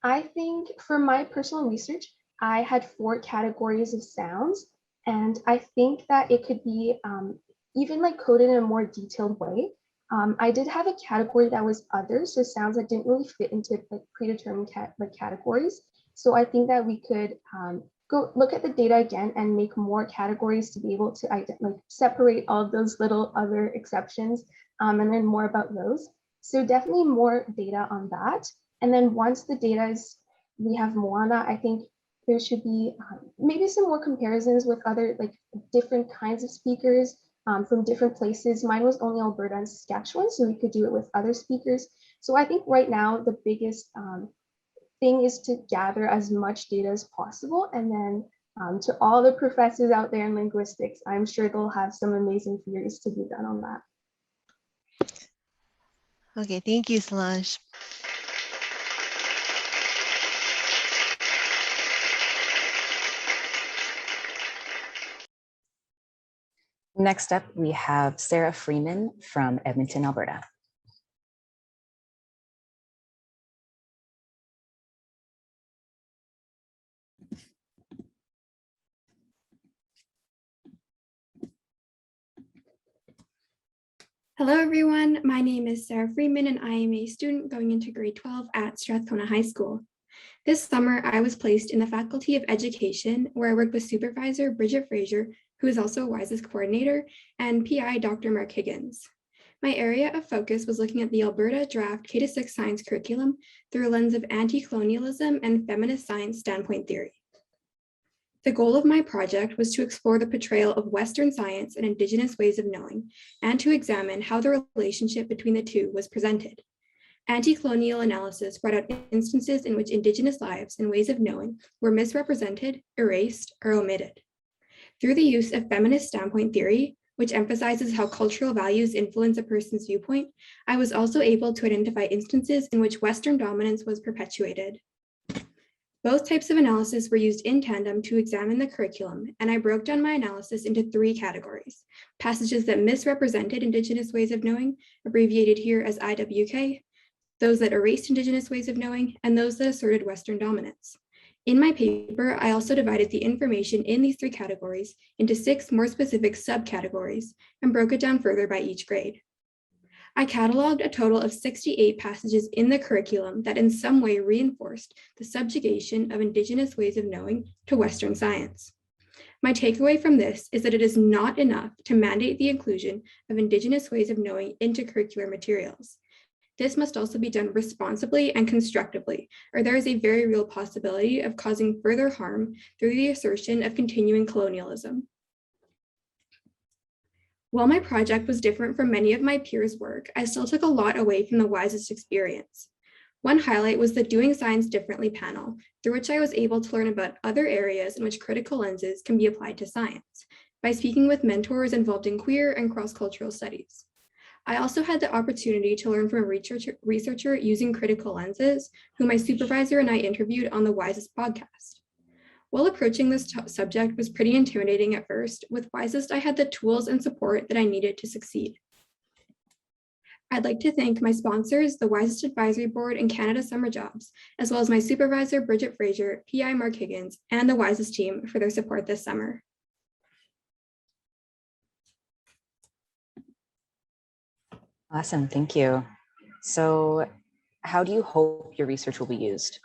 Speaker 1: I think for my personal research, I had 4 categories of sounds, and I think that it could be even like coded in a more detailed way. I did have a category that was other, so sounds that didn't really fit into like predetermined categories. So I think that we could go look at the data again and make more categories to be able to separate all of those little other exceptions and learn more about those. So definitely more data on that. And then once the data we have more on that, I think there should be maybe some more comparisons with other like different kinds of speakers from different places. Mine was only Alberta and Saskatchewan, so we could do it with other speakers. So I think right now the biggest thing is to gather as much data as possible. And then to all the professors out there in linguistics, I'm sure they'll have some amazing theories to be done on that.
Speaker 4: Okay, thank you, Solange.
Speaker 6: Next up, we have Sarah Freeman from Edmonton, Alberta.
Speaker 7: Hello, everyone. My name is Sarah Freeman, and I am a student going into grade 12 at Strathcona High School. This summer, I was placed in the Faculty of Education, where I worked with Supervisor Bridget Fraser, who is also WISEST Coordinator, and PI Dr. Mark Higgins. My area of focus was looking at the Alberta Draft K-6 Science Curriculum through a lens of anti-colonialism and feminist science standpoint theory. The goal of my project was to explore the portrayal of Western science and Indigenous ways of knowing, and to examine how the relationship between the two was presented. Anti-colonial analysis brought out instances in which Indigenous lives and ways of knowing were misrepresented, erased, or omitted. Through the use of feminist standpoint theory, which emphasizes how cultural values influence a person's viewpoint, I was also able to identify instances in which Western dominance was perpetuated. Both types of analysis were used in tandem to examine the curriculum, and I broke down my analysis into 3 categories: passages that misrepresented Indigenous ways of knowing, abbreviated here as IWK, those that erased Indigenous ways of knowing, and those that asserted Western dominance. In my paper, I also divided the information in these 3 categories into 6 more specific subcategories and broke it down further by each grade. I cataloged a total of 68 passages in the curriculum that in some way reinforced the subjugation of Indigenous ways of knowing to Western science. My takeaway from this is that it is not enough to mandate the inclusion of Indigenous ways of knowing into curricular materials. This must also be done responsibly and constructively, or there is a very real possibility of causing further harm through the assertion of continuing colonialism. While my project was different from many of my peers' work, I still took a lot away from the WISEST experience. One highlight was the Doing Science Differently panel, through which I was able to learn about other areas in which critical lenses can be applied to science, by speaking with mentors involved in queer and cross-cultural studies. I also had the opportunity to learn from a researcher using critical lenses, who my supervisor and I interviewed on the WISEST podcast. While approaching this subject was pretty intimidating at first, with WISEST I had the tools and support that I needed to succeed. I'd like to thank my sponsors, the WISEST Advisory Board and Canada Summer Jobs, as well as my supervisor, Bridget Fraser, PI Mark Higgins, and the WISEST team for their support this summer.
Speaker 6: Awesome, thank you. So how do you hope your research will be used?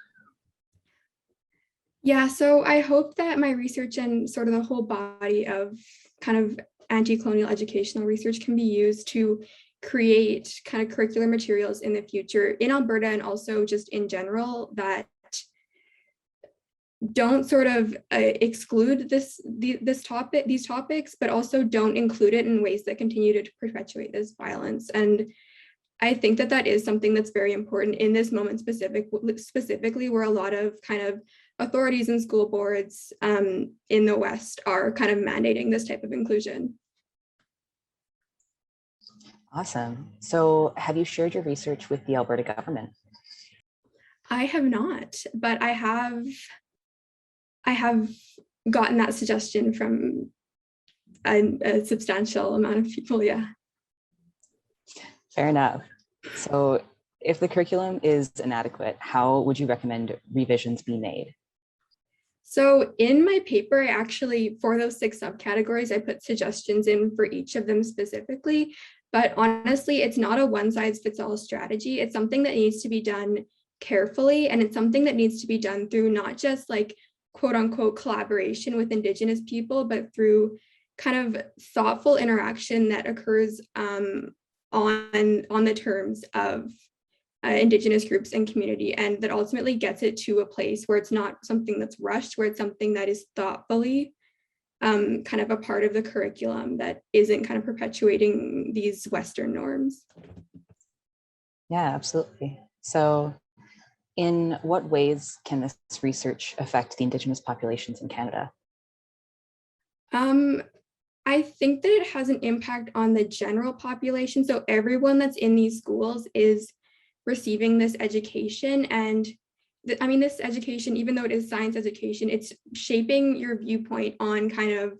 Speaker 7: Yeah, so I hope that my research and sort of the whole body of kind of anti-colonial educational research can be used to create kind of curricular materials in the future in Alberta and also just in general that don't sort of exclude these topics, but also don't include it in ways that continue to perpetuate this violence. And I think that that is something that's very important in this moment specifically where a lot of kind of authorities and school boards in the West are kind of mandating this type of inclusion.
Speaker 6: Awesome. So have you shared your research with the Alberta government?
Speaker 7: I have not, but I have gotten that suggestion from a substantial amount of people, yeah.
Speaker 6: Fair enough. So if the curriculum is inadequate, how would you recommend revisions be made?
Speaker 7: So in my paper, I actually, for those 6 subcategories, I put suggestions in for each of them specifically, but honestly, it's not a one-size-fits-all strategy. It's something that needs to be done carefully, and it's something that needs to be done through not just like quote unquote collaboration with Indigenous people, but through kind of thoughtful interaction that occurs on the terms of Indigenous groups and community, and that ultimately gets it to a place where it's not something that's rushed, where it's something that is thoughtfully kind of a part of the curriculum that isn't kind of perpetuating these Western norms.
Speaker 6: Yeah, absolutely. So in what ways can this research affect the Indigenous populations in Canada?
Speaker 7: I think that it has an impact on the general population. So everyone that's in these schools is receiving this education. And I mean, this education, even though it is science education, it's shaping your viewpoint on kind of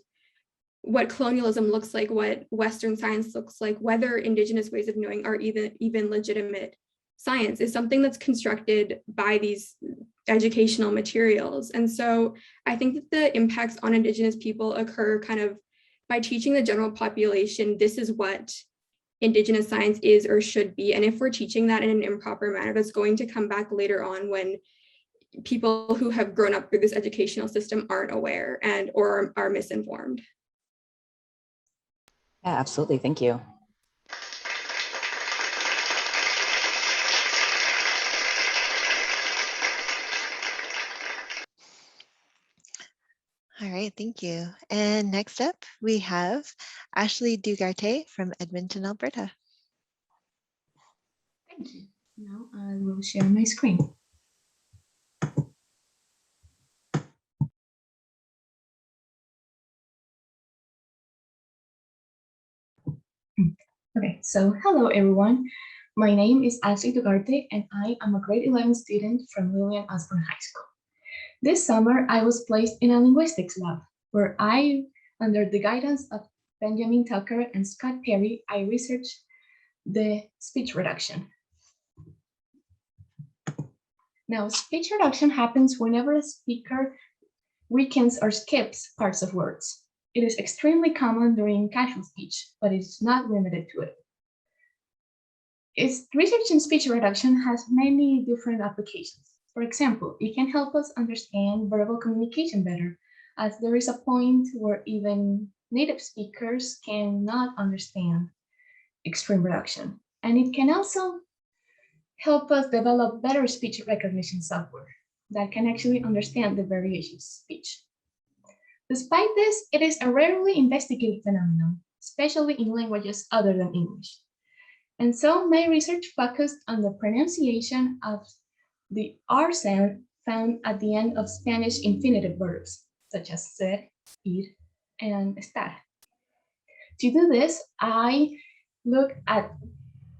Speaker 7: what colonialism looks like, what Western science looks like, whether Indigenous ways of knowing are even legitimate science is something that's constructed by these educational materials. And so I think that the impacts on Indigenous people occur kind of by teaching the general population, this is what Indigenous science is or should be. And if we're teaching that in an improper manner, that's going to come back later on when people who have grown up through this educational system aren't aware and or are misinformed.
Speaker 6: Yeah, absolutely. Thank you.
Speaker 4: All right, thank you. And next up, we have Ashley Dugarte from Edmonton, Alberta.
Speaker 9: Thank you. Now I will share my screen. Okay, so hello everyone. My name is Ashley Dugarte and I am a grade 11 student from Lillian Osborne High School. This summer, I was placed in a linguistics lab where under the guidance of Benjamin Tucker and Scott Perry, I researched the speech reduction. Now, speech reduction happens whenever a speaker weakens or skips parts of words. It is extremely common during casual speech, but it's not limited to it. Research in speech reduction has many different applications. For example, it can help us understand verbal communication better, as there is a point where even native speakers cannot understand extreme reduction. And it can also help us develop better speech recognition software that can actually understand the variations of speech. Despite this, it is a rarely investigated phenomenon, especially in languages other than English. And so my research focused on the pronunciation of the R sound found at the end of Spanish infinitive verbs, such as ser, ir, and estar. To do this, I looked at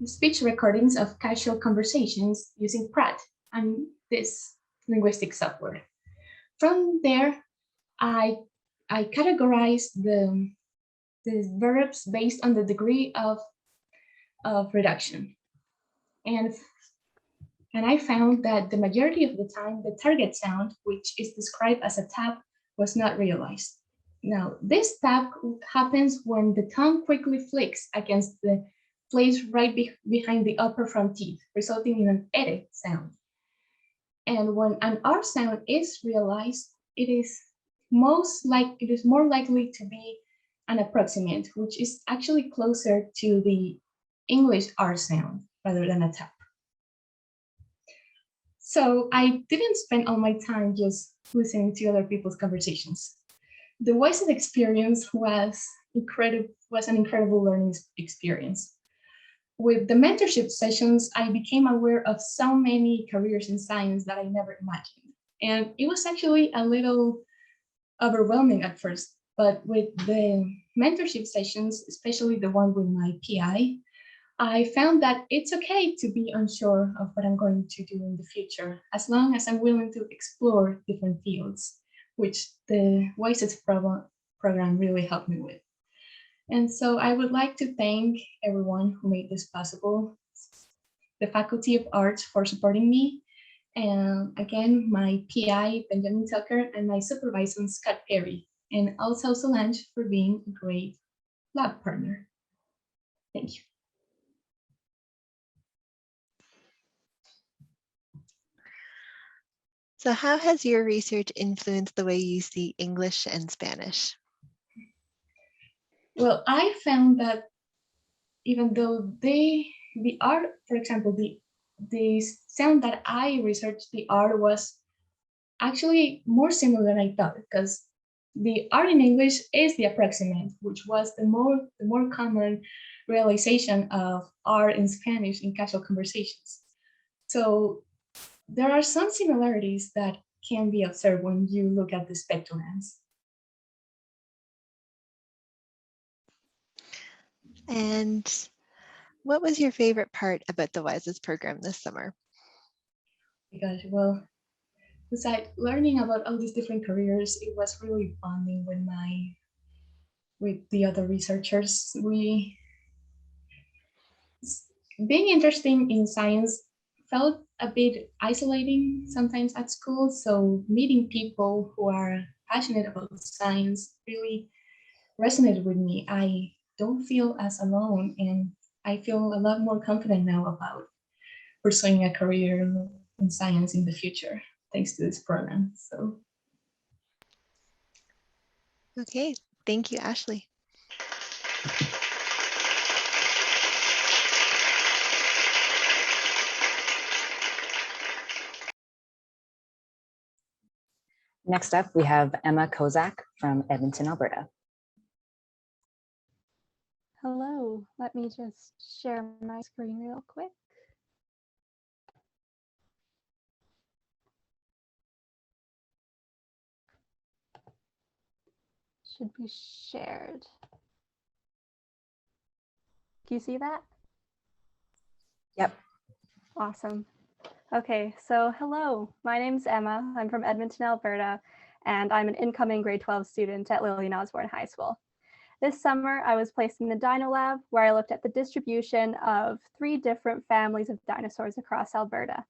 Speaker 9: speech recordings of casual conversations using Pratt and this linguistic software. From there, I categorized the verbs based on the degree of reduction. And I found that the majority of the time, the target sound, which is described as a tap, was not realized. Now, this tap happens when the tongue quickly flicks against the place right behind the upper front teeth, resulting in an ere sound. And when an R sound is realized, it is more likely to be an approximant, which is actually closer to the English R sound rather than a tap. So I didn't spend all my time just listening to other people's conversations. The WISEST experience was an incredible learning experience. With the mentorship sessions, I became aware of so many careers in science that I never imagined. And it was actually a little overwhelming at first, but with the mentorship sessions, especially the one with my PI, I found that it's okay to be unsure of what I'm going to do in the future, as long as I'm willing to explore different fields, which the WISEST program really helped me with. And so I would like to thank everyone who made this possible, the Faculty of Arts for supporting me, and again, my PI, Benjamin Tucker, and my supervisor, Scott Perry, and also Solange for being a great lab partner. Thank you.
Speaker 4: So how has your research influenced the way you see English and Spanish?
Speaker 9: Well, I found that even though the R, for example, the sound that I researched, the R was actually more similar than I thought, because The art in English is the approximate, which was the more common realization of art in Spanish in casual conversations. So there are some similarities that can be observed when you look at the spectrograms.
Speaker 4: And what was your favorite part about the WISEST program this summer?
Speaker 9: Gosh, well, besides learning about all these different careers, it was really bonding with the other researchers. Being interested in science felt a bit isolating sometimes at school. So meeting people who are passionate about science really resonated with me. I don't feel as alone, and I feel a lot more confident now about pursuing a career in science in the future, thanks to this program. So.
Speaker 4: Okay, thank you, Ashley.
Speaker 6: Next up, we have Emma Kozak from Edmonton, Alberta.
Speaker 10: Hello, let me just share my screen real quick. Should be shared. Do you see that?
Speaker 6: Yep.
Speaker 10: Awesome. Okay, so hello, my name's Emma. I'm from Edmonton, Alberta, and I'm an incoming grade 12 student at Lillian Osborne High School. This summer, I was placed in the Dino Lab, where I looked at the distribution of 3 different families of dinosaurs across Alberta.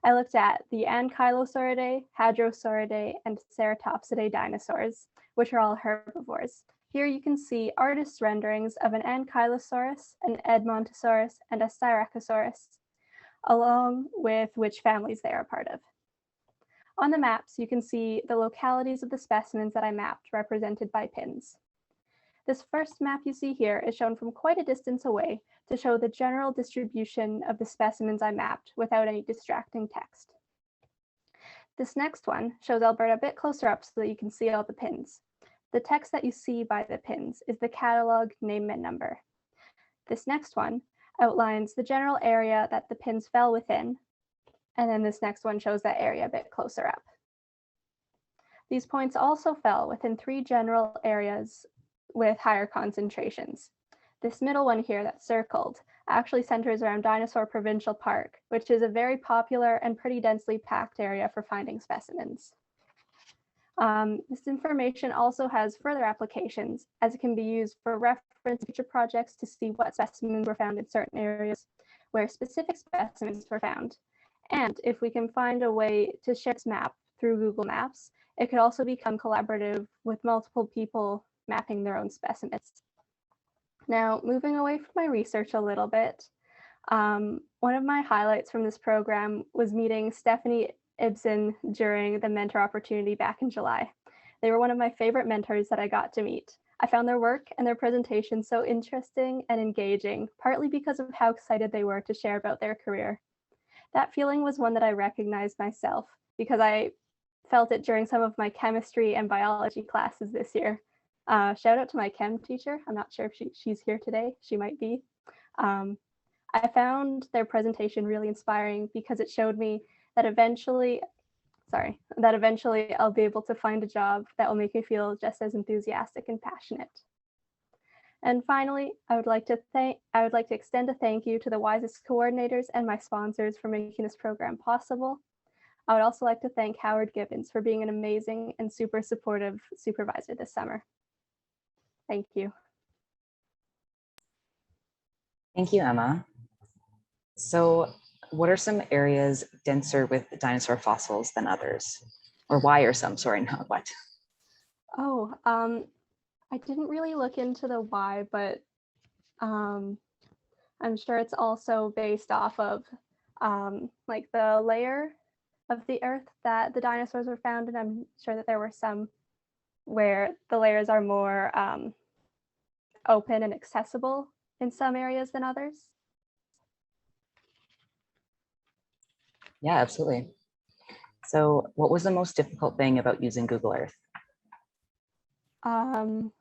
Speaker 10: I looked at the Ankylosauridae, Hadrosauridae, and Ceratopsidae dinosaurs, which are all herbivores. Here you can see artist renderings of an Ankylosaurus, an Edmontosaurus, and a Styracosaurus, along with which families they are a part of. On the maps, you can see the localities of the specimens that I mapped, represented by pins. This first map you see here is shown from quite a distance away to show the general distribution of the specimens I mapped without any distracting text. This next one shows Alberta a bit closer up so that you can see all the pins. The text that you see by the pins is the catalog name and number. This next one outlines the general area that the pins fell within, and then this next one shows that area a bit closer up. These points also fell within 3 general areas with higher concentrations. This middle one here that's circled actually centers around Dinosaur Provincial Park, which is a very popular and pretty densely packed area for finding specimens. This information also has further applications, as it can be used for reference to future projects to see what specimens were found in certain areas where specific specimens were found. And if we can find a way to share this map through Google Maps, it could also become collaborative with multiple people mapping their own specimens. Now, moving away from my research a little bit, one of my highlights from this program was meeting Stephanie Ibsen during the mentor opportunity back in July. They were one of my favorite mentors that I got to meet. I found their work and their presentation so interesting and engaging, partly because of how excited they were to share about their career. That feeling was one that I recognized myself because I felt it during some of my chemistry and biology classes this year. Shout out to my chem teacher. I'm not sure if she's here today. She might be. I found their presentation really inspiring because it showed me that eventually I'll be able to find a job that will make me feel just as enthusiastic and passionate. And finally, I would like to extend a thank you to the WISEST coordinators and my sponsors for making this program possible. I would also like to thank Howard Gibbons for being an amazing and super supportive supervisor this summer. Thank you.
Speaker 6: Thank you, Emma. So what are some areas denser with dinosaur fossils than others? Or why are some, sorry, not what?
Speaker 10: Oh, I didn't really look into the why, but I'm sure it's also based off of like the layer of the earth that the dinosaurs were found in. I'm sure that there were some where the layers are more open and accessible in some areas than others.
Speaker 6: Yeah, absolutely. So what was the most difficult thing about using Google Earth?
Speaker 10: Um,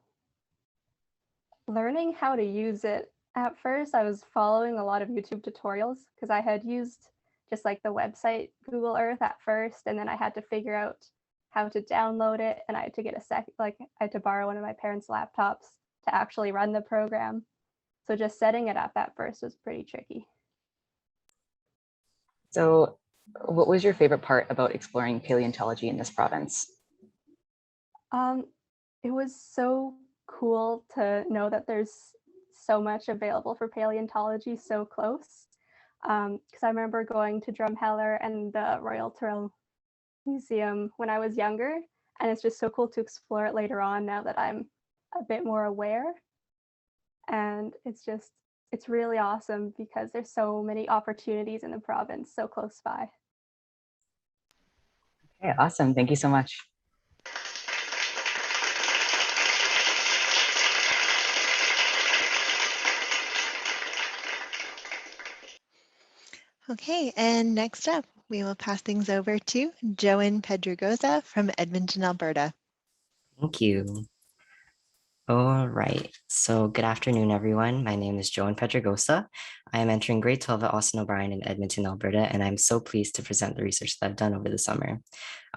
Speaker 10: Learning how to use it. At first, I was following a lot of YouTube tutorials because I had used just like the website Google Earth at first, and then I had to figure out how to download it, and I had to get I had to borrow one of my parents' laptops to actually run the program. So just setting it up at first was pretty tricky.
Speaker 6: So what was your favorite part about exploring paleontology in this province?
Speaker 10: It was so cool to know that there's so much available for paleontology so close. Because I remember going to Drumheller and the Royal Tyrrell Museum when I was younger, and it's just so cool to explore it later on now that I'm a bit more aware. And it's really awesome because there's so many opportunities in the province so close by.
Speaker 6: Okay, awesome. Thank you so much.
Speaker 4: Okay, and next up, we will pass things over to Joan Pedregosa from Edmonton, Alberta.
Speaker 11: Thank you. All right, so good afternoon, everyone. My name is Joan Pedregosa. I am entering grade 12 at Austin O'Brien in Edmonton, Alberta, and I'm so pleased to present the research that I've done over the summer.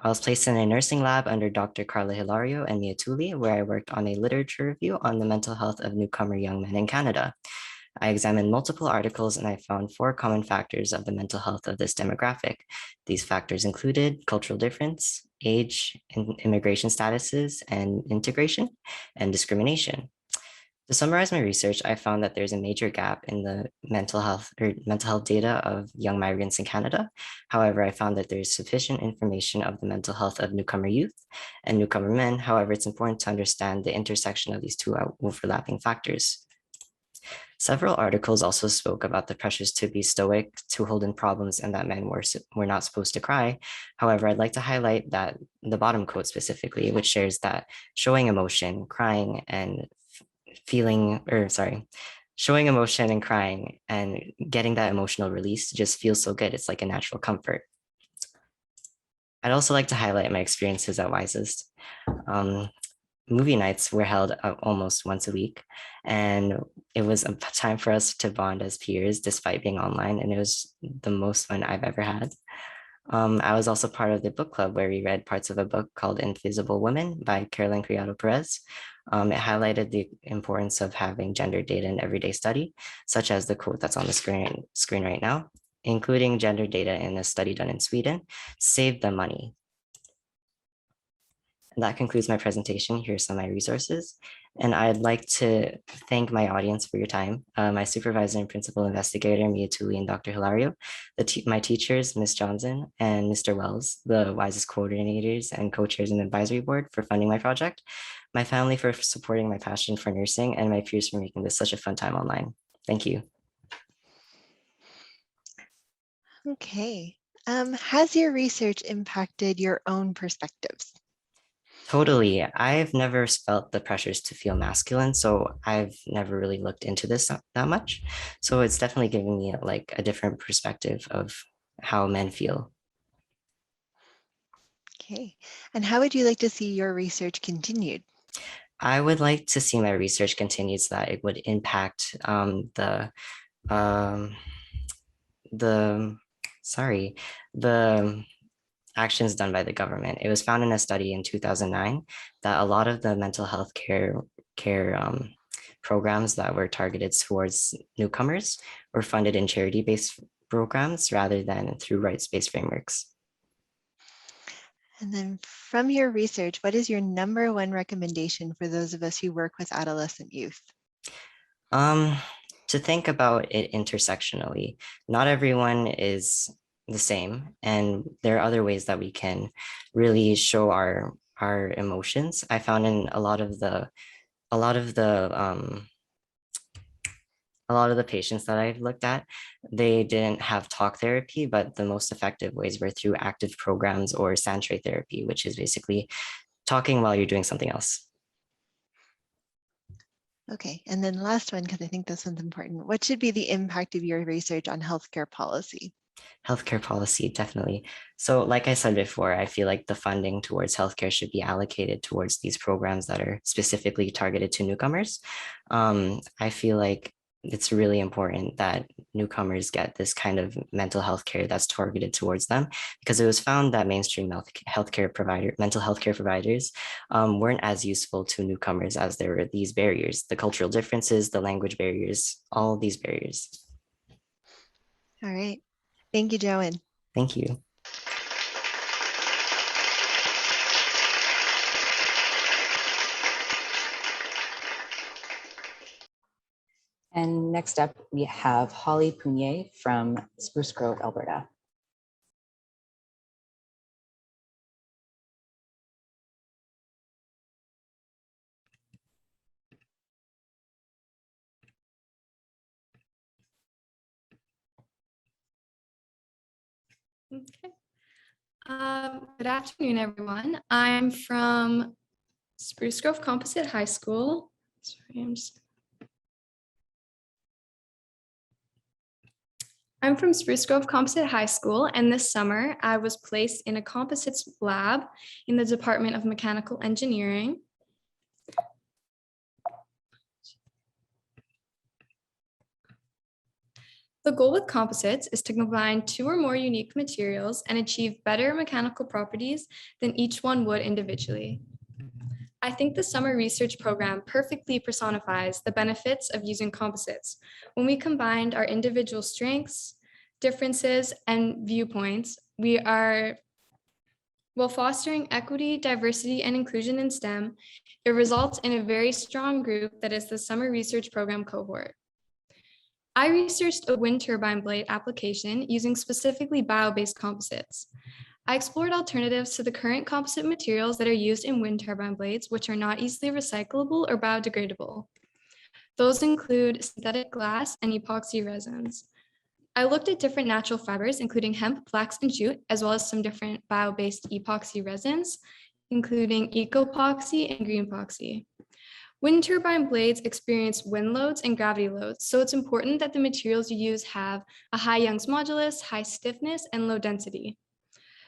Speaker 11: I was placed in a nursing lab under Dr. Carla Hilario and Mia Tully, where I worked on a literature review on the mental health of newcomer young men in Canada. I examined multiple articles and I found 4 common factors of the mental health of this demographic. These factors included cultural difference, age, immigration statuses, and integration, and discrimination. To summarize my research, I found that there's a major gap in the mental health data of young migrants in Canada. However, I found that there's sufficient information of the mental health of newcomer youth and newcomer men. However, it's important to understand the intersection of these 2 overlapping factors. Several articles also spoke about the pressures to be stoic, to hold in problems, and that men were not supposed to cry. However, I'd like to highlight that the bottom quote specifically, which shares that showing emotion, crying, and showing emotion and crying and getting that emotional release just feels so good. It's like a natural comfort. I'd also like to highlight my experiences at WISEST. Movie nights were held almost once a week, and it was a time for us to bond as peers despite being online, and it was the most fun I've ever had. I was also part of the book club where we read parts of a book called Invisible Women by Carolyn Criado Perez. It highlighted the importance of having gender data in everyday study, such as the quote that's on the screen right now, including gender data in a study done in Sweden, saved them money. And that concludes my presentation. Here's some of my resources. And I'd like to thank my audience for your time, my supervisor and principal investigator, Mia Tully and Dr. Hilario, my teachers, Ms. Johnson and Mr. Wells, the WISEST coordinators and co-chairs and advisory board for funding my project, my family for supporting my passion for nursing, and my peers for making this such a fun time online. Thank you.
Speaker 4: Okay, has your research impacted your own perspectives?
Speaker 11: Totally. I've never felt the pressures to feel masculine, so I've never really looked into this that much. So it's definitely giving me like a different perspective of how men feel.
Speaker 4: Okay, and how would you like to see your research continued?
Speaker 11: I would like to see my research continued so that it would impact the actions done by the government. It was found in a study in 2009 that a lot of the mental health care programs that were targeted towards newcomers were funded in charity-based programs rather than through rights-based frameworks.
Speaker 4: And then from your research, what is your #1 recommendation for those of us who work with adolescent youth?
Speaker 11: To think about it intersectionally. Not everyone is the same, and there are other ways that we can really show our emotions. I found in a lot of the patients that I've looked at, they didn't have talk therapy, but the most effective ways were through active programs or Santre therapy, which is basically talking while you're doing something else.
Speaker 4: Okay, and then last one, because I think this one's important. What should be the impact of your research on healthcare policy?
Speaker 11: Healthcare policy, definitely. So like I said before, I feel like the funding towards healthcare should be allocated towards these programs that are specifically targeted to newcomers. I feel like it's really important that newcomers get this kind of mental health care that's targeted towards them, because it was found that mainstream mental health care providers weren't as useful to newcomers as there were these barriers, the cultural differences, the language barriers, all these barriers.
Speaker 4: All right. Thank you, Joan.
Speaker 11: Thank you.
Speaker 6: And next up, we have Holly Punier from Spruce Grove, Alberta.
Speaker 12: Okay. Good afternoon, everyone. I'm from Spruce Grove Composite High School. I'm from Spruce Grove Composite High School, and this summer I was placed in a composites lab in the Department of Mechanical Engineering. The goal with composites is to combine 2 or more unique materials and achieve better mechanical properties than each one would individually. I think the summer research program perfectly personifies the benefits of using composites when we combined our individual strengths, differences, and viewpoints. While fostering equity, diversity, and inclusion in STEM, it results in a very strong group that is the summer research program cohort. I researched a wind turbine blade application using specifically bio-based composites. I explored alternatives to the current composite materials that are used in wind turbine blades, which are not easily recyclable or biodegradable. Those include synthetic glass and epoxy resins. I looked at different natural fibers, including hemp, flax, and jute, as well as some different bio-based epoxy resins, including eco-epoxy and green epoxy. Wind turbine blades experience wind loads and gravity loads, so it's important that the materials you use have a high Young's modulus, high stiffness, and low density.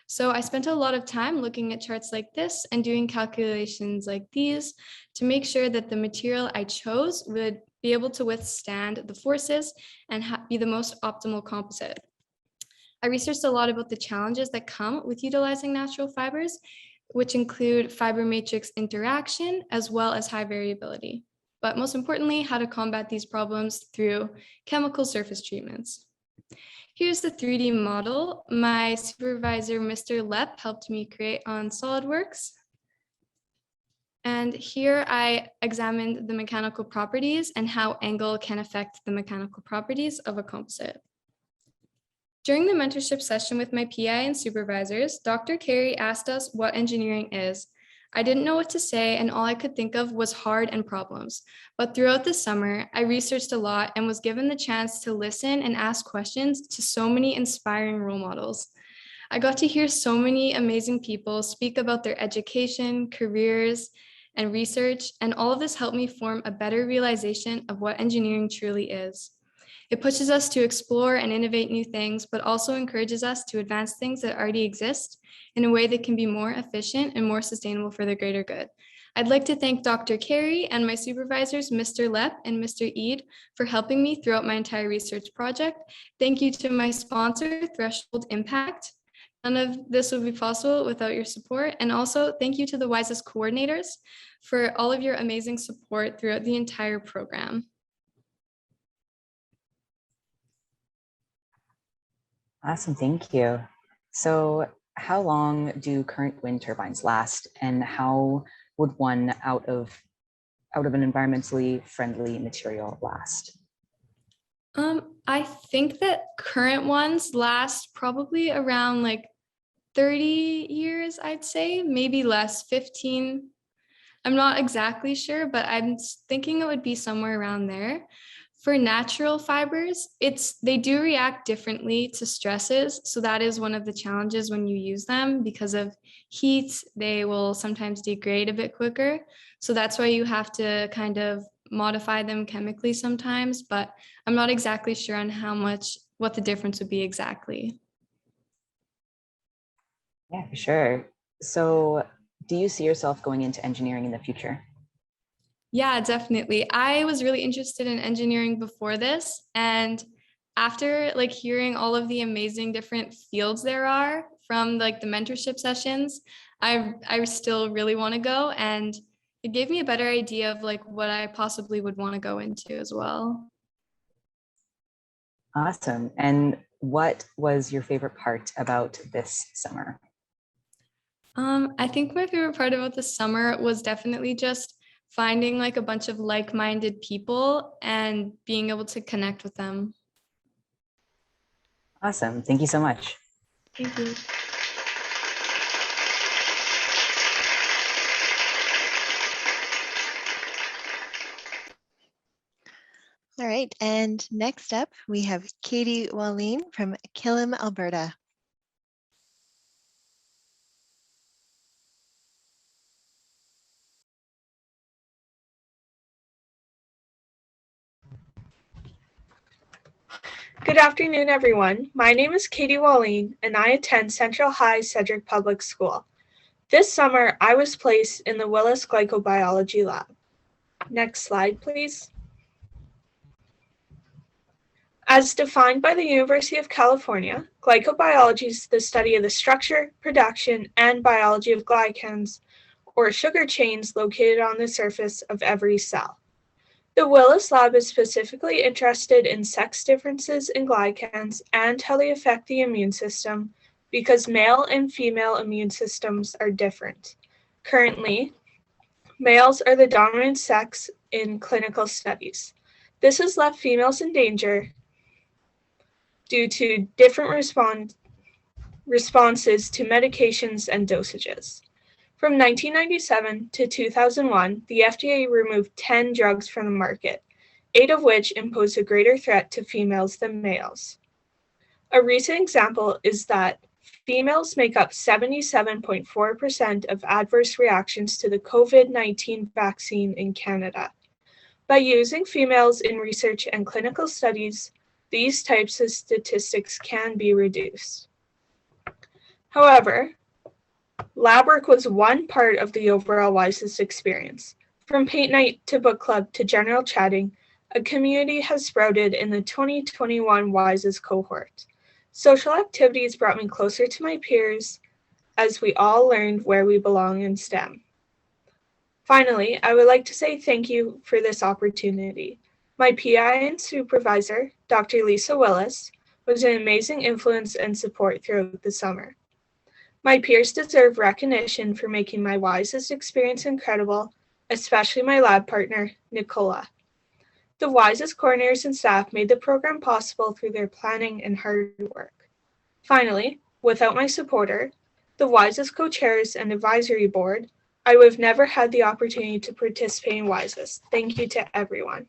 Speaker 12: So I spent a lot of time looking at charts like this and doing calculations like these to make sure that the material I chose would be able to withstand the forces and be the most optimal composite. I researched a lot about the challenges that come with utilizing natural fibers, which include fiber matrix interaction as well as high variability. But most importantly, how to combat these problems through chemical surface treatments. Here's the 3D model my supervisor, Mr. Lepp, helped me create on SolidWorks. And here I examined the mechanical properties and how angle can affect the mechanical properties of a composite. During the mentorship session with my PI and supervisors, Dr. Carey asked us what engineering is. I didn't know what to say, and all I could think of was hard and problems. But throughout the summer, I researched a lot and was given the chance to listen and ask questions to so many inspiring role models. I got to hear so many amazing people speak about their education, careers, and research, and all of this helped me form a better realization of what engineering truly is. It pushes us to explore and innovate new things, but also encourages us to advance things that already exist in a way that can be more efficient and more sustainable for the greater good. I'd like to thank Dr. Carey and my supervisors, Mr. Lepp and Mr. Eid, for helping me throughout my entire research project. Thank you to my sponsor, Threshold Impact. None of this would be possible without your support. And also thank you to the WISEST coordinators for all of your amazing support throughout the entire program.
Speaker 6: Awesome, thank you. So how long do current wind turbines last, and how would one out of an environmentally friendly material last?
Speaker 12: I think that current ones last probably around like 30 years, I'd say, maybe less, 15. I'm not exactly sure, but I'm thinking it would be somewhere around there. For natural fibers, they do react differently to stresses. So that is one of the challenges when you use them. Because of heat, they will sometimes degrade a bit quicker. So that's why you have to kind of modify them chemically sometimes, but I'm not exactly sure on what the difference would be exactly.
Speaker 6: Yeah, for sure. So do you see yourself going into engineering in the future?
Speaker 12: Yeah, definitely. I was really interested in engineering before this, and after like hearing all of the amazing different fields there are from like the mentorship sessions, I still really want to go, and it gave me a better idea of like what I possibly would want to go into as well.
Speaker 6: Awesome. And what was your favorite part about this summer?
Speaker 12: I think my favorite part about the summer was definitely just finding like a bunch of like-minded people and being able to connect with them.
Speaker 6: Awesome. Thank you so much.
Speaker 12: Thank you.
Speaker 4: All right, and next up we have Katie Pauline from Kylea, Alberta.
Speaker 13: Good afternoon, everyone. My name is Katie Pauline, and I attend Central High Cedric Public School. This summer, I was placed in the WISEST Glycobiology Lab. Next slide, please. As defined by the University of California, glycobiology is the study of the structure, production, and biology of glycans, or sugar chains located on the surface of every cell. The WISEST lab is specifically interested in sex differences in glycans and how they affect the immune system because male and female immune systems are different. Currently, males are the dominant sex in clinical studies. This has left females in danger due to different responses to medications and dosages. From 1997 to 2001, the FDA removed 10 drugs from the market, 8 of which impose a greater threat to females than males. A recent example is that females make up 77.4% of adverse reactions to the COVID-19 vaccine in Canada. By using females in research and clinical studies, these types of statistics can be reduced. However, lab work was one part of the overall WISEST experience. From paint night to book club to general chatting, a community has sprouted in the 2021 WISEST cohort. Social activities brought me closer to my peers as we all learned where we belong in STEM. Finally, I would like to say thank you for this opportunity. My PI and supervisor, Dr. Lisa Willis, was an amazing influence and support throughout the summer. My peers deserve recognition for making my WISEST experience incredible, especially my lab partner, Nicola. The WISEST coordinators and staff made the program possible through their planning and hard work. Finally, without my supporter, the WISEST co-chairs and advisory board, I would have never had the opportunity to participate in WISEST. Thank you to everyone.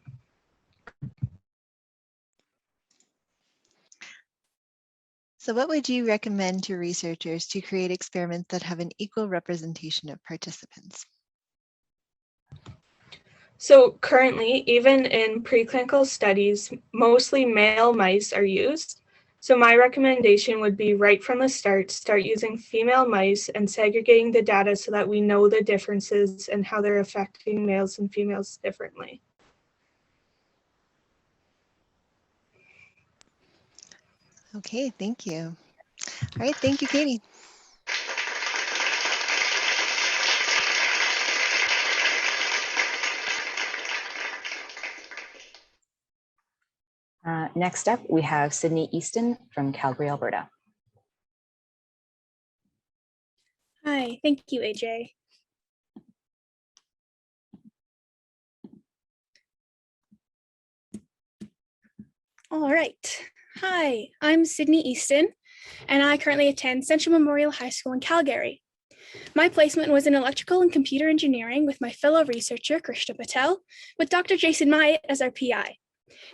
Speaker 4: So what would you recommend to researchers to create experiments that have an equal representation of participants?
Speaker 13: So currently, even in preclinical studies, mostly male mice are used. So my recommendation would be right from the start using female mice and segregating the data so that we know the differences and how they're affecting males and females differently.
Speaker 4: Okay, thank you. All right, thank you, Katie.
Speaker 6: Next up, we have Sydney Easton from Calgary, Alberta.
Speaker 15: Hi, thank you, AJ. All right. Hi, I'm Sydney Easton, and I currently attend Central Memorial High School in Calgary. My placement was in electrical and computer engineering with my fellow researcher, Krishna Patel, with Dr. Jason Myatt as our PI.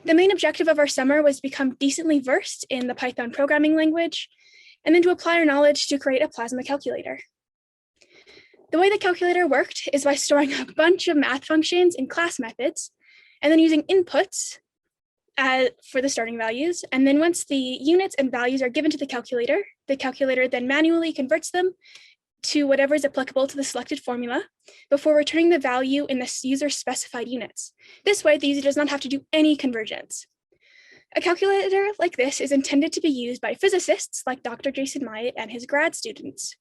Speaker 15: The main objective of our summer was to become decently versed in the Python programming language, and then to apply our knowledge to create a plasma calculator. The way the calculator worked is by storing a bunch of math functions in class methods, and then using inputs for the starting values. And then once the units and values are given to the calculator, The calculator then manually converts them to whatever is applicable to the selected formula before returning the value in the user's specified units. This way, the user does not have to do any conversions. A calculator like this is intended to be used by physicists like Dr. Jason Myatt and his grad students.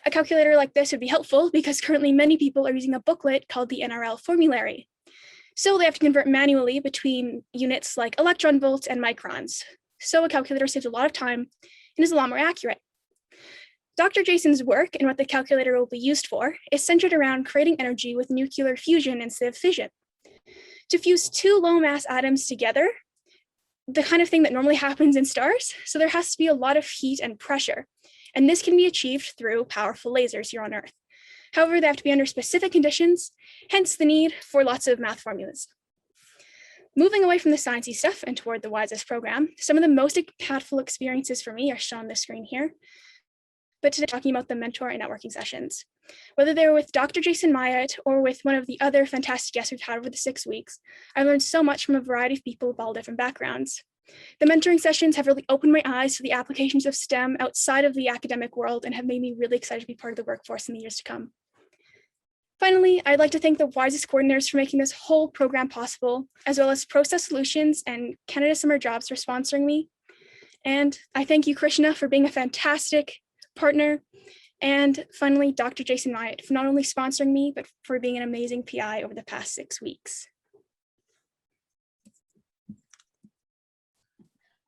Speaker 15: A calculator like this would be helpful because currently many people are using a booklet called the NRL formulary. So they have to convert manually between units like electron volts and microns. So a calculator saves a lot of time and is a lot more accurate. Dr. Jason's work and what the calculator will be used for is centered around creating energy with nuclear fusion instead of fission. To fuse two low mass atoms together, the kind of thing that normally happens in stars, so there has to be a lot of heat and pressure, and this can be achieved through powerful lasers here on Earth. However, they have to be under specific conditions, hence the need for lots of math formulas. Moving away from the sciencey stuff and toward the WISEST program, some of the most impactful experiences for me are shown on the screen here. But today, talking about the mentor and networking sessions. Whether they were with Dr. Jason Myatt or with one of the other fantastic guests we've had over the 6 weeks, I learned so much from a variety of people of all different backgrounds. The mentoring sessions have really opened my eyes to the applications of STEM outside of the academic world and have made me really excited to be part of the workforce in the years to come. Finally, I'd like to thank the WISEST coordinators for making this whole program possible, as well as Process Solutions and Canada Summer Jobs for sponsoring me. And I thank you, Krishna, for being a fantastic partner. And finally, Dr. Jason Myatt for not only sponsoring me, but for being an amazing PI over the past 6 weeks.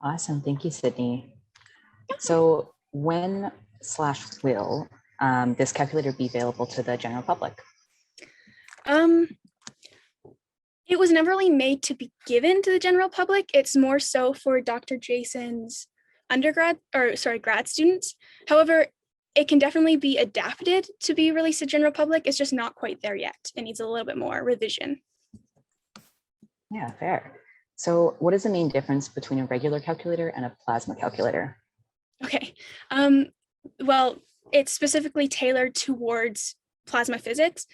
Speaker 6: Awesome. Thank you, Sydney. So when/will this calculator be available to the general public?
Speaker 15: It was never really made to be given to the general public. It's more so for Dr. Jason's grad students. However, it can definitely be adapted to be released to general public. It's just not quite there yet. It needs a little bit more revision.
Speaker 6: Yeah, fair. So what is the main difference between a regular calculator and a plasma calculator?
Speaker 15: Okay. Well, it's specifically tailored towards plasma physics.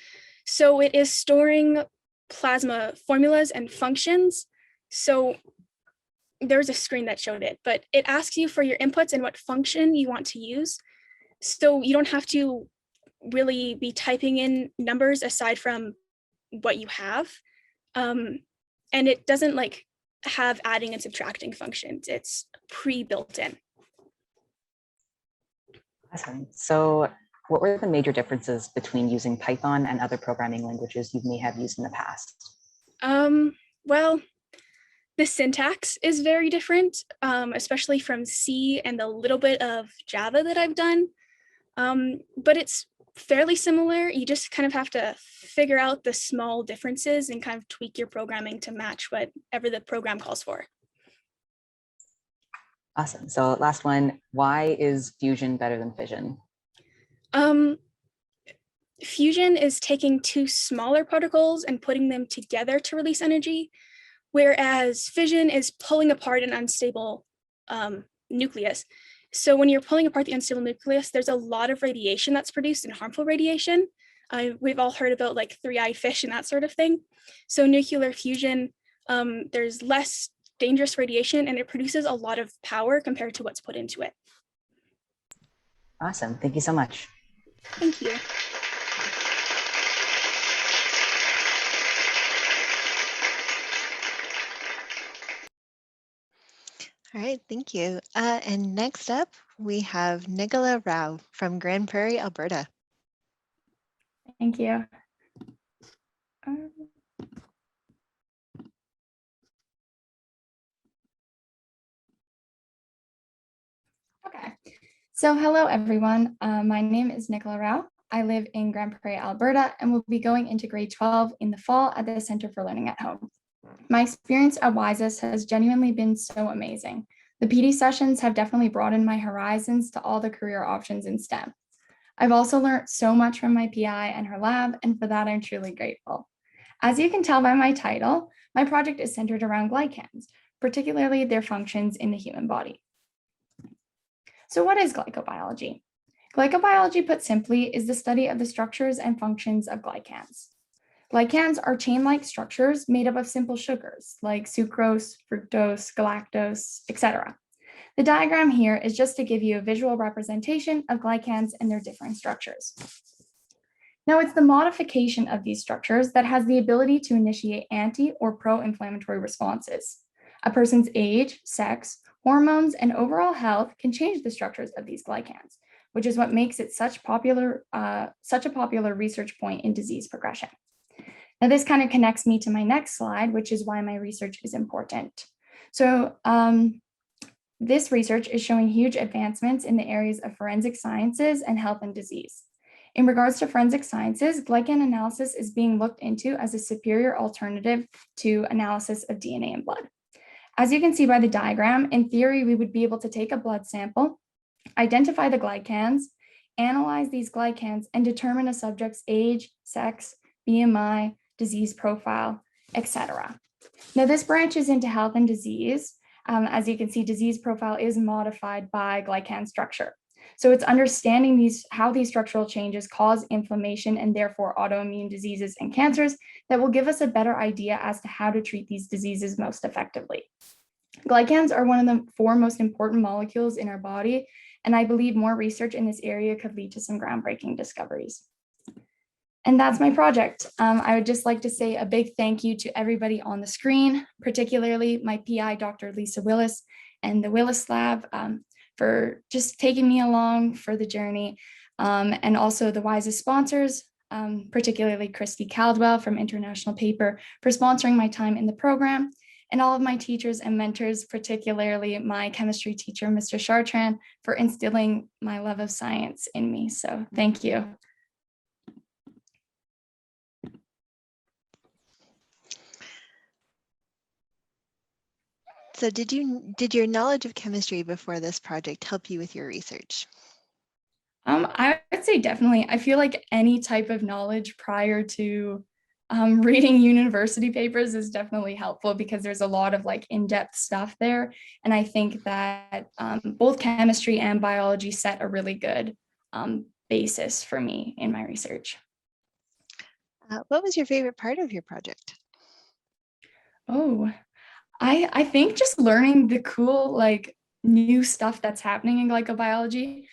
Speaker 15: So it is storing plasma formulas and functions. So there's a screen that showed it, but it asks you for your inputs and what function you want to use. So you don't have to really be typing in numbers aside from what you have. And it doesn't like have adding and subtracting functions. It's pre-built in.
Speaker 6: Awesome. So what were the major differences between using Python and other programming languages you may have used in the past?
Speaker 15: Well, the syntax is very different, especially from C and a little bit of Java that I've done. But it's fairly similar. You just kind of have to figure out the small differences and kind of tweak your programming to match whatever the program calls for.
Speaker 6: Awesome. So last one, why is fusion better than fission?
Speaker 15: Fusion is taking two smaller particles and putting them together to release energy, whereas fission is pulling apart an unstable nucleus. So when you're pulling apart the unstable nucleus, there's a lot of radiation that's produced and harmful radiation. We've all heard about like three-eyed fish and that sort of thing. So nuclear fusion, there's less dangerous radiation and it produces a lot of power compared to what's put into it.
Speaker 6: Awesome. Thank you so much.
Speaker 15: Thank you.
Speaker 4: All right, thank you. And next up, we have Nicola Rao from Grand Prairie, Alberta.
Speaker 8: Thank you. Okay, so hello everyone. My name is Nicola Rao. I live in Grand Prairie, Alberta, and will be going into grade 12 in the fall at the Center for Learning at Home. My experience at WISEST has genuinely been so amazing. The PD sessions have definitely broadened my horizons to all the career options in STEM. I've also learned so much from my PI and her lab, and for that I'm truly grateful. As you can tell by my title, my project is centered around glycans, particularly their functions in the human body. So what is glycobiology? Glycobiology, put simply, is the study of the structures and functions of glycans. Glycans are chain-like structures made up of simple sugars like sucrose, fructose, galactose, etc. The diagram here is just to give you a visual representation of glycans and their different structures. Now, it's the modification of these structures that has the ability to initiate anti or pro-inflammatory responses. A person's age, sex, hormones, and overall health can change the structures of these glycans, which is what makes it such a popular research point in disease progression. Now, this kind of connects me to my next slide, which is why my research is important. So this research is showing huge advancements in the areas of forensic sciences and health and disease. In regards to forensic sciences, glycan analysis is being looked into as a superior alternative to analysis of DNA in blood. As you can see by the diagram, in theory, we would be able to take a blood sample, identify the glycans, analyze these glycans, and determine a subject's age, sex, BMI, disease profile, etc. Now, this branches into health and disease. As you can see, disease profile is modified by glycan structure. So it's understanding how these structural changes cause inflammation and therefore autoimmune diseases and cancers that will give us a better idea as to how to treat these diseases most effectively. Glycans are one of the 4 most important molecules in our body, and I believe more research in this area could lead to some groundbreaking discoveries. And that's my project. I would just like to say a big thank you to everybody on the screen, particularly my PI, Dr. Lisa Willis, and the Willis Lab for just taking me along for the journey, and also the WISEST sponsors, particularly Christy Caldwell from International Paper for sponsoring my time in the program, and all of my teachers and mentors, particularly my chemistry teacher, Mr. Chartrand, for instilling my love of science in me. So thank you.
Speaker 4: So did your knowledge of chemistry before this project help you with your research?
Speaker 8: I would say definitely. I feel like any type of knowledge prior to reading university papers is definitely helpful because there's a lot of like in-depth stuff there. And I think that both chemistry and biology set a really good basis for me in my research.
Speaker 4: What was your favorite part of your project?
Speaker 8: Oh, I think just learning the cool, like new stuff that's happening in glycobiology.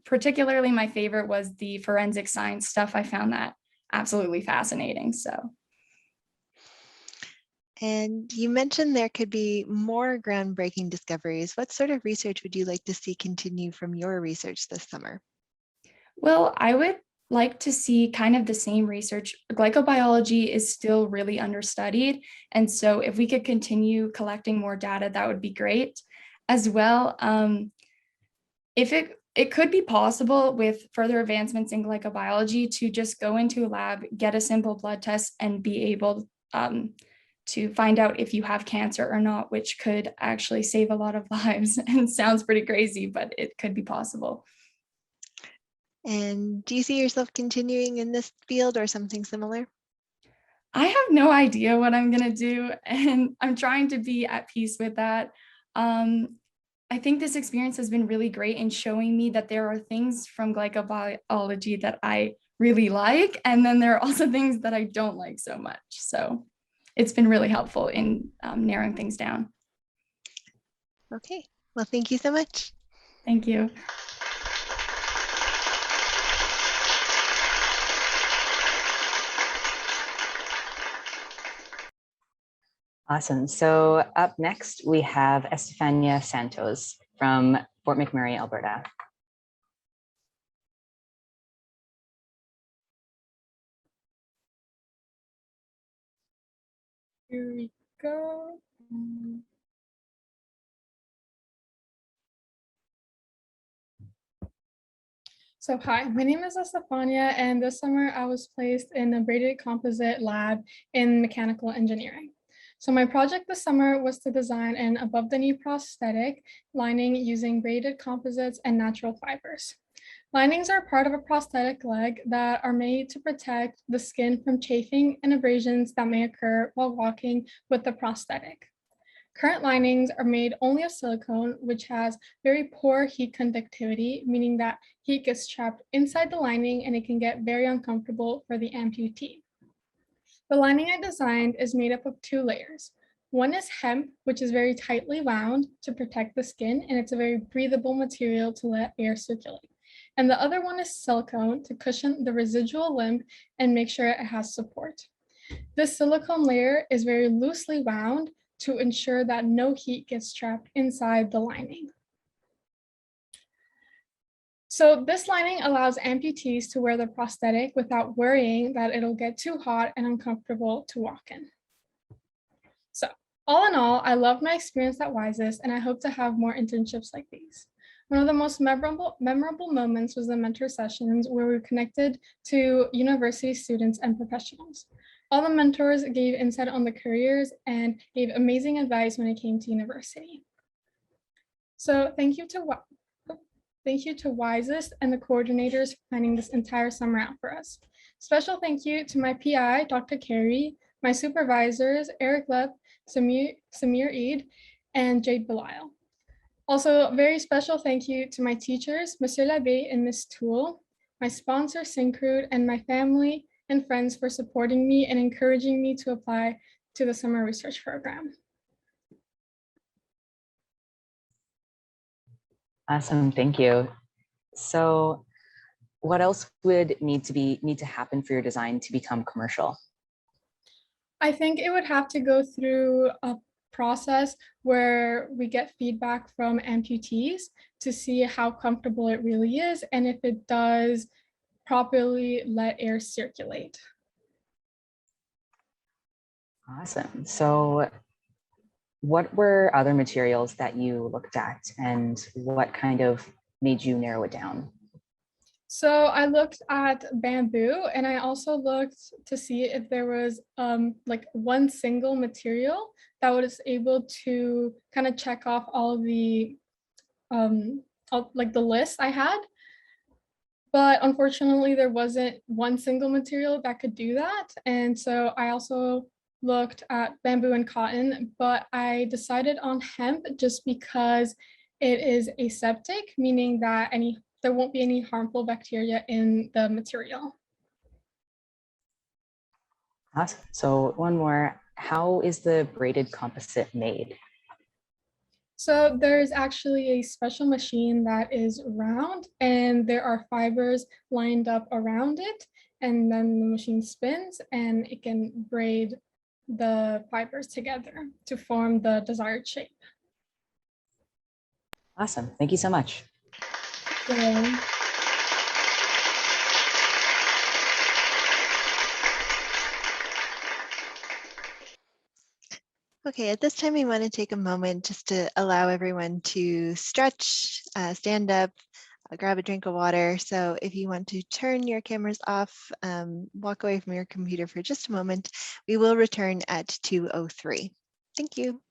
Speaker 8: Particularly my favorite was the forensic science stuff. I found that absolutely fascinating. So.
Speaker 4: And you mentioned there could be more groundbreaking discoveries. What sort of research would you like to see continue from your research this summer?
Speaker 8: Well, I would like to see kind of the same research. Glycobiology is still really understudied. And so if we could continue collecting more data, that would be great. As well, if it could be possible with further advancements in glycobiology to just go into a lab, get a simple blood test, and be able to find out if you have cancer or not, which could actually save a lot of lives. And sounds pretty crazy, but it could be possible.
Speaker 4: And do you see yourself continuing in this field or something similar?
Speaker 8: I have no idea what I'm going to do, and I'm trying to be at peace with that. I think this experience has been really great in showing me that there are things from glycobiology that I really like, and then there are also things that I don't like so much. So it's been really helpful in narrowing things down.
Speaker 4: Okay, well, thank you so much.
Speaker 8: Thank you.
Speaker 6: Awesome. So up next, we have Estefania Santos from Fort McMurray, Alberta.
Speaker 16: Here we go. So hi, my name is Estefania, and this summer I was placed in a braided composite lab in mechanical engineering. So my project this summer was to design an above-the-knee prosthetic lining using braided composites and natural fibers. Linings are part of a prosthetic leg that are made to protect the skin from chafing and abrasions that may occur while walking with the prosthetic. Current linings are made only of silicone, which has very poor heat conductivity, meaning that heat gets trapped inside the lining and it can get very uncomfortable for the amputee. The lining I designed is made up of 2 layers. One is hemp, which is very tightly wound to protect the skin, and it's a very breathable material to let air circulate. And the other one is silicone to cushion the residual limb and make sure it has support. This silicone layer is very loosely wound to ensure that no heat gets trapped inside the lining. So this lining allows amputees to wear the prosthetic without worrying that it'll get too hot and uncomfortable to walk in. So all in all, I love my experience at WISEST, and I hope to have more internships like these. One of the most memorable moments was the mentor sessions where we connected to university students and professionals. All the mentors gave insight on the careers and gave amazing advice when it came to university. So thank you to WISEST and the coordinators for planning this entire summer out for us. Special thank you to my PI, Dr. Carey, my supervisors, Eric Lepp, Samir Eid, and Jade Belisle. Also, very special thank you to my teachers, Monsieur Labbé and Miss Toole, my sponsor, Syncrude, and my family and friends for supporting me and encouraging me to apply to the summer research program.
Speaker 6: Awesome, thank you. So what else would need to happen for your design to become commercial?
Speaker 16: I think it would have to go through a process where we get feedback from amputees to see how comfortable it really is and if it does properly let air circulate.
Speaker 6: Awesome. So what were other materials that you looked at and what kind of made you narrow it down?
Speaker 16: So I looked at bamboo, and I also looked to see if there was like one single material that was able to kind of check off all the like the list I had. But unfortunately, there wasn't one single material that could do that. And so I also looked at bamboo and cotton, but I decided on hemp just because it is aseptic, meaning that there won't be any harmful bacteria in the material.
Speaker 6: Awesome. So one more, how is the braided composite made?
Speaker 16: So there's actually a special machine that is round and there are fibers lined up around it, and then the machine spins and it can braid the fibers together to form the desired shape.
Speaker 6: Awesome. Thank you so much.
Speaker 4: Okay, at this time, we want to take a moment just to allow everyone to stretch, stand up, grab a drink of water. So if you want to turn your cameras off, walk away from your computer for just a moment, we will return at 2:03. Thank you.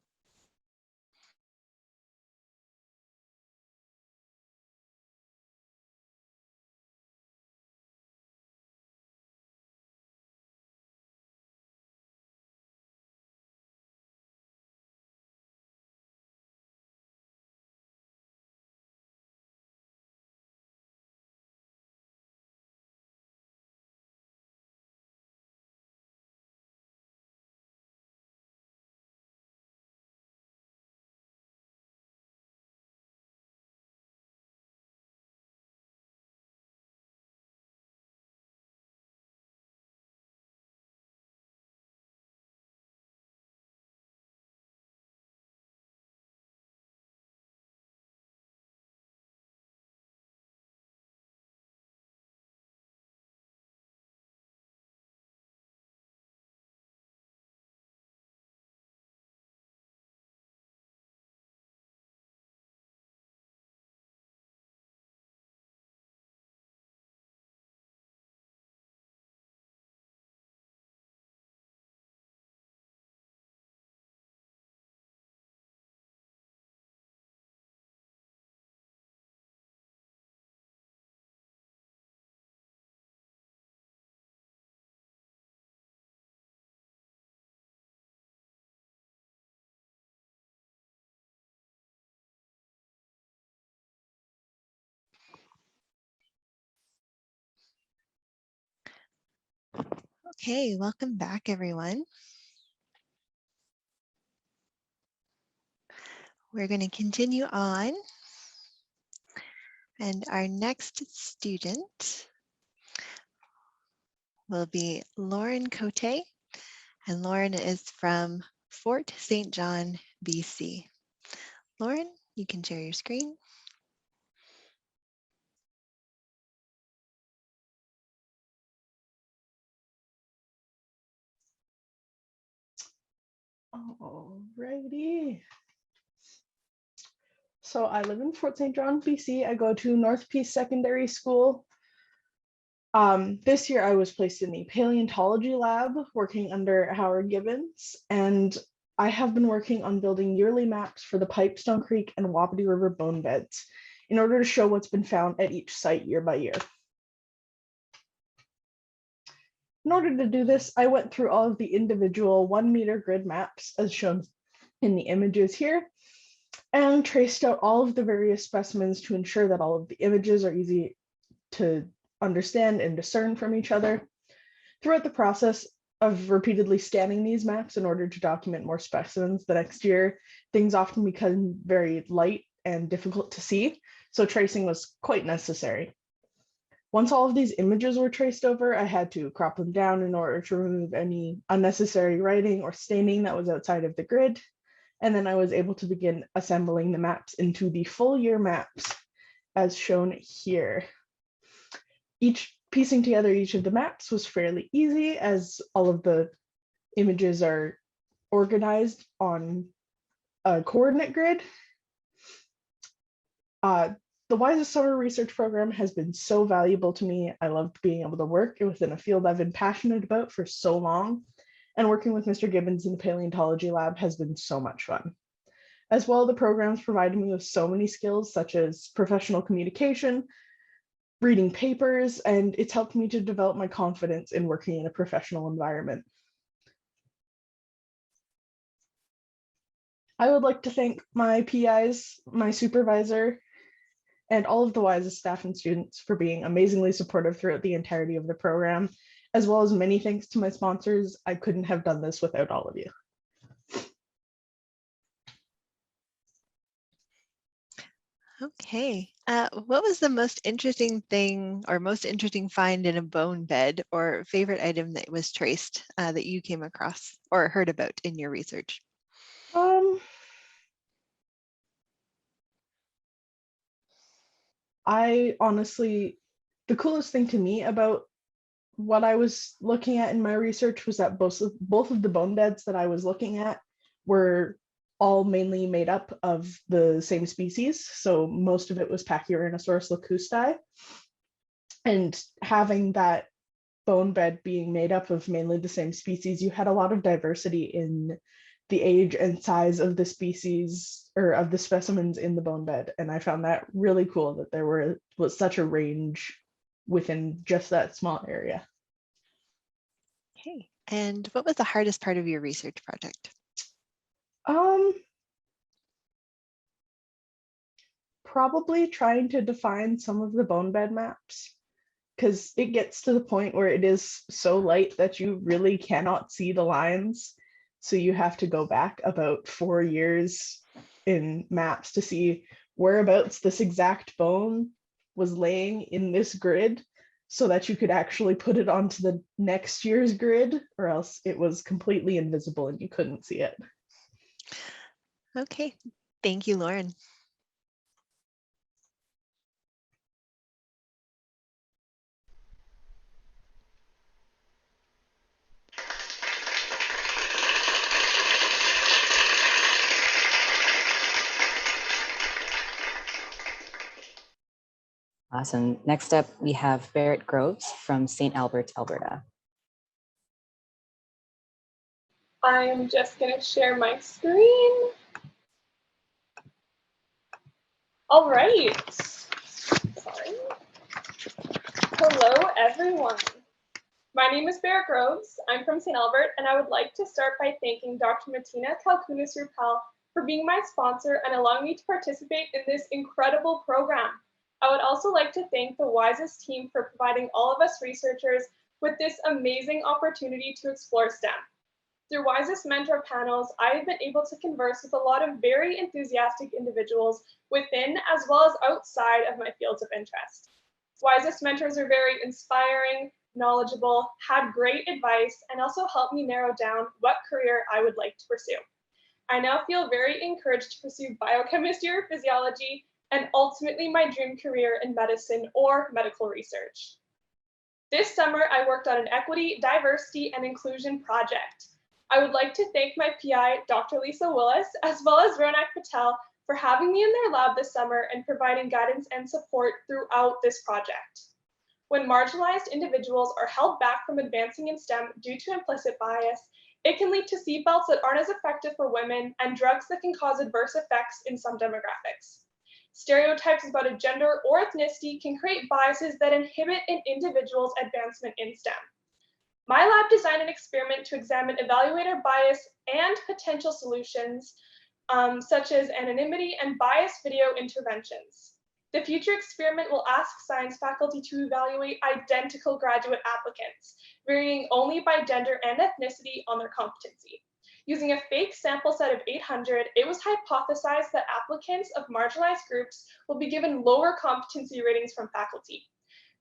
Speaker 4: Okay, welcome back, everyone. We're going to continue on. And our next student will be Lauren Cote. And Lauren is from Fort St. John, BC. Lauren, you can share your screen.
Speaker 14: Alrighty. So I live in Fort St. John, BC. I go to North Peace Secondary School. This year I was placed in the paleontology lab working under Howard Gibbons, and I have been working on building yearly maps for the Pipestone Creek and Wapiti River bone beds in order to show what's been found at each site year by year. In order to do this, I went through all of the individual 1 meter grid maps as shown in the images here, and traced out all of the various specimens to ensure that all of the images are easy to understand and discern from each other. Throughout the process of repeatedly scanning these maps in order to document more specimens the next year, things often become very light and difficult to see, so tracing was quite necessary. Once all of these images were traced over, I had to crop them down in order to remove any unnecessary writing or staining that was outside of the grid. And then I was able to begin assembling the maps into the full year maps as shown here. Piecing together each of the maps was fairly easy as all of the images are organized on a coordinate grid. The WISEST Summer Research Program has been so valuable to me. I loved being able to work within a field I've been passionate about for so long, and working with Mr. Gibbons in the paleontology lab has been so much fun. As well, the program's provided me with so many skills such as professional communication, reading papers, and it's helped me to develop my confidence in working in a professional environment. I would like to thank my PIs, my supervisor, and all of the WISEST staff and students for being amazingly supportive throughout the entirety of the program, as well as many thanks to my sponsors. I couldn't have done this without all of you.
Speaker 4: Okay, what was the most interesting thing or most interesting find in a bone bed or favorite item that was traced that you came across or heard about in your research?
Speaker 14: I honestly, the coolest thing to me about what I was looking at in my research was that both of the bone beds that I was looking at were all mainly made up of the same species. So most of it was Pachyrhinosaurus lacustae. And having that bone bed being made up of mainly the same species, you had a lot of diversity in the age and size of the species or of the specimens in the bone bed. And I found that really cool that there was such a range within just that small area.
Speaker 4: Okay, and what was the hardest part of your research project?
Speaker 14: Probably trying to define some of the bone bed maps, because it gets to the point where it is so light that you really cannot see the lines. So you have to go back about 4 years in maps to see whereabouts this exact bone was laying in this grid so that you could actually put it onto the next year's grid, or else it was completely invisible and you couldn't see it.
Speaker 4: Okay, thank you, Lauren.
Speaker 6: Awesome. Next up, we have Barrett Groves from St. Albert, Alberta.
Speaker 17: I'm just going to share my screen. All right. Sorry. Hello, everyone. My name is Barrett Groves. I'm from St. Albert, and I would like to start by thanking Dr. Martina Kalkunis-Rupel for being my sponsor and allowing me to participate in this incredible program. I would also like to thank the WISEST team for providing all of us researchers with this amazing opportunity to explore STEM. Through WISEST mentor panels, I have been able to converse with a lot of very enthusiastic individuals within as well as outside of my fields of interest. WISEST mentors are very inspiring, knowledgeable, had great advice, and also helped me narrow down what career I would like to pursue. I now feel very encouraged to pursue biochemistry or physiology, and ultimately my dream career in medicine or medical research. This summer, I worked on an equity, diversity, and inclusion project. I would like to thank my PI, Dr. Lisa Willis, as well as Ronak Patel, for having me in their lab this summer and providing guidance and support throughout this project. When marginalized individuals are held back from advancing in STEM due to implicit bias, it can lead to seatbelts that aren't as effective for women and drugs that can cause adverse effects in some demographics. Stereotypes about a gender or ethnicity can create biases that inhibit an individual's advancement in STEM. My lab designed an experiment to examine evaluator bias and potential solutions, such as anonymity and bias video interventions. The future experiment will ask science faculty to evaluate identical graduate applicants, varying only by gender and ethnicity on their competency. Using a fake sample set of 800, it was hypothesized that applicants of marginalized groups will be given lower competency ratings from faculty.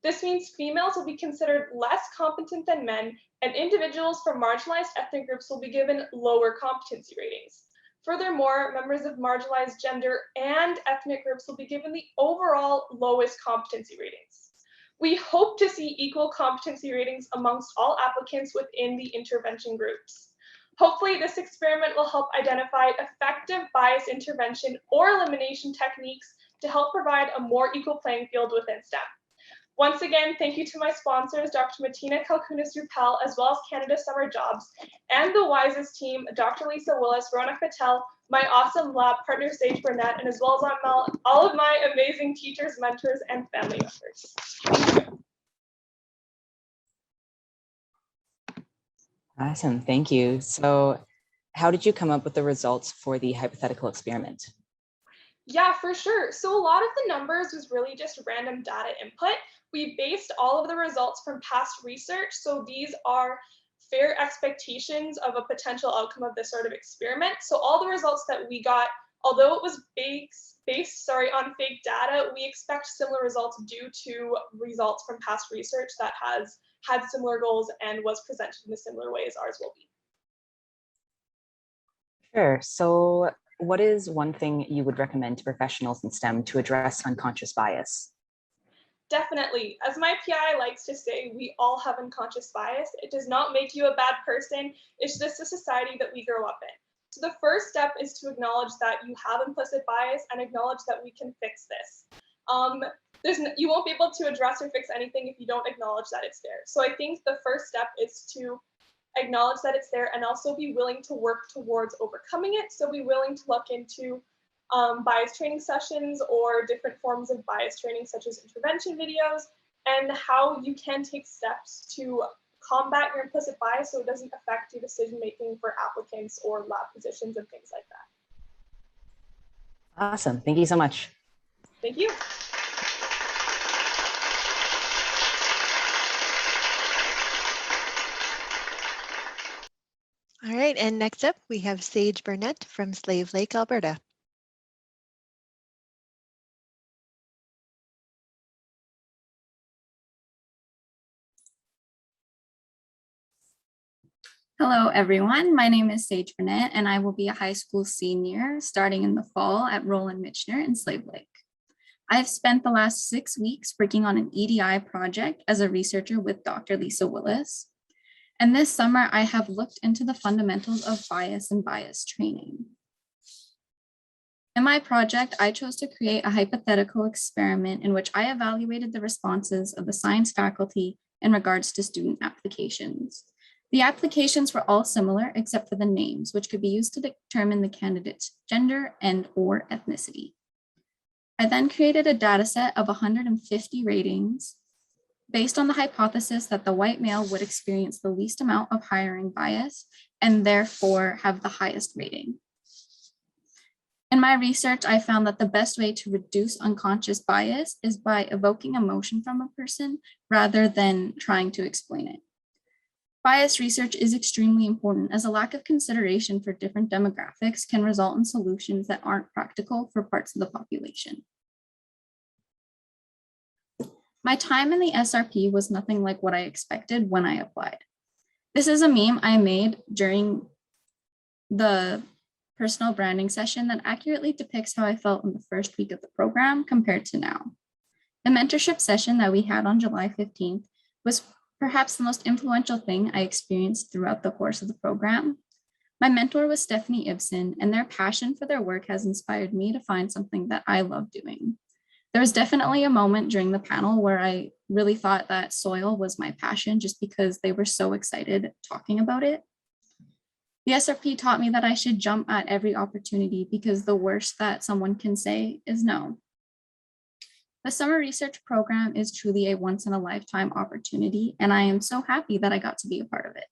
Speaker 17: This means females will be considered less competent than men, and individuals from marginalized ethnic groups will be given lower competency ratings. Furthermore, members of marginalized gender and ethnic groups will be given the overall lowest competency ratings. We hope to see equal competency ratings amongst all applicants within the intervention groups. Hopefully, this experiment will help identify effective bias intervention or elimination techniques to help provide a more equal playing field within STEM. Once again, thank you to my sponsors, Dr. Martina Kalkunas-Rupel, as well as Canada Summer Jobs, and the WISEST team, Dr. Lisa Willis, Ronak Patel, my awesome lab partner, Sage Burnett, and as well as all of my amazing teachers, mentors, and family members. Thank you.
Speaker 6: Awesome, thank you. So how did you come up with the results for the hypothetical experiment?
Speaker 17: Yeah, for sure. So a lot of the numbers was really just random data input. We based all of the results from past research. So these are fair expectations of a potential outcome of this sort of experiment. So all the results that we got, although it was based on fake data, we expect similar results due to results from past research that has had similar goals and was presented in a similar way as ours will be.
Speaker 6: Sure. So what is one thing you would recommend to professionals in STEM to address unconscious bias?
Speaker 17: Definitely. As my PI likes to say, we all have unconscious bias. It does not make you a bad person. It's just a society that we grow up in. So the first step is to acknowledge that you have implicit bias and acknowledge that we can fix this. You won't be able to address or fix anything if you don't acknowledge that it's there. So I think the first step is to acknowledge that it's there and also be willing to work towards overcoming it. So be willing to look into bias training sessions or different forms of bias training, such as intervention videos, and how you can take steps to combat your implicit bias so it doesn't affect your decision making for applicants or lab positions and things like that.
Speaker 6: Awesome. Thank you so much.
Speaker 17: Thank you.
Speaker 4: All right, and next up we have Sage Burnett from Slave Lake, Alberta.
Speaker 5: Hello, everyone. My name is Sage Burnett, and I will be a high school senior starting in the fall at Roland Michener in Slave Lake. I've spent the last 6 weeks working on an EDI project as a researcher with Dr. Lisa Willis. And this summer, I have looked into the fundamentals of bias and bias training. In my project, I chose to create a hypothetical experiment in which I evaluated the responses of the science faculty in regards to student applications. The applications were all similar except for the names, which could be used to determine the candidate's gender and/or ethnicity. I then created a data set of 150 ratings based on the hypothesis that the white male would experience the least amount of hiring bias and therefore have the highest rating. In my research, I found that the best way to reduce unconscious bias is by evoking emotion from a person rather than trying to explain it. Bias research is extremely important as a lack of consideration for different demographics can result in solutions that aren't practical for parts of the population. My time in the SRP was nothing like what I expected when I applied. This is a meme I made during the personal branding session that accurately depicts how I felt in the first week of the program compared to now. The mentorship session that we had on July 15th was perhaps the most influential thing I experienced throughout the course of the program. My mentor was Stephanie Ibsen, and their passion for their work has inspired me to find something that I love doing. There was definitely a moment during the panel where I really thought that soil was my passion just because they were so excited talking about it. The SRP taught me that I should jump at every opportunity because the worst that someone can say is no. The summer research program is truly a once-in-a-lifetime opportunity, and I am so happy that I got to be a part of it.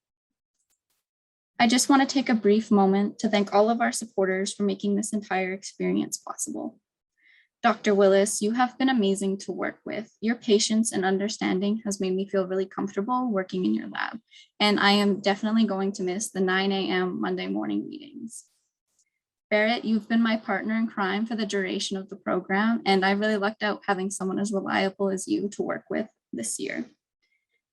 Speaker 5: I just want to take a brief moment to thank all of our supporters for making this entire experience possible. Dr. Willis, you have been amazing to work with. Your patience and understanding has made me feel really comfortable working in your lab, and I am definitely going to miss the 9 a.m. Monday morning meetings. Barrett, you've been my partner in crime for the duration of the program, and I really lucked out having someone as reliable as you to work with this year.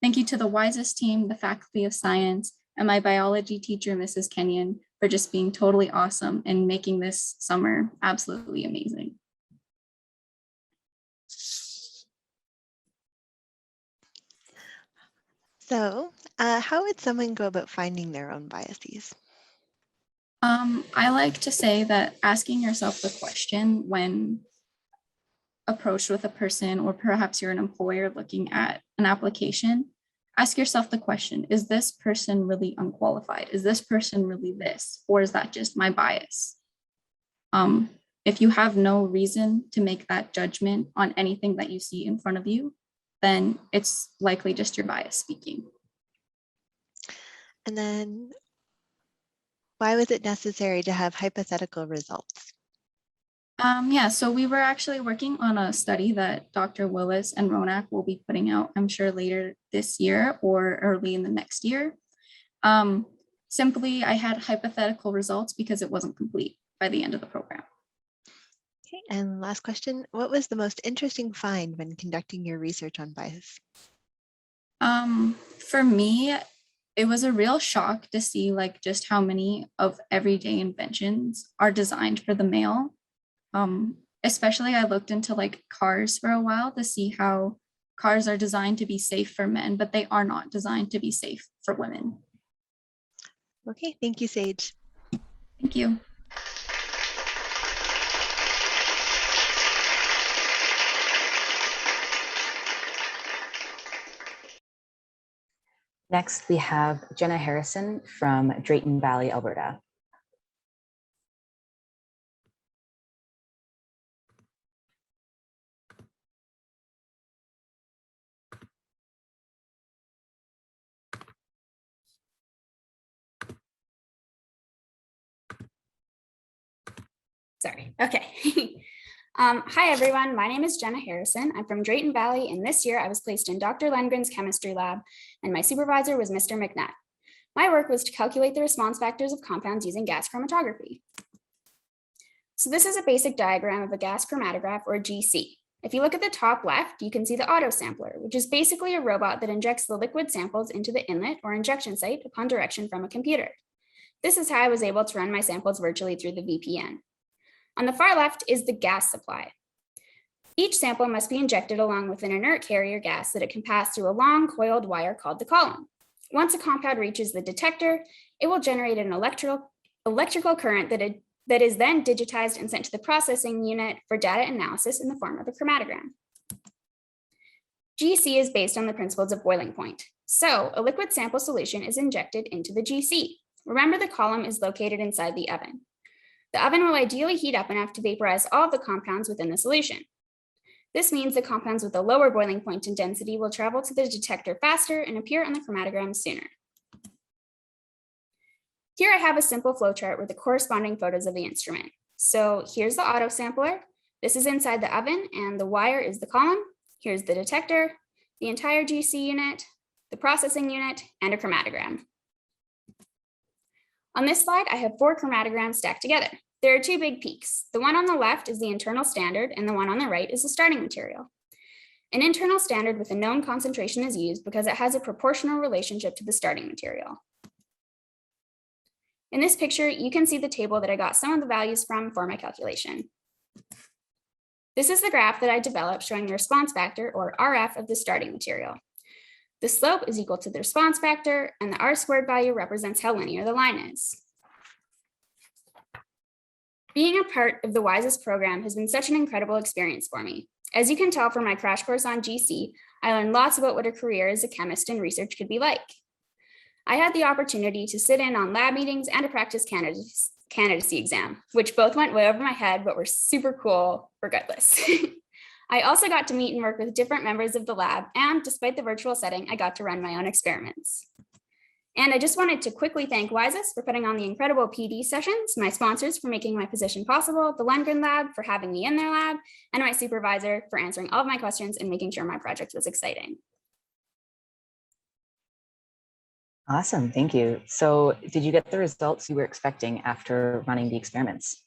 Speaker 5: Thank you to the WISEST team, the Faculty of Science, and my biology teacher, Mrs. Kenyon, for just being totally awesome and making this summer absolutely amazing.
Speaker 4: So, how would someone go about finding their own biases?
Speaker 5: I like to say that asking yourself the question when approached with a person, or perhaps you're an employer looking at an application, ask yourself the question, is this person really unqualified? Is this person really this? Or is that just my bias? If you have no reason to make that judgment on anything that you see in front of you, then it's likely just your bias speaking.
Speaker 4: And then, why was it necessary to have hypothetical results?
Speaker 5: Yeah, so we were actually working on a study that Dr. Willis and Ronak will be putting out, I'm sure later this year or early in the next year. Simply, I had hypothetical results because it wasn't complete by the end of the program.
Speaker 4: Okay, and last question, what was the most interesting find when conducting your research on bias?
Speaker 5: For me, it was a real shock to see just how many of everyday inventions are designed for the male. Especially I looked into cars for a while to see how cars are designed to be safe for men, but they are not designed to be safe for women.
Speaker 4: Okay, thank you, Sage.
Speaker 5: Thank you.
Speaker 6: Next, we have Jenna Harrison from Drayton Valley, Alberta.
Speaker 18: Sorry, okay. Hi everyone, my name is Jenna Harrison. I'm from Drayton Valley, and this year I was placed in Dr. Lengren's chemistry lab, and my supervisor was Mr. McNutt. My work was to calculate the response factors of compounds using gas chromatography. So this is a basic diagram of a gas chromatograph, or GC. If you look at the top left, you can see the auto sampler, which is basically a robot that injects the liquid samples into the inlet or injection site upon direction from a computer. This is how I was able to run my samples virtually through the VPN. On the far left is the gas supply. Each sample must be injected along with an inert carrier gas that it can pass through a long coiled wire called the column. Once a compound reaches the detector, it will generate an electrical current that is then digitized and sent to the processing unit for data analysis in the form of a chromatogram. GC is based on the principles of boiling point. So a liquid sample solution is injected into the GC. Remember, the column is located inside the oven. The oven will ideally heat up enough to vaporize all of the compounds within the solution. This means the compounds with a lower boiling point and density will travel to the detector faster and appear on the chromatogram sooner. Here I have a simple flowchart with the corresponding photos of the instrument. So here's the auto sampler. This is inside the oven, and the wire is the column. Here's the detector, the entire GC unit, the processing unit, and a chromatogram. On this slide, I have 4 chromatograms stacked together. There are 2 big peaks. The one on the left is the internal standard, and the one on the right is the starting material. An internal standard with a known concentration is used because it has a proportional relationship to the starting material. In this picture, you can see the table that I got some of the values from for my calculation. This is the graph that I developed showing the response factor, or RF, of the starting material. The slope is equal to the response factor, and the R² value represents how linear the line is. Being a part of the WISEST program has been such an incredible experience for me. As you can tell from my crash course on GC, I learned lots about what a career as a chemist in research could be like. I had the opportunity to sit in on lab meetings and a practice candidacy exam, which both went way over my head, but were super cool regardless. I also got to meet and work with different members of the lab, and despite the virtual setting, I got to run my own experiments. And I just wanted to quickly thank WISEST for putting on the incredible PD sessions, my sponsors for making my position possible, the Lundgren Lab for having me in their lab, and my supervisor for answering all of my questions and making sure my project was exciting.
Speaker 6: Awesome, thank you. So did you get the results you were expecting after running the experiments?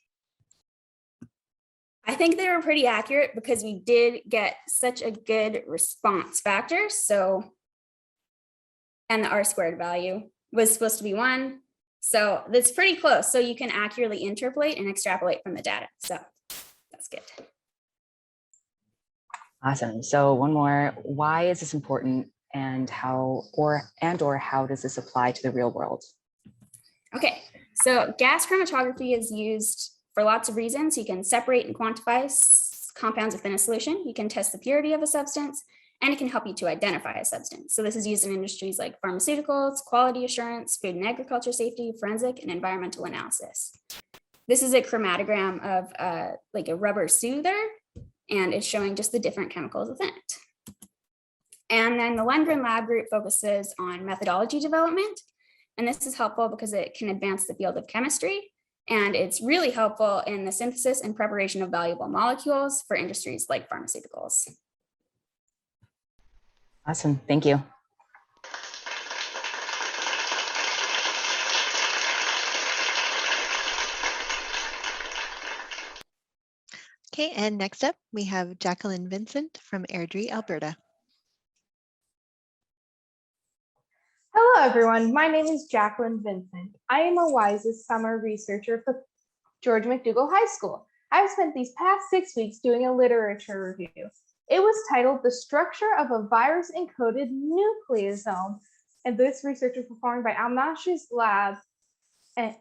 Speaker 18: I think they were pretty accurate because we did get such a good response factor. And the R² value was supposed to be 1. So that's pretty close. So you can accurately interpolate and extrapolate from the data. So that's good.
Speaker 6: Awesome. So one more, why is this important, and how does this apply to the real world?
Speaker 18: Okay, so gas chromatography is used for lots of reasons. You can separate and quantify compounds within a solution. You can test the purity of a substance, and it can help you to identify a substance. So this is used in industries like pharmaceuticals, quality assurance, food and agriculture safety, forensic, and environmental analysis. This is a chromatogram of like a rubber soother, and it's showing just the different chemicals within it. And then the Lundgren Lab group focuses on methodology development. And this is helpful because it can advance the field of chemistry. And it's really helpful in the synthesis and preparation of valuable molecules for industries like pharmaceuticals.
Speaker 6: Awesome, thank you.
Speaker 4: Okay, and next up, we have Jacqueline Vincent from Airdrie, Alberta.
Speaker 1: Hello, everyone. My name is Jacqueline Vincent. I am a WISEST Summer Researcher for George McDougall High School. I've spent these past 6 weeks doing a literature review. It was titled The Structure of a Virus-Encoded Nucleosome, and this research was performed by Amir's lab and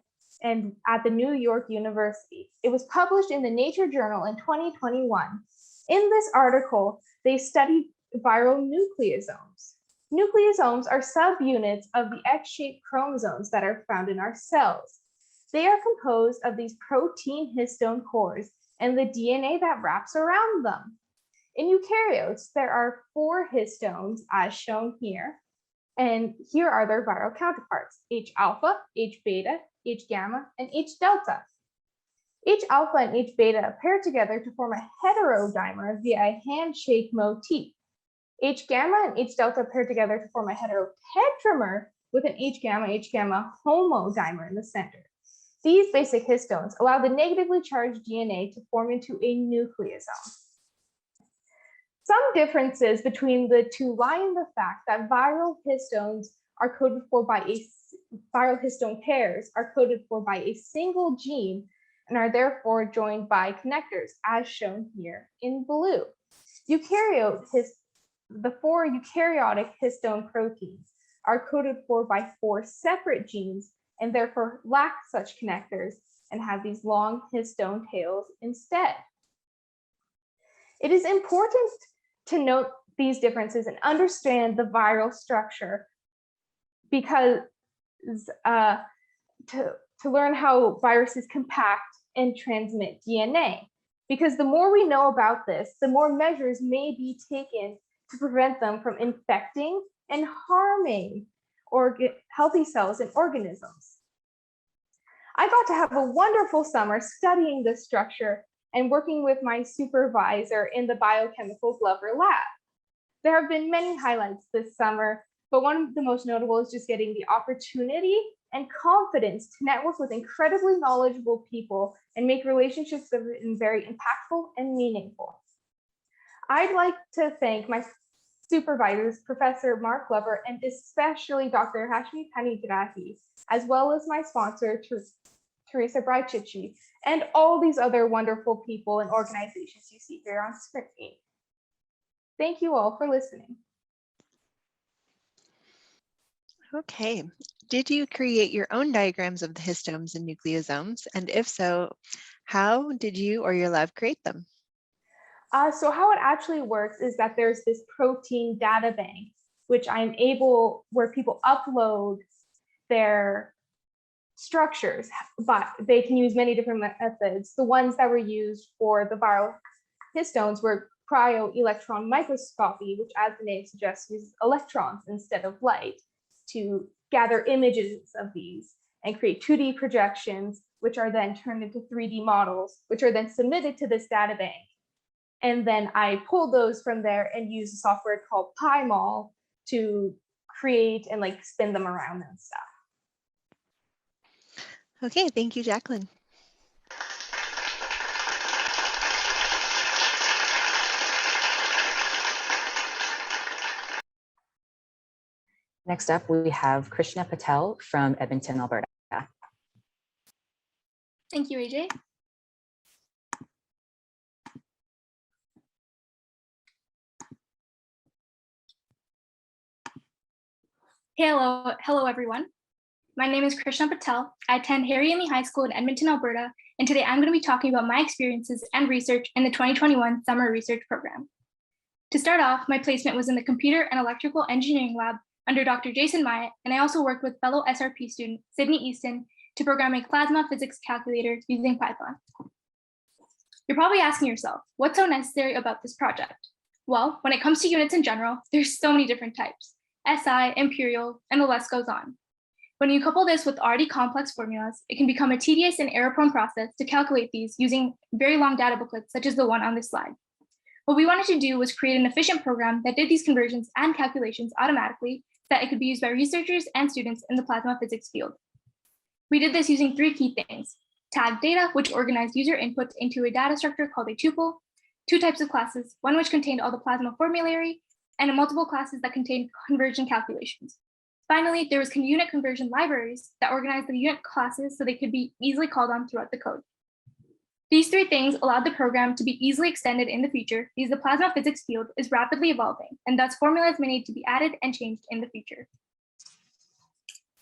Speaker 1: at the New York University. It was published in the Nature Journal in 2021. In this article, they studied viral nucleosomes. Nucleosomes are subunits of the X-shaped chromosomes that are found in our cells. They are composed of these protein histone cores and the DNA that wraps around them. In eukaryotes, there are 4 histones as shown here, and here are their viral counterparts: H alpha, H beta, H gamma, and H delta. H alpha and H beta pair together to form a heterodimer via a handshake motif. H gamma and H delta pair together to form a heterotetramer with an H gamma homodimer in the center. These basic histones allow the negatively charged DNA to form into a nucleosome. Some differences between the two lie in the fact that viral histone pairs are coded for by a single gene and are therefore joined by connectors, as shown here in blue. The 4 eukaryotic histone proteins are coded for by 4 separate genes and therefore lack such connectors and have these long histone tails instead. It is important to note these differences and understand the viral structure because to learn how viruses compact and transmit DNA. Because the more we know about this, the more measures may be taken to prevent them from infecting and harming healthy cells and organisms. I got to have a wonderful summer studying this structure and working with my supervisor in the biochemical Glover lab. There have been many highlights this summer,
Speaker 19: but one of the most notable is just getting the opportunity and confidence to network with incredibly knowledgeable people and make relationships that are very impactful and meaningful. I'd like to thank my supervisors, Professor Mark Glover, and especially Dr. Hashmi Panigrahi, as well as my sponsor, Teresa Braichichi, and all these other wonderful people and organizations you see here on screen. Thank you all for listening.
Speaker 4: Okay, did you create your own diagrams of the histones and nucleosomes? And if so, how did you or your lab create them?
Speaker 19: So how it actually works is that there's this protein data bank, which where people upload their structures, but they can use many different methods. The ones that were used for the viral histones were cryo-electron microscopy, which, as the name suggests, uses electrons instead of light to gather images of these and create 2D projections, which are then turned into 3D models, which are then submitted to this data bank. And then I pulled those from there and used a software called PyMol to create and spin them around and stuff.
Speaker 4: Okay, thank you, Jacqueline.
Speaker 6: Next up, we have Krishna Patel from Edmonton, Alberta.
Speaker 20: Thank you, AJ. Hello everyone. My name is Krishna Patel. I attend Harry Inley High School in Edmonton, Alberta, and today I'm going to be talking about my experiences and research in the 2021 Summer Research Program. To start off, my placement was in the Computer and Electrical Engineering Lab under Dr. Jason Myatt, and I also worked with fellow SRP student Sydney Easton to program a plasma physics calculator using Python. You're probably asking yourself, what's so necessary about this project? Well, when it comes to units in general, there's so many different types: SI, imperial, and the list goes on. When you couple this with already complex formulas, it can become a tedious and error-prone process to calculate these using very long data booklets, such as the one on this slide. What we wanted to do was create an efficient program that did these conversions and calculations automatically so that it could be used by researchers and students in the plasma physics field. We did this using 3 key things: tagged data, which organized user inputs into a data structure called a tuple, 2 types of classes, one which contained all the plasma formulary, and multiple classes that contained conversion calculations. Finally, there was unit conversion libraries that organized the unit classes so they could be easily called on throughout the code. These 3 things allowed the program to be easily extended in the future because the plasma physics field is rapidly evolving, and thus formulas may need to be added and changed in the future.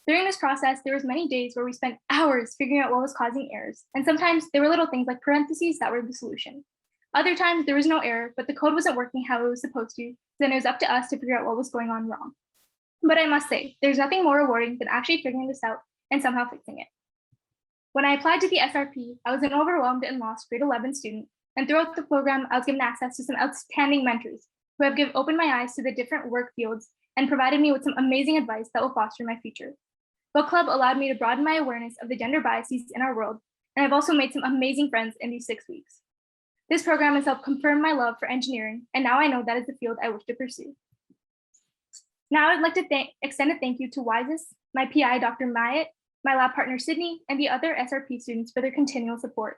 Speaker 20: During this process, there was many days where we spent hours figuring out what was causing errors, and sometimes there were little things like parentheses that were the solution. Other times there was no error, but the code wasn't working how it was supposed to, then it was up to us to figure out what was going on wrong. But I must say, there's nothing more rewarding than actually figuring this out and somehow fixing it. When I applied to the SRP, I was an overwhelmed and lost grade 11 student, and throughout the program, I was given access to some outstanding mentors who have opened my eyes to the different work fields and provided me with some amazing advice that will foster my future. Book Club allowed me to broaden my awareness of the gender biases in our world, and I've also made some amazing friends in these 6 weeks. This program has helped confirm my love for engineering, and now I know that is the field I wish to pursue. Now I'd like to extend a thank you to WISEST, my PI, Dr. Myatt, my lab partner, Sydney, and the other SRP students for their continual support.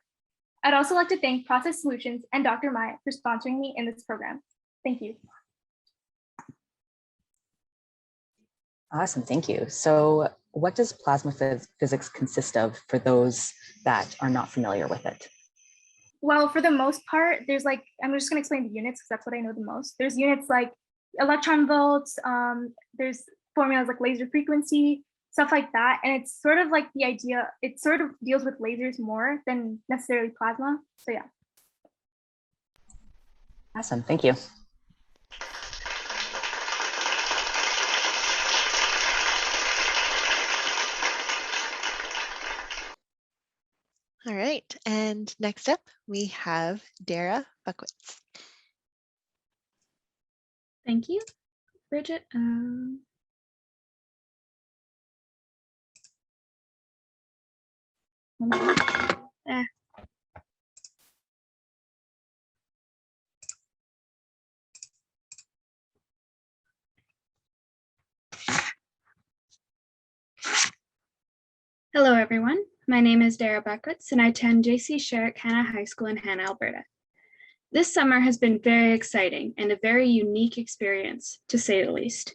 Speaker 20: I'd also like to thank Process Solutions and Dr. Myatt for sponsoring me in this program. Thank you.
Speaker 6: Awesome, thank you. So what does plasma physics consist of for those that are not familiar with it?
Speaker 10: Well, for the most part, there's I'm just gonna explain the units because that's what I know the most. There's units like electron volts, there's formulas like laser frequency, stuff like that. And it's sort of like the idea, it sort of deals with lasers more than necessarily plasma. So yeah.
Speaker 6: Awesome, thank you.
Speaker 4: All right, and next up we have Dara Buckwitz.
Speaker 5: Thank you, Bridget.
Speaker 2: Hello, everyone. My name is Dara Beckwitz, and I attend J.C. Sherrick Hanna High School in Hanna, Alberta. This summer has been very exciting and a very unique experience, to say the least.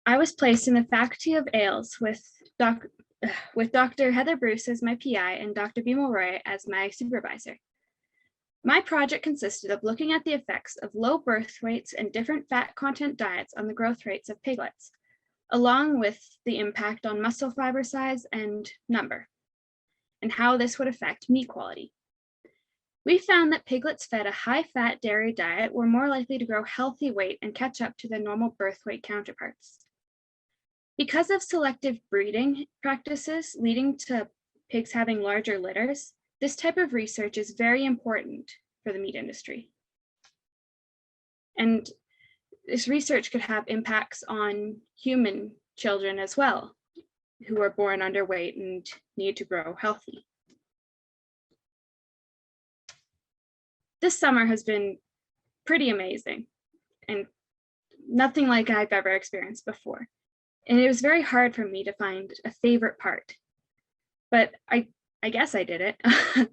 Speaker 2: I was placed in the Faculty of ALES with Dr. Heather Bruce as my PI and Dr. Bimal Roy as my supervisor. My project consisted of looking at the effects of low birth weights and different fat content diets on the growth rates of piglets, along with the impact on muscle fiber size and number, and how this would affect meat quality. We found that piglets fed a high-fat dairy diet were more likely to grow healthy weight and catch up to their normal birth weight counterparts. Because of selective breeding practices leading to pigs having larger litters, this type of research is very important for the meat industry. And this research could have impacts on human children as well, who are born underweight and need to grow healthy. This summer has been pretty amazing and nothing like I've ever experienced before. And it was very hard for me to find a favorite part, but I guess I did it.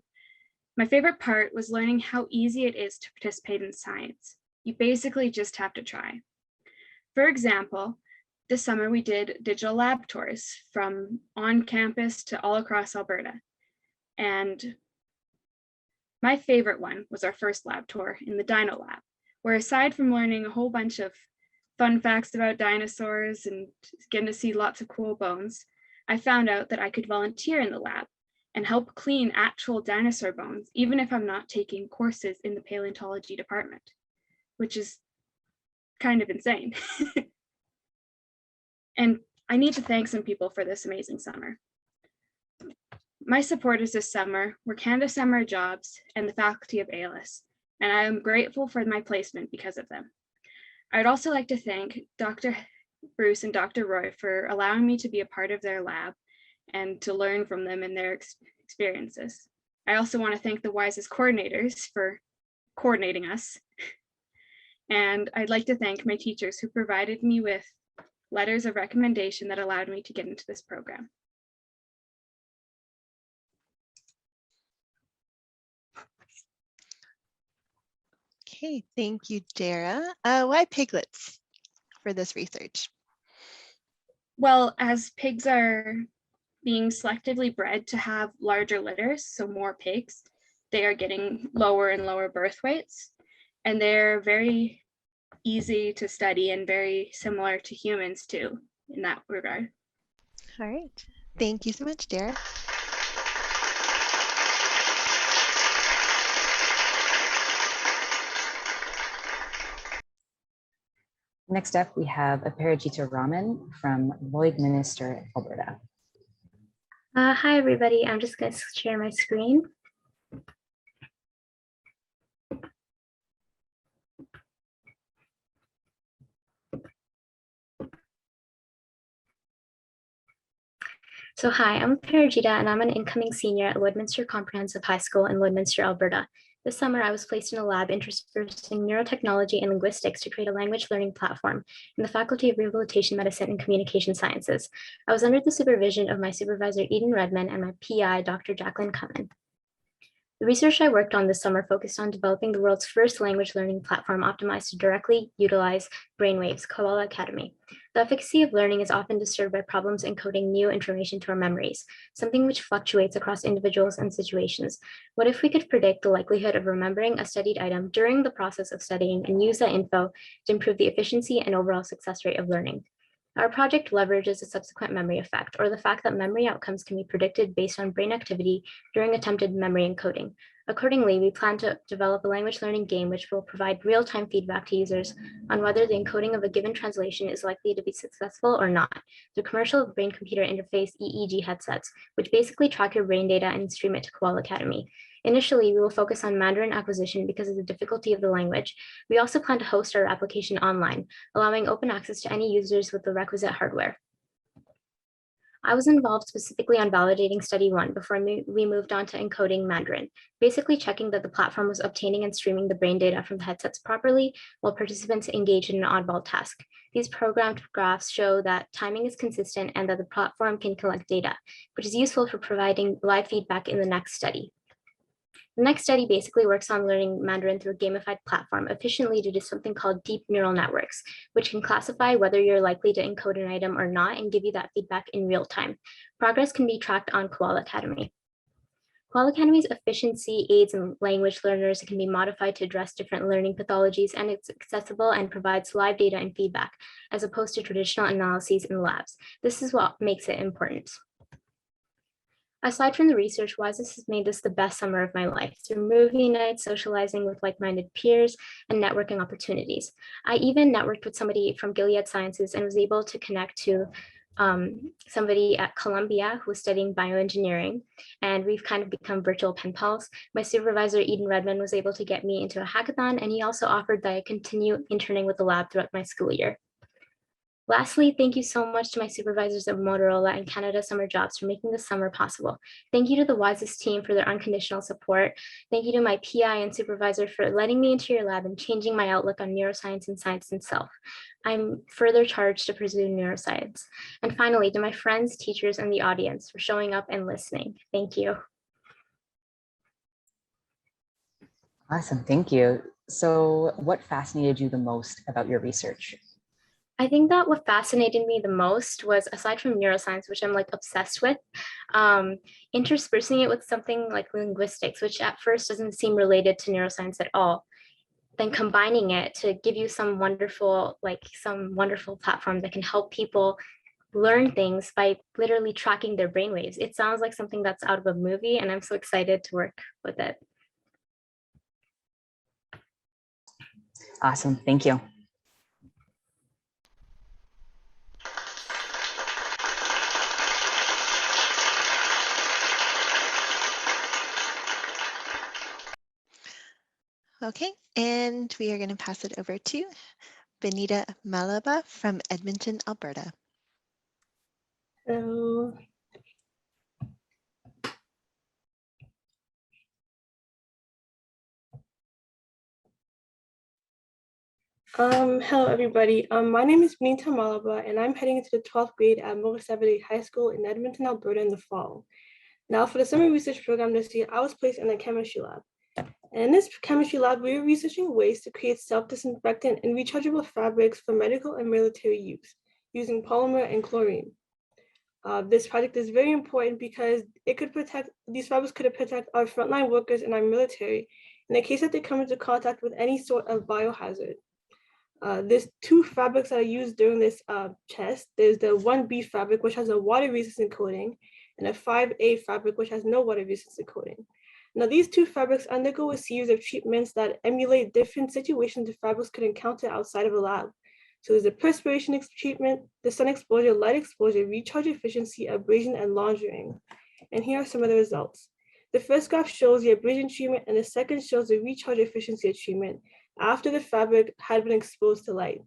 Speaker 2: My favorite part was learning how easy it is to participate in science. You basically just have to try. For example, this summer we did digital lab tours from on campus to all across Alberta. And my favorite one was our first lab tour in the Dino Lab, where aside from learning a whole bunch of fun facts about dinosaurs and getting to see lots of cool bones, I found out that I could volunteer in the lab and help clean actual dinosaur bones, even if I'm not taking courses in the paleontology department, which is kind of insane. And I need to thank some people for this amazing summer. My supporters this summer were Canada Summer Jobs and the Faculty of ALS, and I am grateful for my placement because of them. I'd also like to thank Dr. Bruce and Dr. Roy for allowing me to be a part of their lab and to learn from them and their experiences. I also want to thank the WISEST coordinators for coordinating us. And I'd like to thank my teachers who provided me with letters of recommendation that allowed me to get into this program.
Speaker 4: Okay, thank you, Dara. Why piglets for this research?
Speaker 2: Well, as pigs are being selectively bred to have larger litters, so more pigs, they are getting lower and lower birth weights, and they're very easy to study and very similar to humans too, in that regard.
Speaker 4: All right, thank you so much, Dara.
Speaker 6: Next up, we have Aparajita Raman from Lloydminster, Alberta.
Speaker 21: Hi, everybody. I'm just going to share my screen. So hi, I'm Aparajita, and I'm an incoming senior at Lloydminster Comprehensive High School in Lloydminster, Alberta. This summer, I was placed in a lab interspersing neurotechnology and linguistics to create a language learning platform in the Faculty of Rehabilitation Medicine and Communication Sciences. I was under the supervision of my supervisor, Eden Redman, and my PI, Dr. Jacqueline Cummin. The research I worked on this summer focused on developing the world's first language learning platform optimized to directly utilize brainwaves, Koala Academy. The efficacy of learning is often disturbed by problems encoding new information to our memories, something which fluctuates across individuals and situations. What if we could predict the likelihood of remembering a studied item during the process of studying and use that info to improve the efficiency and overall success rate of learning? Our project leverages a subsequent memory effect, or the fact that memory outcomes can be predicted based on brain activity during attempted memory encoding. Accordingly, we plan to develop a language learning game which will provide real-time feedback to users on whether the encoding of a given translation is likely to be successful or not through commercial brain-computer interface EEG headsets, which basically track your brain data and stream it to Koala Academy. Initially, we will focus on Mandarin acquisition because of the difficulty of the language. We also plan to host our application online, allowing open access to any users with the requisite hardware. I was involved specifically on validating study 1 before we moved on to encoding Mandarin, basically checking that the platform was obtaining and streaming the brain data from the headsets properly while participants engaged in an oddball task. These programmed graphs show that timing is consistent and that the platform can collect data, which is useful for providing live feedback in the next study. The next study basically works on learning Mandarin through a gamified platform efficiently due to something called deep neural networks, which can classify whether you're likely to encode an item or not and give you that feedback in real time. Progress can be tracked on Koala Academy. Koala Academy's efficiency aids in language learners. It can be modified to address different learning pathologies, and it's accessible and provides live data and feedback, as opposed to traditional analyses in labs. This is what makes it important. Aside from the research, WISEST has made this the best summer of my life through movie nights, socializing with like-minded peers, and networking opportunities. I even networked with somebody from Gilead Sciences and was able to connect to somebody at Columbia who was studying bioengineering, and we've kind of become virtual pen pals. My supervisor, Eden Redmond, was able to get me into a hackathon, and he also offered that I continue interning with the lab throughout my school year. Lastly, thank you so much to my supervisors at Motorola and Canada Summer Jobs for making this summer possible. Thank you to the WISEST team for their unconditional support. Thank you to my PI and supervisor for letting me into your lab and changing my outlook on neuroscience and science itself. I'm further charged to pursue neuroscience. And finally, to my friends, teachers, and the audience for showing up and listening. Thank you.
Speaker 6: Awesome, thank you. So what fascinated you the most about your research?
Speaker 21: I think that what fascinated me the most was, aside from neuroscience, which I'm like obsessed with, interspersing it with something like linguistics, which at first doesn't seem related to neuroscience at all. Then combining it to give you some wonderful platform that can help people learn things by literally tracking their brainwaves. It sounds like something that's out of a movie, and I'm so excited to work with it.
Speaker 6: Awesome, thank you.
Speaker 4: Okay, and we are going to pass it over to Benita Malaba from Edmonton, Alberta.
Speaker 3: Hello. Hello everybody. My name is Benita Malaba and I'm heading into the 12th grade at Mogasabadi High School in Edmonton, Alberta in the fall. Now for the summer research program this year, I was placed in the chemistry lab. And in this chemistry lab, we were researching ways to create self-disinfectant and rechargeable fabrics for medical and military use using polymer and chlorine. This project is very important because these fabrics could protect our frontline workers in our military in the case that they come into contact with any sort of biohazard. There's two fabrics that are used during this test. There's the 1B fabric, which has a water-resistant coating, and a 5A fabric, which has no water-resistant coating. Now, these two fabrics undergo a series of treatments that emulate different situations the fabrics could encounter outside of a lab. So there's a perspiration treatment, the sun exposure, light exposure, recharge efficiency, abrasion, and laundering. And here are some of the results. The first graph shows the abrasion treatment, and the second shows the recharge efficiency of treatment after the fabric had been exposed to light.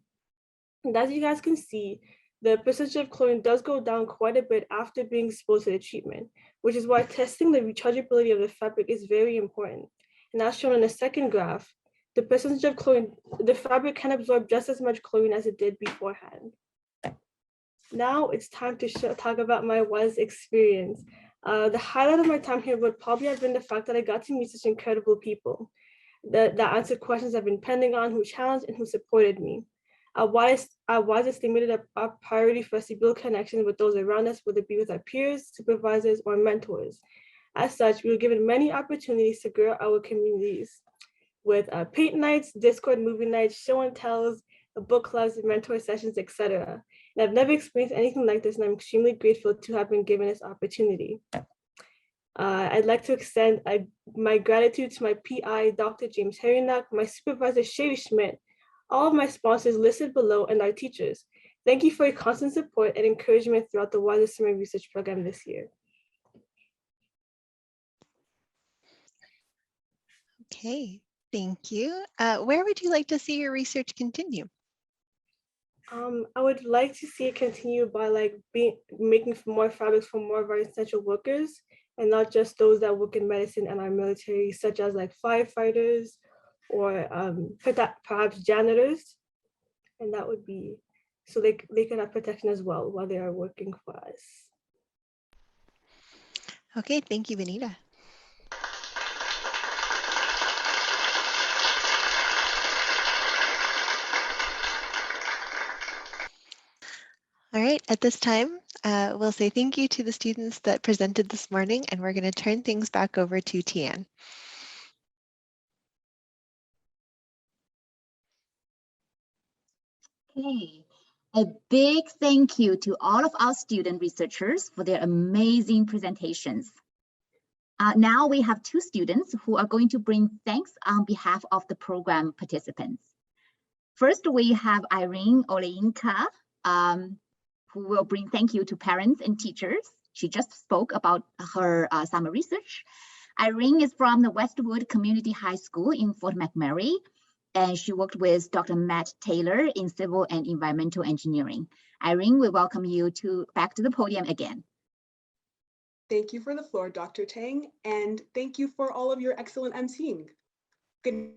Speaker 3: And as you guys can see, the percentage of chlorine does go down quite a bit after being exposed to the treatment, which is why testing the rechargeability of the fabric is very important. And as shown in the second graph, the percentage of chlorine, the fabric can absorb just as much chlorine as it did beforehand. Now it's time to talk about my WISE experience. The highlight of my time here would probably have been the fact that I got to meet such incredible people that answered questions I've been pending on, who challenged and who supported me. WISEST made it a priority for us to build connections with those around us, whether it be with our peers, supervisors, or mentors. As such, we were given many opportunities to grow our communities with paint nights, Discord movie nights, show and tells, book clubs, mentor sessions, etc. And I've never experienced anything like this, and I'm extremely grateful to have been given this opportunity. I'd like to extend my gratitude to my PI, Dr. James Herrinak, my supervisor, Shriya Schmidt, all of my sponsors listed below, and our teachers. Thank you for your constant support and encouragement throughout the WISEST Summer Research Program this year.
Speaker 4: Okay, thank you. Where would you like to see your research continue?
Speaker 3: I would like to see it continue by making more fabrics for more of our essential workers, and not just those that work in medicine and our military, such as like firefighters or perhaps janitors. And that would be so they can have protection as well while they are working for us.
Speaker 4: Okay, thank you, Benita. All right, at this time, we'll say thank you to the students that presented this morning, and we're going to turn things back over to Tian.
Speaker 7: Okay, a big thank you to all of our student researchers for their amazing presentations. Now we have two students who are going to bring thanks on behalf of the program participants. First, we have Irene Oleinka, who will bring thank you to parents and teachers. She just spoke about her summer research. Irene is from the Westwood Community High School in Fort McMurray, and she worked with Dr. Matt Taylor in civil and environmental engineering. Irene, we welcome you back to the podium again.
Speaker 22: Thank you for the floor, Dr. Tang, and thank you for all of your excellent emceeing. Good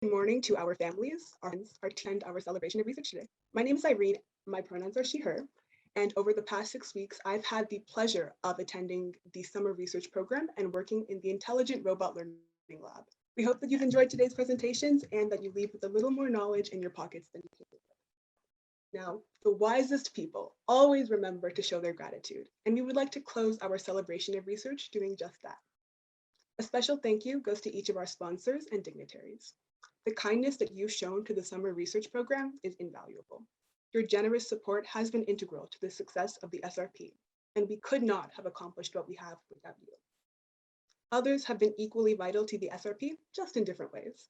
Speaker 22: morning to our families, our friends, and our celebration of research today. My name is Irene, my pronouns are she, her, and over the past 6 weeks, I've had the pleasure of attending the summer research program and working in the Intelligent Robot Learning Lab. We hope that you've enjoyed today's presentations and that you leave with a little more knowledge in your pockets than you came with. Now, the wisest people always remember to show their gratitude, and we would like to close our celebration of research doing just that. A special thank you goes to each of our sponsors and dignitaries. The kindness that you've shown to the summer research program is invaluable. Your generous support has been integral to the success of the SRP, and we could not have accomplished what we have without you. Others have been equally vital to the SRP, just in different ways.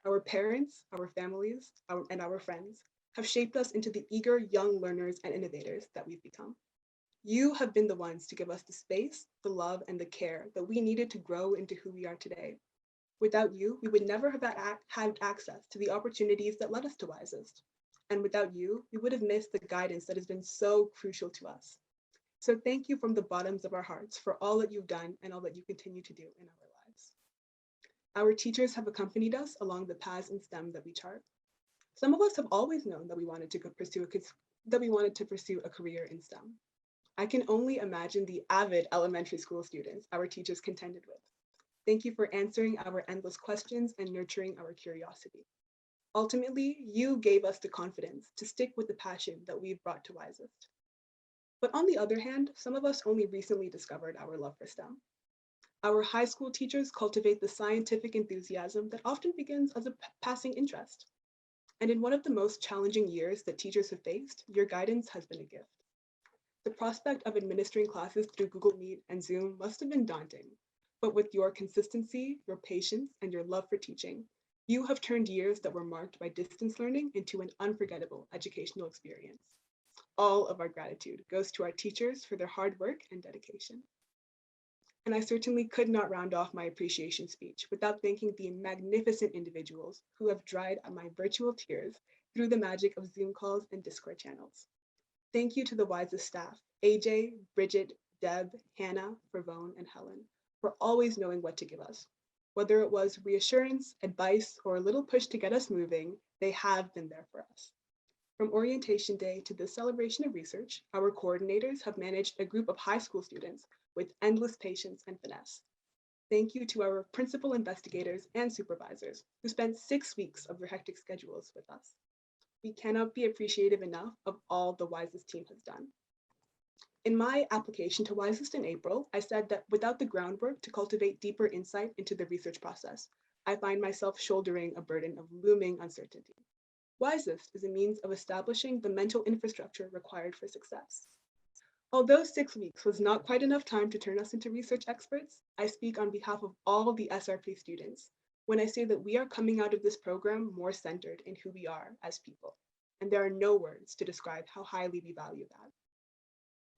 Speaker 22: Our parents, our families, and our friends have shaped us into the eager young learners and innovators that we've become. You have been the ones to give us the space, the love, and the care that we needed to grow into who we are today. Without you, we would never have had access to the opportunities that led us to WISEST. And without you, we would have missed the guidance that has been so crucial to us. So thank you from the bottoms of our hearts for all that you've done and all that you continue to do in our lives. Our teachers have accompanied us along the paths in STEM that we chart. Some of us have always known that we wanted to pursue a career in STEM. I can only imagine the avid elementary school students our teachers contended with. Thank you for answering our endless questions and nurturing our curiosity. Ultimately, you gave us the confidence to stick with the passion that we've brought to WISEST. But on the other hand, some of us only recently discovered our love for STEM. Our high school teachers cultivate the scientific enthusiasm that often begins as a passing interest. And in one of the most challenging years that teachers have faced, your guidance has been a gift. The prospect of administering classes through Google Meet and Zoom must have been daunting, but with your consistency, your patience, and your love for teaching, you have turned years that were marked by distance learning into an unforgettable educational experience. All of our gratitude goes to our teachers for their hard work and dedication. And I certainly could not round off my appreciation speech without thanking the magnificent individuals who have dried my virtual tears through the magic of Zoom calls and Discord channels. Thank you to the WISEST staff, AJ, Bridget, Deb, Hannah, Fervone, and Helen, for always knowing what to give us. Whether it was reassurance, advice, or a little push to get us moving, they have been there for us. From orientation day to this celebration of research, our coordinators have managed a group of high school students with endless patience and finesse. Thank you to our principal investigators and supervisors who spent 6 weeks of their hectic schedules with us. We cannot be appreciative enough of all the WISEST team has done. In my application to WISEST in April, I said that without the groundwork to cultivate deeper insight into the research process, I find myself shouldering a burden of looming uncertainty. WISEST is a means of establishing the mental infrastructure required for success. Although 6 weeks was not quite enough time to turn us into research experts, I speak on behalf of all of the SRP students when I say that we are coming out of this program more centered in who we are as people, and there are no words to describe how highly we value that.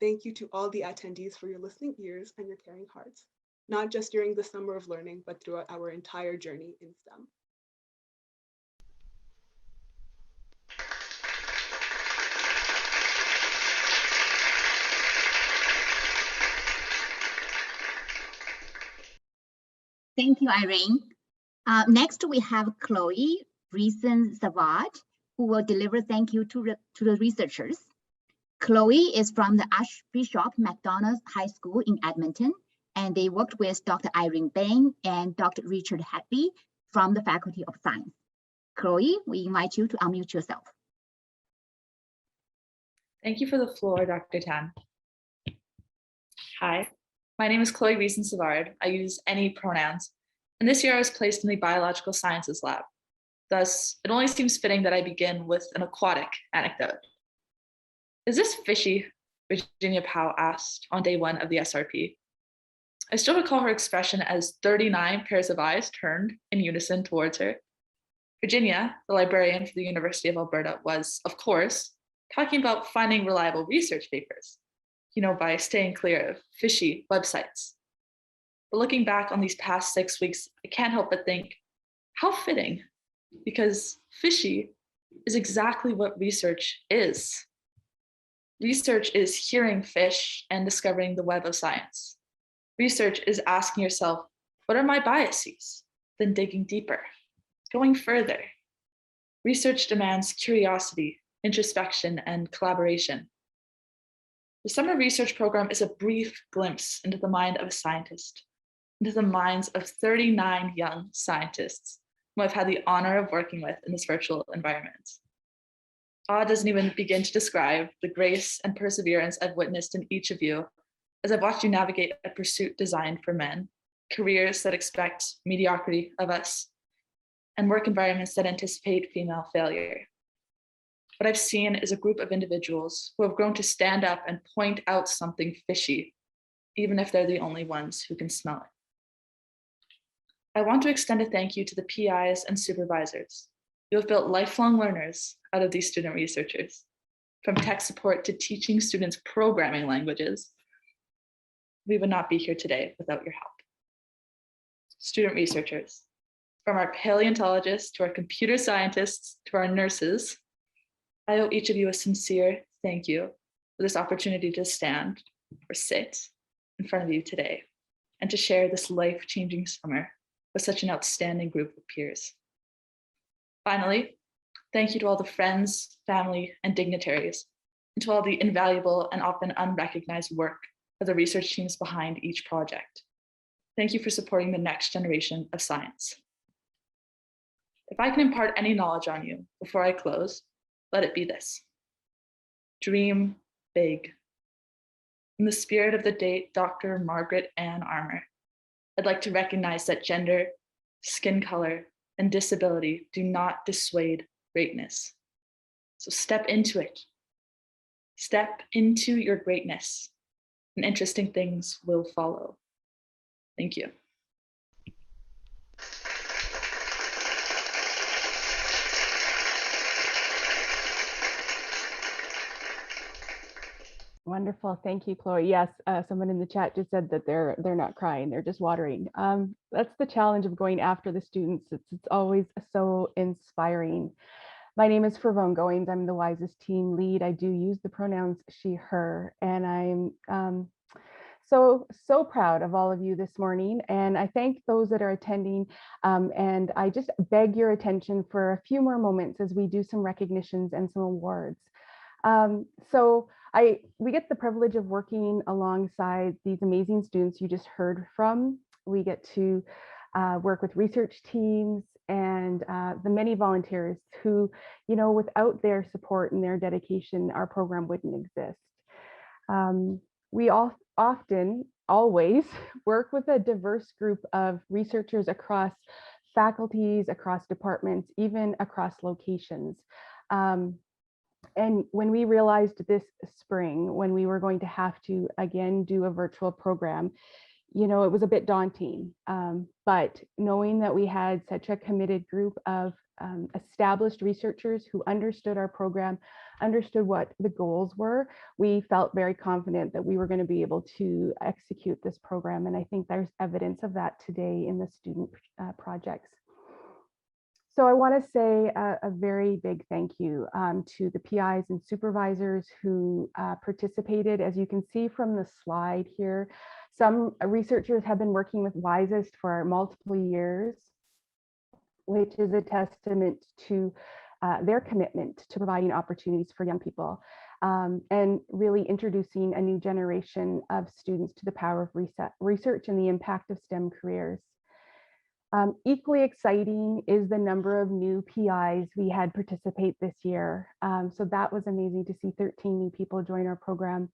Speaker 22: Thank you to all the attendees for your listening ears and your caring hearts, not just during the summer of learning, but throughout our entire journey in STEM.
Speaker 7: Thank you, Irene. Next, we have Chloe Reason-Savard, who will deliver thank you to the researchers. Chloe is from the Archbishop McDonald High School in Edmonton, and they worked with Dr. Irene Bain and Dr. Richard Hadley from the Faculty of Science. Chloe, we invite you to unmute yourself.
Speaker 9: Thank you for the floor, Dr. Tan. Hi, my name is Chloe Reason-Savard. I use any pronouns, and this year I was placed in the Biological Sciences lab. Thus, it only seems fitting that I begin with an aquatic anecdote. Is this fishy? Virginia Powell asked on day 1 of the SRP. I still recall her expression as 39 pairs of eyes turned in unison towards her. Virginia, the librarian for the University of Alberta, was, of course, talking about finding reliable research papers, by staying clear of fishy websites. But looking back on these past 6 weeks, I can't help but think, how fitting, because fishy is exactly what research is. Research is hearing fish and discovering the web of science. Research is asking yourself, what are my biases? Then digging deeper, going further. Research demands curiosity, introspection, and collaboration. The Summer Research Program is a brief glimpse into the mind of a scientist, into the minds of 39 young scientists who I've had the honor of working with in this virtual environment. Awe doesn't even begin to describe the grace and perseverance I've witnessed in each of you as I've watched you navigate a pursuit designed for men, careers that expect mediocrity of us, and work environments that anticipate female failure. What I've seen is a group of individuals who have grown to stand up and point out something fishy, even if they're the only ones who can smell it. I want to extend a thank you to the PIs and supervisors. You have built lifelong learners out of these student researchers, from tech support to teaching students programming languages. We would not be here today without your help. Student researchers, from our paleontologists to our computer scientists to our nurses, I owe each of you a sincere thank you for this opportunity to stand or sit in front of you today and to share this life-changing summer with such an outstanding group of peers. Finally, thank you to all the friends, family, and dignitaries, and to all the invaluable and often unrecognized work of the research teams behind each project. Thank you for supporting the next generation of science. If I can impart any knowledge on you before I close, let it be this. Dream big. In the spirit of the date Dr. Margaret Ann Armour, I'd like to recognize that gender, skin color, and disability do not dissuade greatness. So step into it. Step into your greatness, and interesting things will follow. Thank you.
Speaker 11: Wonderful, thank you, Chloe. Yes, someone in the chat just said that they're not crying, they're just watering. That's the challenge of going after the students. It's always so inspiring. My name is Fervone Goings. I'm the WISEST team lead. I do use the pronouns she, her, and I'm so proud of all of you this morning. And I thank those that are attending. And I just beg your attention for a few more moments as we do some recognitions and some awards. We get the privilege of working alongside these amazing students you just heard from. We get to work with research teams and the many volunteers who, without their support and their dedication, our program wouldn't exist. We always work with a diverse group of researchers across faculties, across departments, even across locations. And when we realized this spring, when we were going to have to, again, do a virtual program, it was a bit daunting. But knowing that we had such a committed group of established researchers who understood our program, understood what the goals were, we felt very confident that we were going to be able to execute this program. And I think there's evidence of that today in the student projects. So I want to say a very big thank you to the PIs and supervisors who participated. As you can see from the slide here, some researchers have been working with WISEST for multiple years, which is a testament to their commitment to providing opportunities for young people and really introducing a new generation of students to the power of research and the impact of STEM careers. Equally exciting is the number of new PIs we had participate this year. So that was amazing to see 13 new people join our program,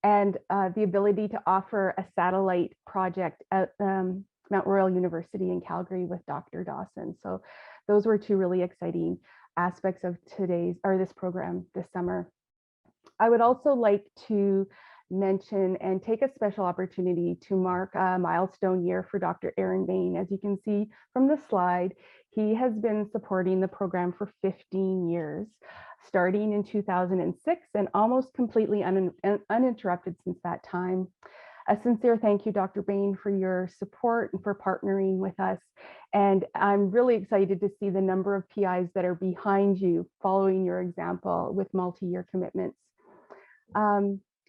Speaker 11: and the ability to offer a satellite project at Mount Royal University in Calgary with Dr. Dawson. So those were two really exciting aspects of this program this summer. I would also like to mention and take a special opportunity to mark a milestone year for Dr. Aaron Bain. As you can see from the slide, he has been supporting the program for 15 years, starting in 2006 and almost completely uninterrupted since that time. A sincere thank you, Dr. Bain, for your support and for partnering with us. And I'm really excited to see the number of PIs that are behind you following your example with multi-year commitments.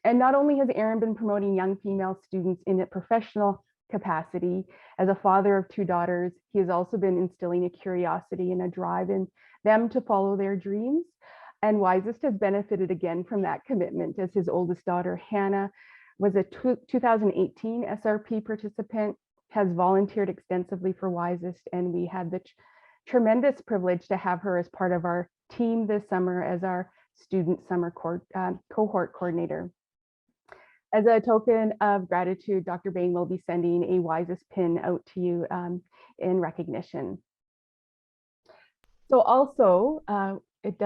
Speaker 11: And not only has Aaron been promoting young female students in a professional capacity, as a father of 2 daughters, he has also been instilling a curiosity and a drive in them to follow their dreams. And WISEST has benefited again from that commitment, as his oldest daughter, Hannah, was a 2018 SRP participant, has volunteered extensively for WISEST, and we had the tremendous privilege to have her as part of our team this summer as our student summer cohort coordinator. As a token of gratitude, Dr. Bain will be sending a WISEST pin out to you in recognition. So also, it's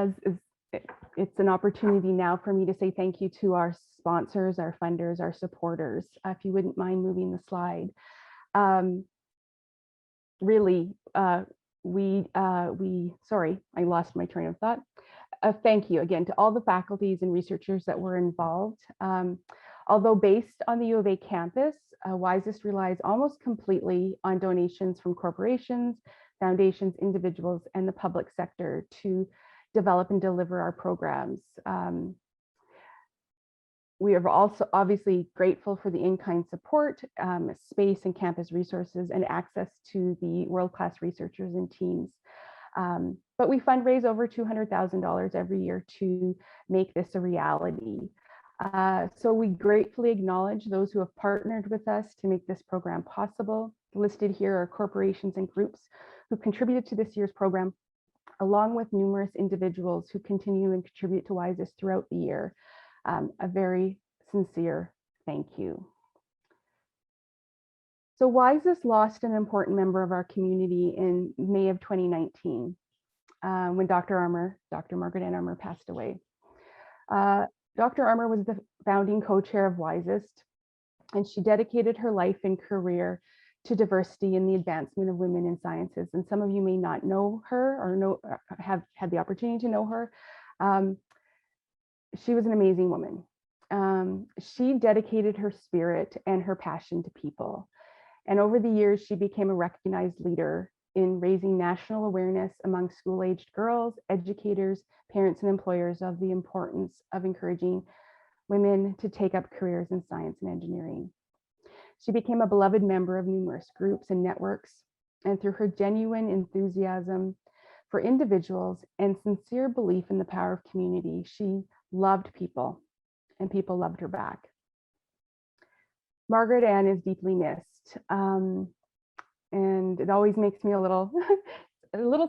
Speaker 11: an opportunity now for me to say thank you to our sponsors, our funders, our supporters. If you wouldn't mind moving the slide. Really, sorry, I lost my train of thought. Thank you again to all the faculties and researchers that were involved. Although based on the U of A campus, WISEST relies almost completely on donations from corporations, foundations, individuals, and the public sector to develop and deliver our programs. We are also obviously grateful for the in-kind support, space and campus resources, and access to the world-class researchers and teams. But we fundraise over $200,000 every year to make this a reality. So we gratefully acknowledge those who have partnered with us to make this program possible. Listed here are corporations and groups who contributed to this year's program, along with numerous individuals who continue and contribute to WISEST throughout the year. A very sincere thank you. So WISEST lost an important member of our community in May of 2019 when Dr. Margaret Ann Armour passed away. Dr. Armour was the founding co-chair of WISEST, and she dedicated her life and career to diversity and the advancement of women in sciences. And some of you may not know her or have had the opportunity to know her. She was an amazing woman. She dedicated her spirit and her passion to people. And over the years, she became a recognized leader in raising national awareness among school-aged girls, educators, parents, and employers of the importance of encouraging women to take up careers in science and engineering. She became a beloved member of numerous groups and networks, and through her genuine enthusiasm for individuals and sincere belief in the power of community, she loved people, and people loved her back. Margaret Ann is deeply missed, and it always makes me a little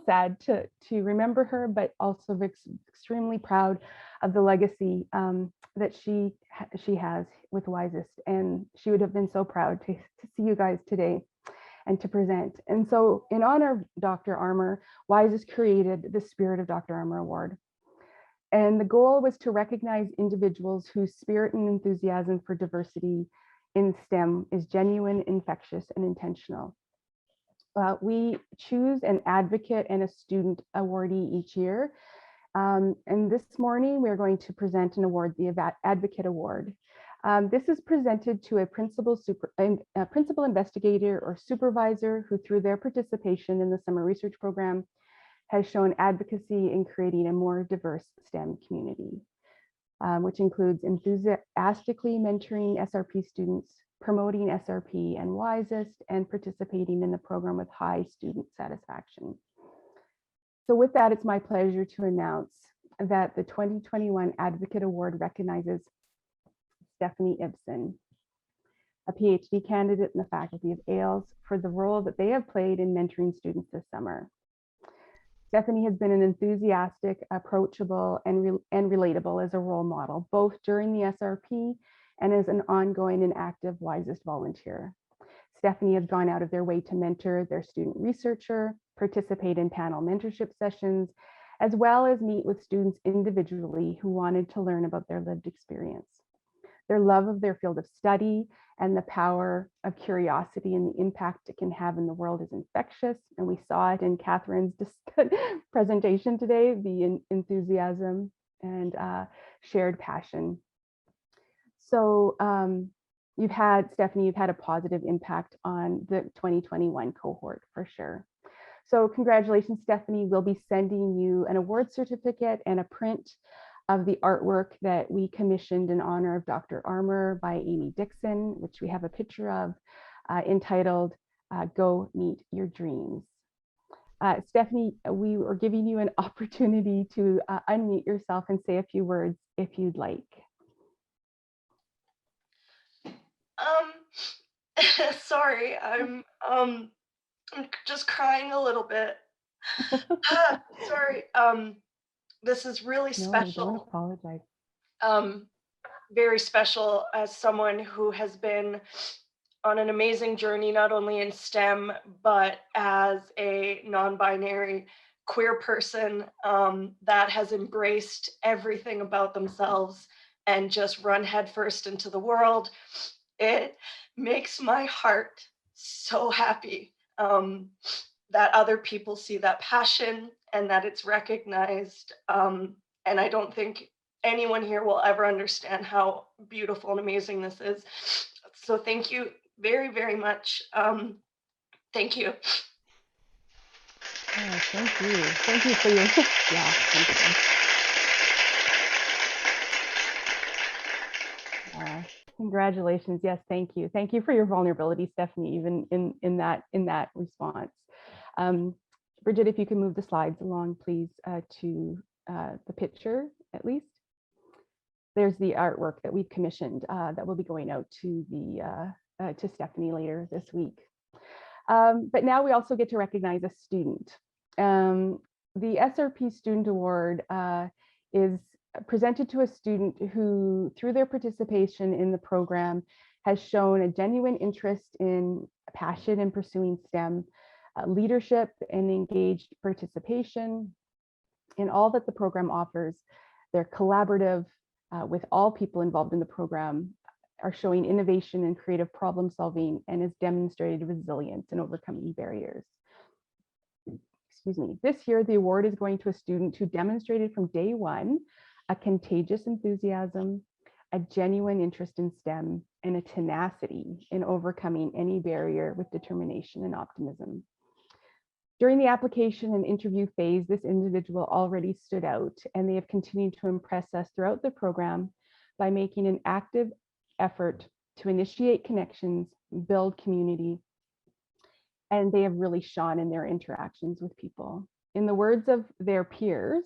Speaker 11: sad to remember her, but also extremely proud of the legacy that she has with WISEST, and she would have been so proud to see you guys today and to present. And so in honor of Dr. Armour, WISEST created the Spirit of Dr. Armour Award. And the goal was to recognize individuals whose spirit and enthusiasm for diversity in STEM is genuine, infectious, and intentional. We choose an advocate and a student awardee each year. And this morning, we're going to present and award the Advocate Award. This is presented to a principal investigator or supervisor who, through their participation in the summer research program, has shown advocacy in creating a more diverse STEM community, which includes enthusiastically mentoring SRP students, promoting SRP and WISEST, and participating in the program with high student satisfaction. So with that, it's my pleasure to announce that the 2021 Advocate Award recognizes Stephanie Ibsen, a PhD candidate in the Faculty of AILS, for the role that they have played in mentoring students this summer. Stephanie has been an enthusiastic, approachable, and relatable as a role model, both during the SRP and as an ongoing and active WISEST volunteer. Stephanie has gone out of their way to mentor their student researcher, participate in panel mentorship sessions, as well as meet with students individually who wanted to learn about their lived experience. Their love of their field of study and the power of curiosity and the impact it can have in the world is infectious. And we saw it in Catherine's presentation today, the enthusiasm and shared passion. So Stephanie, you've had a positive impact on the 2021 cohort for sure. So congratulations, Stephanie. We'll be sending you an award certificate and a print of the artwork that we commissioned in honor of Dr. Armour by Amy Dixon, which we have a picture of, entitled Go Meet Your Dreams. Stephanie, we are giving you an opportunity to unmute yourself and say a few words if you'd like.
Speaker 12: Sorry, I'm just crying a little bit. Sorry. This is really special.
Speaker 11: No, don't apologize.
Speaker 12: Very special as someone who has been on an amazing journey, not only in STEM, but as a non-binary queer person that has embraced everything about themselves and just run headfirst into the world. It makes my heart so happy that other people see that passion and that it's recognized. And I don't think anyone here will ever understand how beautiful and amazing this is. So thank you very, very much. Thank you.
Speaker 11: Oh, thank you. Thank you for your, yeah, thank you. Congratulations. Yes, thank you. Thank you for your vulnerability, Stephanie, even in that response. Bridget, if you can move the slides along, please, to the picture, at least. There's the artwork that we've commissioned that will be going out to Stephanie later this week. But now we also get to recognize a student. The SRP Student Award is presented to a student who, through their participation in the program, has shown a genuine interest in passion in pursuing STEM, leadership and engaged participation in all that the program offers. They're collaborative with all people involved in the program, are showing innovation and creative problem solving, and has demonstrated resilience in overcoming barriers. Excuse me. This year, the award is going to a student who demonstrated from day one a contagious enthusiasm, a genuine interest in STEM, and a tenacity in overcoming any barrier with determination and optimism. During the application and interview phase, this individual already stood out, and they have continued to impress us throughout the program by making an active effort to initiate connections, build community, and they have really shone in their interactions with people. In the words of their peers,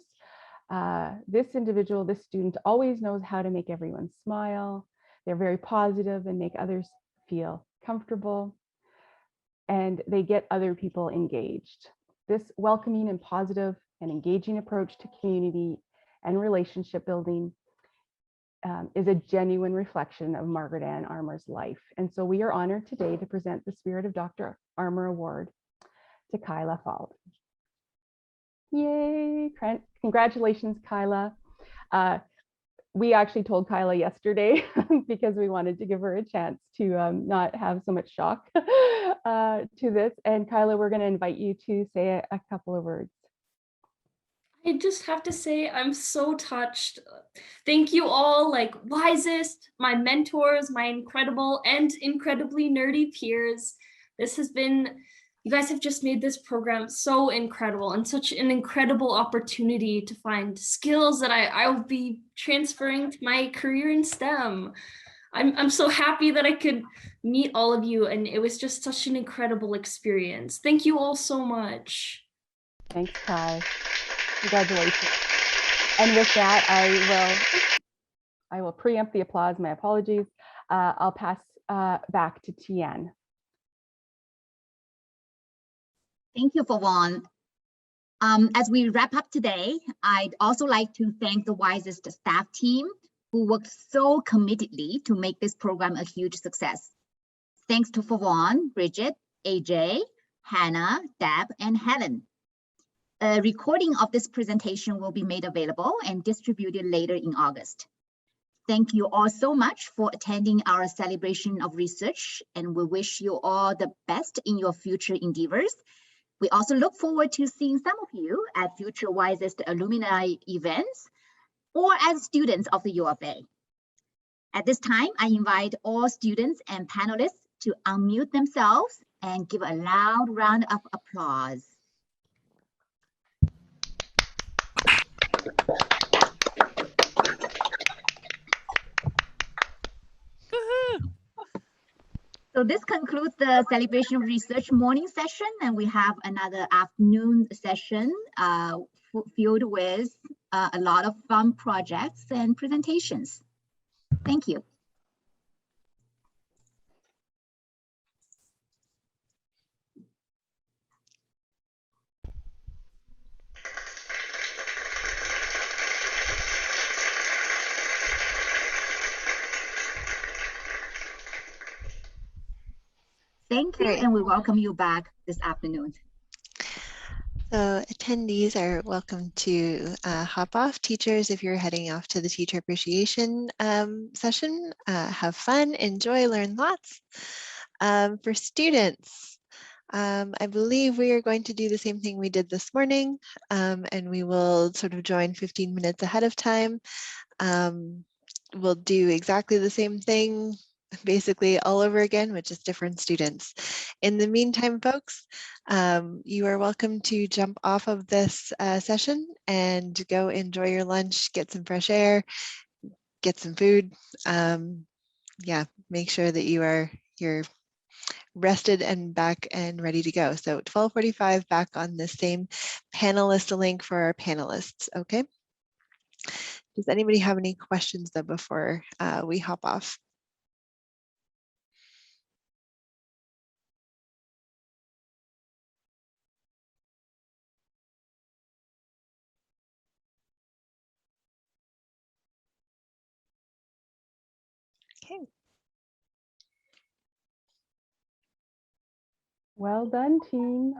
Speaker 11: this student always knows how to make everyone smile. They're very positive and make others feel comfortable, and they get other people engaged. This welcoming and positive and engaging approach to community and relationship building is a genuine reflection of Margaret Ann Armour's life. And so we are honored today to present the Spirit of Dr. Armour Award to Kylea Fauld. Yay, congratulations, Kylea. We actually told Kylea yesterday because we wanted to give her a chance to not have so much shock to this. And Kylea, we're going to invite you to say a couple of words.
Speaker 13: I just have to say, I'm so touched. Thank you all, like WISEST, my mentors, my incredible and incredibly nerdy peers. This has been You guys have just made this program so incredible and such an incredible opportunity to find skills that I will be transferring to my career in STEM. I'm so happy that I could meet all of you, and it was just such an incredible experience. Thank you all so much.
Speaker 11: Thanks, Kai. Congratulations. And with that, I will preempt the applause. My apologies. I'll pass back to Tian.
Speaker 7: Thank you, Fawon. As we wrap up today, I'd also like to thank the WISEST staff team who worked so committedly to make this program a huge success. Thanks to Fawon, Bridget, AJ, Hannah, Deb, and Helen. A recording of this presentation will be made available and distributed later in August. Thank you all so much for attending our celebration of research, and we wish you all the best in your future endeavors. We also look forward to seeing some of you at future WISEST alumni events or as students of the U of A. At this time, I invite all students and panelists to unmute themselves and give a loud round of applause. So this concludes the celebration of research morning session, and we have another afternoon session filled with a lot of fun projects and presentations. Thank you. Thank you, and we welcome you back this afternoon.
Speaker 4: So attendees are welcome to hop off. Teachers, if you're heading off to the teacher appreciation session, have fun, enjoy, learn lots. For students, I believe we are going to do the same thing we did this morning, and we will sort of join 15 minutes ahead of time. We'll do exactly the same thing basically all over again with just different students. In the meantime, folks, you are welcome to jump off of this session and go enjoy your lunch, get some fresh air, get some food. Yeah, make sure that you're rested and back and ready to go. So 12:45 back on the same panelist link for our panelists, okay? Does anybody have any questions though before we hop off? Okay.
Speaker 11: Well done, team.